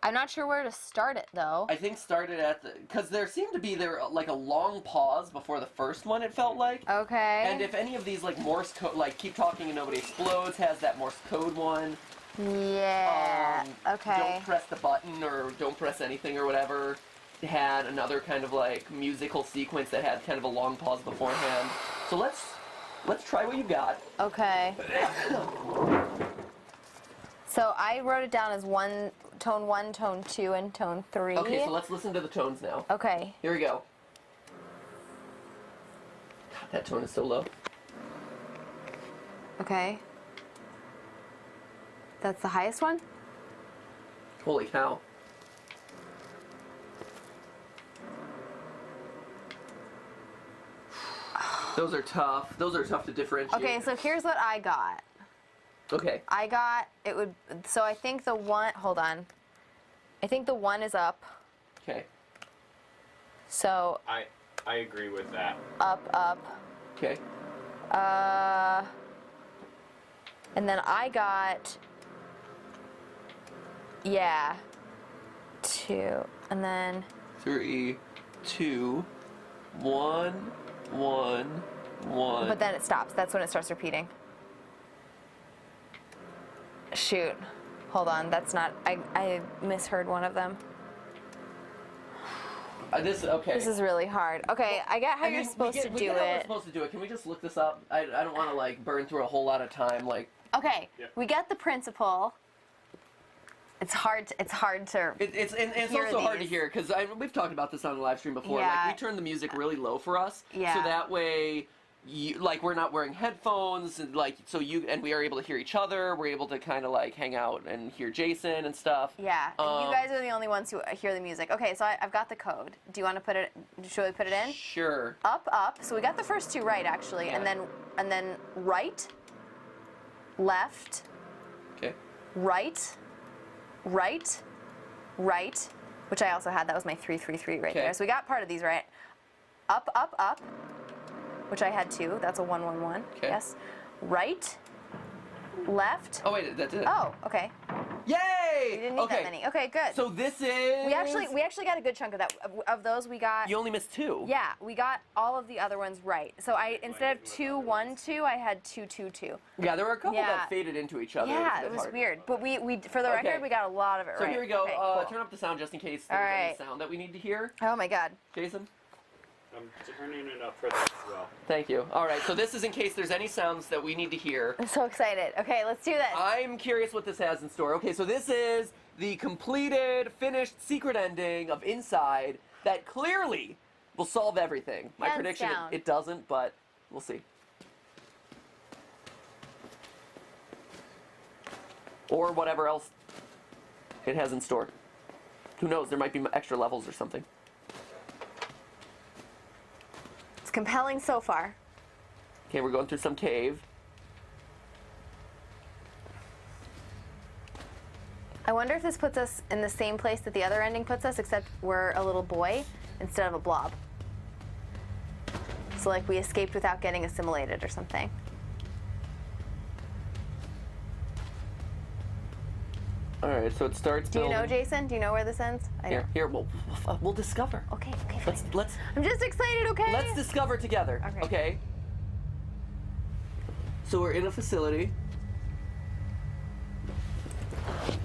I'm not sure where to start it though. I think started at the because there seemed to be like a long pause before the first one. It felt like. Okay. And if any of these like Morse code, like keep talking and nobody explodes, has that Morse code one. Yeah. Okay. Don't press the button or don't press anything or whatever. Had another kind of like musical sequence that had kind of a long pause beforehand. So let's try what you got. Okay. So I wrote it down as tone 1, tone 2, and tone 3. Okay, so let's listen to the tones now. Okay. Here we go. God, that tone is so low. Okay. That's the highest one? Holy cow. Those are tough. Those are tough to differentiate. Okay, so here's what I got. Okay. I got, so I think the 1, hold on. I think the 1 is up. Okay. So, I agree with that. up. Okay. And then I got, yeah, 2. And then, 3, 2, 1, 1, 1. but then it stops. That's when it starts repeating. Shoot. Hold on. That's not, I misheard one of them. Okay. This is really hard. Okay, I get how you're supposed to we do get how we're it. supposed to do it. Can we just look this up? I don't want to like burn through a whole lot of time. Like. Okay, Yeah. we get the principle. It's hard to It's hear also hard to these. we've talked about this on the live stream before. Yeah. Like we turn the music really low for us, Yeah. so that way, we're not wearing headphones, and we are able to hear each other. We're able to kind of like hang out and hear Jason and stuff. Yeah, and you guys are the only ones who hear the music. Okay, so I've got the code. Do you want to put it? Should we put it in? Sure. Up. So we got the first 2 right actually, Yeah. and then right, left, Okay. right, which I also had. That was my 3-3-3 right Okay. there. So we got part of these right. Up, which I had 2. That's a 1-1-1. Okay. Yes. Right, left. Oh wait, that's it. Oh, okay. Yay! We didn't need okay. that many. Okay, good. So this is. we actually got a good chunk of that. Of those, we got. You only missed 2. Yeah, we got all of the other ones right. So instead of 2-1-2, I had 2-2-2. Yeah, there were a couple Yeah. that faded into each other. Yeah, a it bit was hard. weird. But we for the Okay. record, we got a lot of it So right. here we go. Okay, cool. Turn up the sound just in case All there's any right. sound that we need to hear. Oh my God. Jason? I'm turning it up for that as well. Thank you. All right, so this is in case there's any sounds that we need to hear. I'm so excited. Okay, let's do this. I'm curious what this has in store. Okay, so this is the completed, finished secret ending of Inside that clearly will solve everything. My Hands prediction, down. it doesn't, but we'll see. Or whatever else it has in store. Who knows, there might be extra levels or something. It's compelling so far. Okay, we're going through some cave. I wonder if this puts us in the same place that the other ending puts us, except we're a little boy instead of a blob. So like we escaped without getting assimilated or something. All right, so it starts. Do you know, building. Jason? Do you know where this ends? I don't. Here, we'll discover. Okay, fine. Let's I'm just excited, okay? Let's discover together. Okay. So we're in a facility.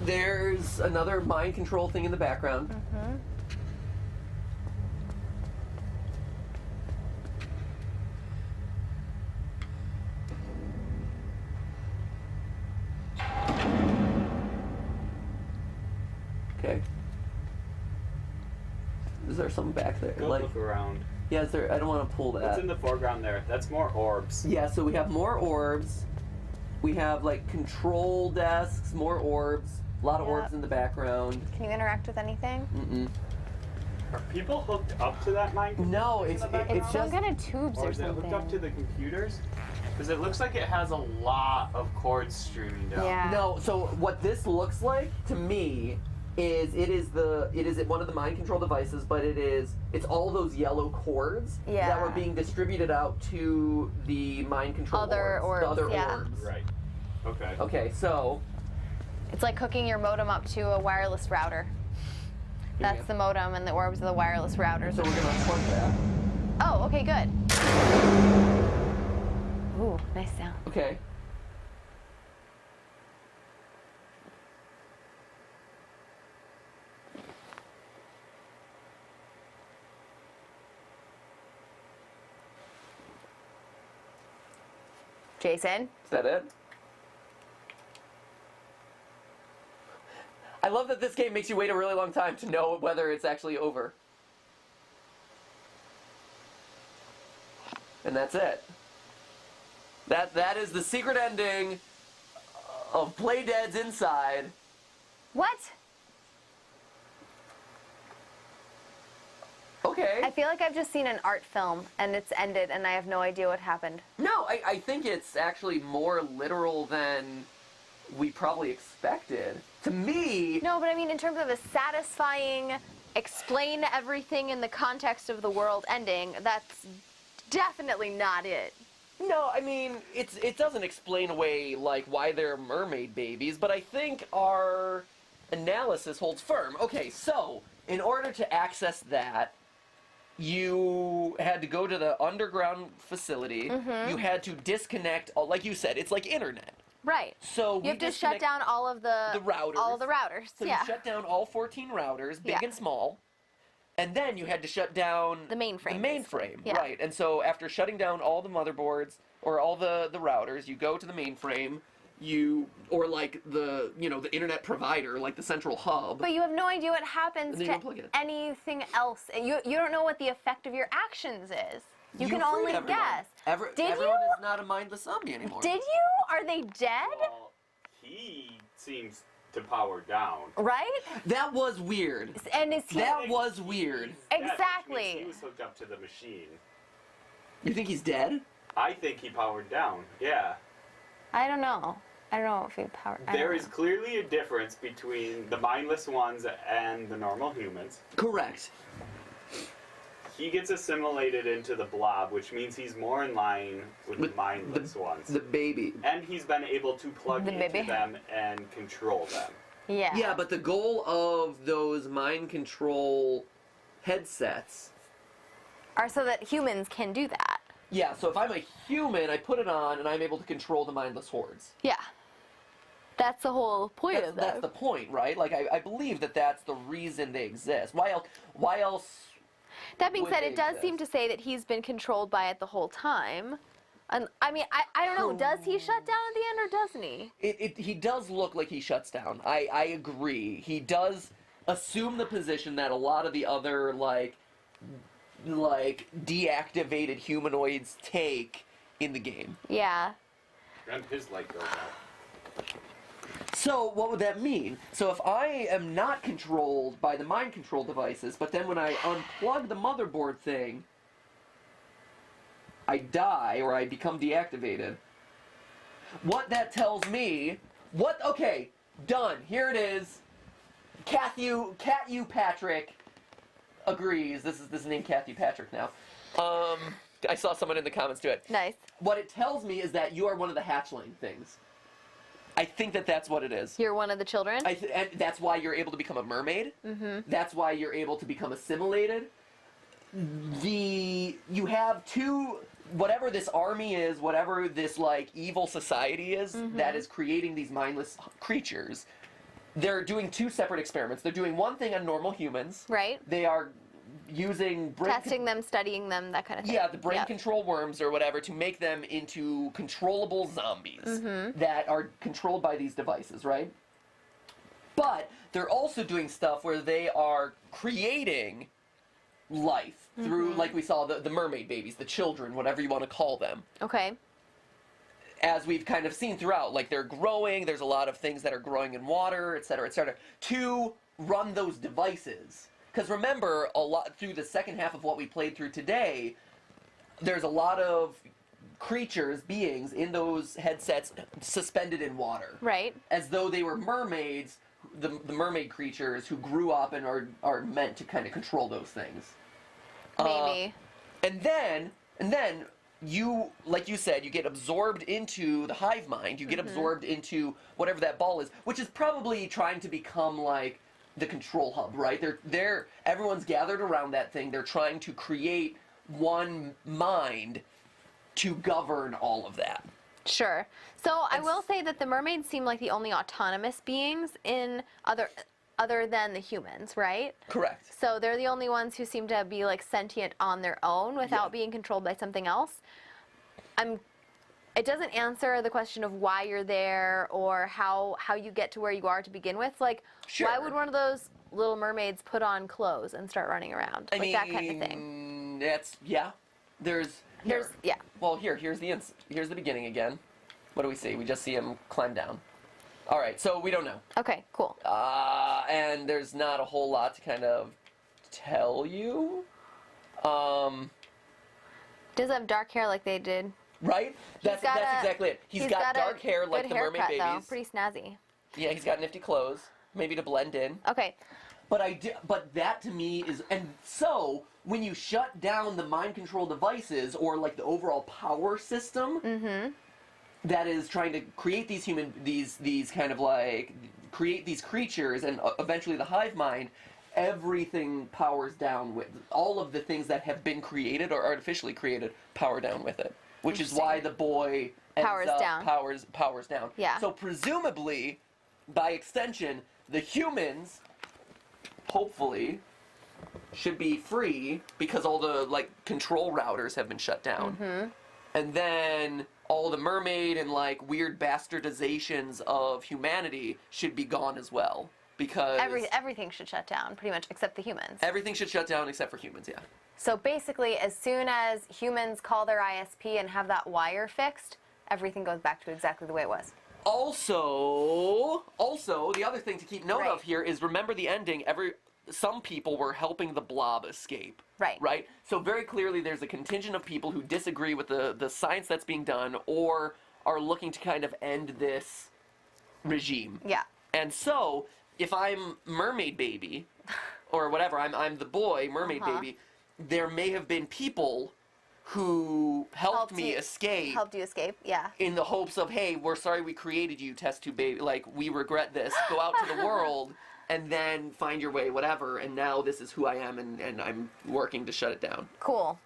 There's another mind control thing in the background. Mm-hmm. Okay. Is there something back there? Go look around. Yeah, is there? I don't want to pull What's that. in the foreground there? That's more orbs. Yeah, so we have more orbs. We have like control desks, more orbs. A lot of Yep. orbs in the background. Can you interact with anything? Mm-mm. Are people hooked up to that mic? No, it's It's some just. kind of tubes Or or is it something. hooked up to the computers? Because it looks like it has a lot of cords streaming down. Yeah. No, so what this looks like to me is it is one of the mind control devices, but it's all those yellow cords that Yeah. were being distributed out to the mind control Other orbs, the orbs, other yeah. orbs. Right. Okay. Okay, so It's like hooking your modem up to a wireless router. That's the modem, and the orbs are the wireless routers. so we're gonna unplug that. Oh, okay, good. Ooh, nice sound. Okay. Jason? Is that it? I love that this game makes you wait a really long time to know whether it's actually over. And that's it. That is the secret ending of Play Dead's Inside. What? Okay. I feel like I've just seen an art film and it's ended and I have no idea what happened. No, I think it's actually more literal than we probably expected. To me... No, but I mean in terms of a satisfying, explain everything in the context of the world ending, that's definitely not it. No, I mean, it doesn't explain away, like, why they're mermaid babies, but I think our analysis holds firm. Okay, so, in order to access that, you had to go to the underground facility. Mm-hmm. You had to disconnect, like you said, it's like internet. Right. So you have to shut down all of the routers. All of the routers. So yeah. you shut down all 14 routers, big Yeah. and small. And then you had to shut down The mainframe, The mainframe, yeah. right. And so after shutting down all the motherboards or all the routers, you go to the mainframe, or like the internet provider, like the central hub. But you have no idea what happens And then you to unplug it. anything else. You don't know what the effect of your actions is. You can freed only everyone. guess. Did everyone you? is not a mindless zombie anymore. Did you? Are they dead? Well, he seems to power down. Right? That was weird. And is he? That was weird. He's dead, which Exactly. means he was hooked up to the machine. You think he's dead? I think he powered down. Yeah. I don't know. I don't know if he power. I There don't is know. clearly a difference between the mindless ones and the normal humans. Correct. He gets assimilated into the blob, which means he's more in line with the mindless ones. The baby. And he's been able to plug The into baby. them and control them. Yeah. Yeah, but the goal of those mind control headsets... Are so that humans can do that. Yeah, so if I'm a human, I put it on and I'm able to control the mindless hordes. Yeah. That's the whole point of That's that. the point, right? Like, I believe that that's the reason they exist. Why else That being would said, they it does exist? seem to say that he's been controlled by it the whole time. And I mean, I don't know. Does he shut down at the end, or doesn't he? He does look like he shuts down. I agree. He does assume the position that a lot of the other, like deactivated humanoids take in the game. Yeah. And his light goes out. So, what would that mean? So if I am not controlled by the mind control devices, but then when I unplug the motherboard thing, I die or I become deactivated. What that tells me... Okay, done. Here it is. Cathu Patrick agrees. This is named Cathu Patrick now. I saw someone in the comments do it. Nice. What it tells me is that you are one of the hatchling things. I think that's what it is. You're one of the children? And that's why you're able to become a mermaid. Mm-hmm. That's why you're able to become assimilated. You have two, whatever this army is, whatever this like evil society is that is creating these mindless creatures. They're doing two separate experiments. They're doing one thing on normal humans. Right. They are using Testing them, studying them, that kind of thing. yeah, the brain Yep. control worms or whatever to make them into controllable zombies Mm-hmm. that are controlled by these devices, right? But they're also doing stuff where they are creating life through, Mm-hmm. like we saw, the mermaid babies, the children, whatever you want to call them. Okay. As we've kind of seen throughout, like they're growing, there's a lot of things that are growing in water, et cetera, to run those devices. Because remember, a lot through the second half of what we played through today, there's a lot of creatures, beings in those headsets suspended in water. Right. As though they were mermaids, the mermaid creatures who grew up and are meant to kind of control those things. Maybe. And then you, like you said, you get absorbed into the hive mind. You get absorbed into whatever that ball is, which is probably trying to become like the control hub, right? Everyone's gathered around that thing. They're trying to create one mind to govern all of that. Sure. So I will say that the mermaids seem like the only autonomous beings in other than the humans, right? Correct. So they're the only ones who seem to be like sentient on their own without being controlled by something else. I'm it doesn't answer the question of why you're there or how you get to where you are to begin with. Like, Sure. why would one of those little mermaids put on clothes and start running around? Like that kind of thing. That's There's yeah. Well, here's the beginning again. What do we see? We just see him climb down. All right, so we don't know. Okay, cool. And there's not a whole lot to kind of tell you. Does have dark hair like they did. Right? That's exactly it. He's got dark hair like good the mermaid haircut, babies. Though. Pretty snazzy. Yeah, he's got nifty clothes, maybe to blend in. Okay. But that to me is, and so when you shut down the mind control devices or like the overall power system that is trying to create these kind of like create these creatures and eventually the hive mind, everything powers down with all of the things that have been created or artificially created power down with it, which is why the boy powers down. Powers down. Yeah. So presumably, by extension, the humans hopefully should be free because all the like control routers have been shut down. And then all the mermaid and like weird bastardizations of humanity should be gone as well because everything should shut down pretty much except the humans. everything should shut down except for humans, yeah. So basically, as soon as humans call their ISP and have that wire fixed, everything goes back to exactly the way it was. Also, the other thing to keep note Right. of here is remember the ending. Some people were helping the blob escape. Right. Right? So very clearly there's a contingent of people who disagree with the science that's being done or are looking to kind of end this regime. Yeah. And so, if I'm mermaid baby, or whatever, I'm the boy, mermaid baby, there may have been people who helped me escape. Helped you escape, yeah. In the hopes of, hey, we're sorry we created you, test tube baby. Like, we regret this. Go out to the world and then find your way, whatever. And now this is who I am, and I'm working to shut it down. Cool.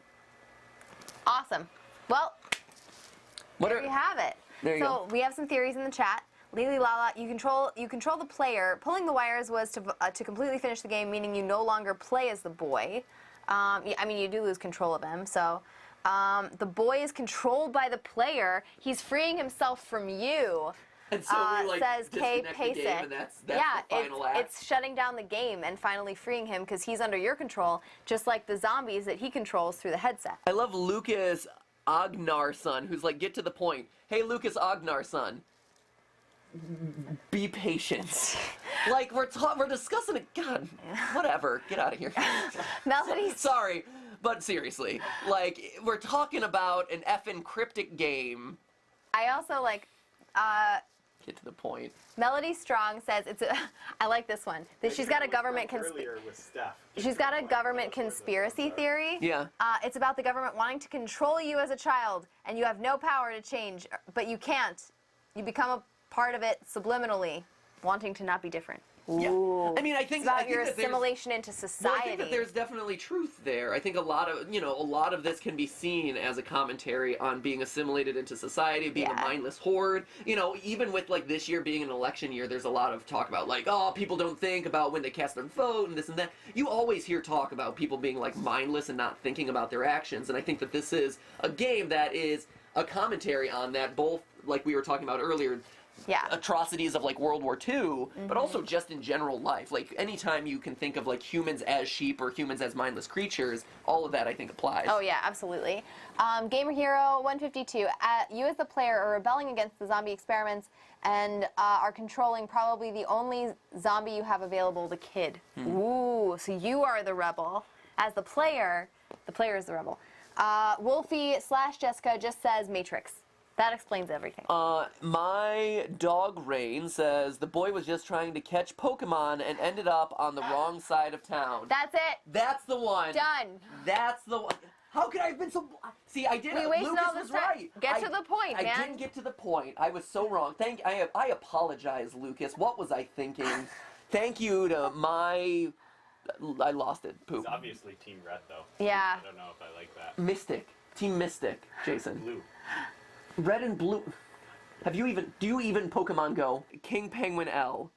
Awesome. Well, there you have it. There you go. We have some theories in the chat. Lily Lala, you control the player. Pulling the wires was to completely finish the game, meaning you no longer play as the boy. I mean, you do lose control of him. So the boy is controlled by the player. He's freeing himself from you. And so we like says Kay disconnect the game, Pasek. and that's Yeah, the final act. it's shutting down the game and finally freeing him because he's under your control, just like the zombies that he controls through the headset. I love Lucas Agnar-son, who's like, get to the point. Hey, Lucas Agnar-son, be patient. Like, we're discussing it. God, whatever. Get out of here. Melody. Sorry, but seriously, like, we're talking about an effing cryptic game. I also like. Get to the point. Melody Strong says it's a. I like this one. That she's got a government earlier with Steph. She's got a government conspiracy theory. Yeah. It's about the government wanting to control you as a child, and you have no power to change, but you can't. You become a part of it subliminally, wanting to not be different. Yeah. Ooh. I mean, I think It's about I think your that there's- assimilation into Well, society. I think that there's definitely truth there. I think a lot of this can be seen as a commentary on being assimilated into society, being a Yeah. mindless horde. You know, even with like this year being an election year, there's a lot of talk about like, oh, people don't think about when they cast their vote and this and that. You always hear talk about people being like mindless and not thinking about their actions, and I think that this is a game that is a commentary on that, both like we were talking about earlier. Yeah. Atrocities of like World War II, but also just in general life. Like anytime you can think of like humans as sheep or humans as mindless creatures, all of that I think applies. Oh yeah, absolutely. Gamer Hero 152. You as the player are rebelling against the zombie experiments and are controlling probably the only zombie you have available, the kid. Ooh, so you are the rebel. As the player is the rebel. Wolfie/Jessica just says Matrix. That explains everything. My dog Rain says the boy was just trying to catch Pokemon and ended up on the wrong side of town. That's it. That's the one. Done. That's the one. How could I have been so? See, I did. We wasted Lucas all this was time. right. Get to the point, I man. didn't get to the point. I was so wrong. I apologize, Lucas. What was I thinking? Thank you to my. I lost it. Poop. It's obviously Team Red, though. Yeah. I don't know if I like that. Mystic. Team Mystic. Jason. Blue. Red and blue. Do you even Pokemon Go? King Penguin L.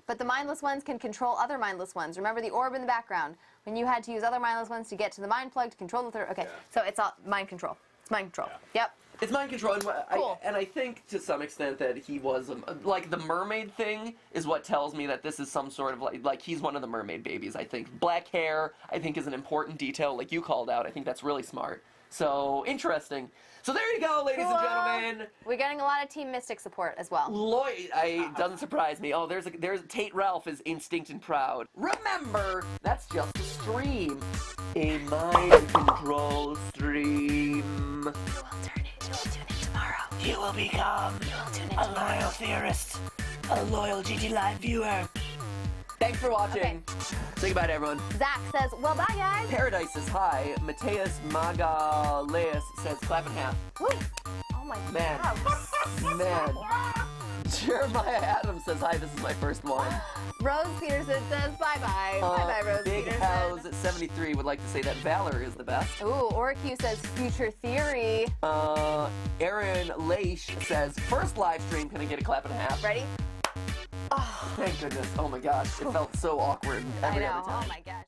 But the mindless ones can control other mindless ones. Remember the orb in the background when you had to use other mindless ones to get to the mind plug to control the third. Okay, Yeah. so it's all mind control. It's mind control. Yeah. Yep. It's mind control, and Cool. I think to some extent that he was like the mermaid thing is what tells me that this is some sort of like he's one of the mermaid babies. I think black hair I think is an important detail, like you called out. I think that's really smart. So interesting. So there you go, ladies and gentlemen. We're getting a lot of Team Mystic support as well. Lloyd, doesn't surprise me. Oh, there's Tate Ralph is instinct and proud. Remember, that's just a stream, a mind control stream. You will tune in tomorrow. You will become a loyal theorist, a loyal GTLive viewer. Thanks for watching. Say goodbye to everyone. Zach says, well, bye, guys. Paradise says hi. Mateus Magaleus says clap in half. Woo. Oh, my Man. God. Man. Jeremiah Adams says hi. This is my first one. Rose Peterson says bye-bye. Bye-bye, Rose Big Peterson. House 73 would like to say that Valor is the best. Ooh, Orq says future theory. Aaron Leish says first live stream. Can I get a clap and a half? Ready? Oh, Thank goodness. Oh my gosh. It felt so awkward I every know. other time. Oh, my God.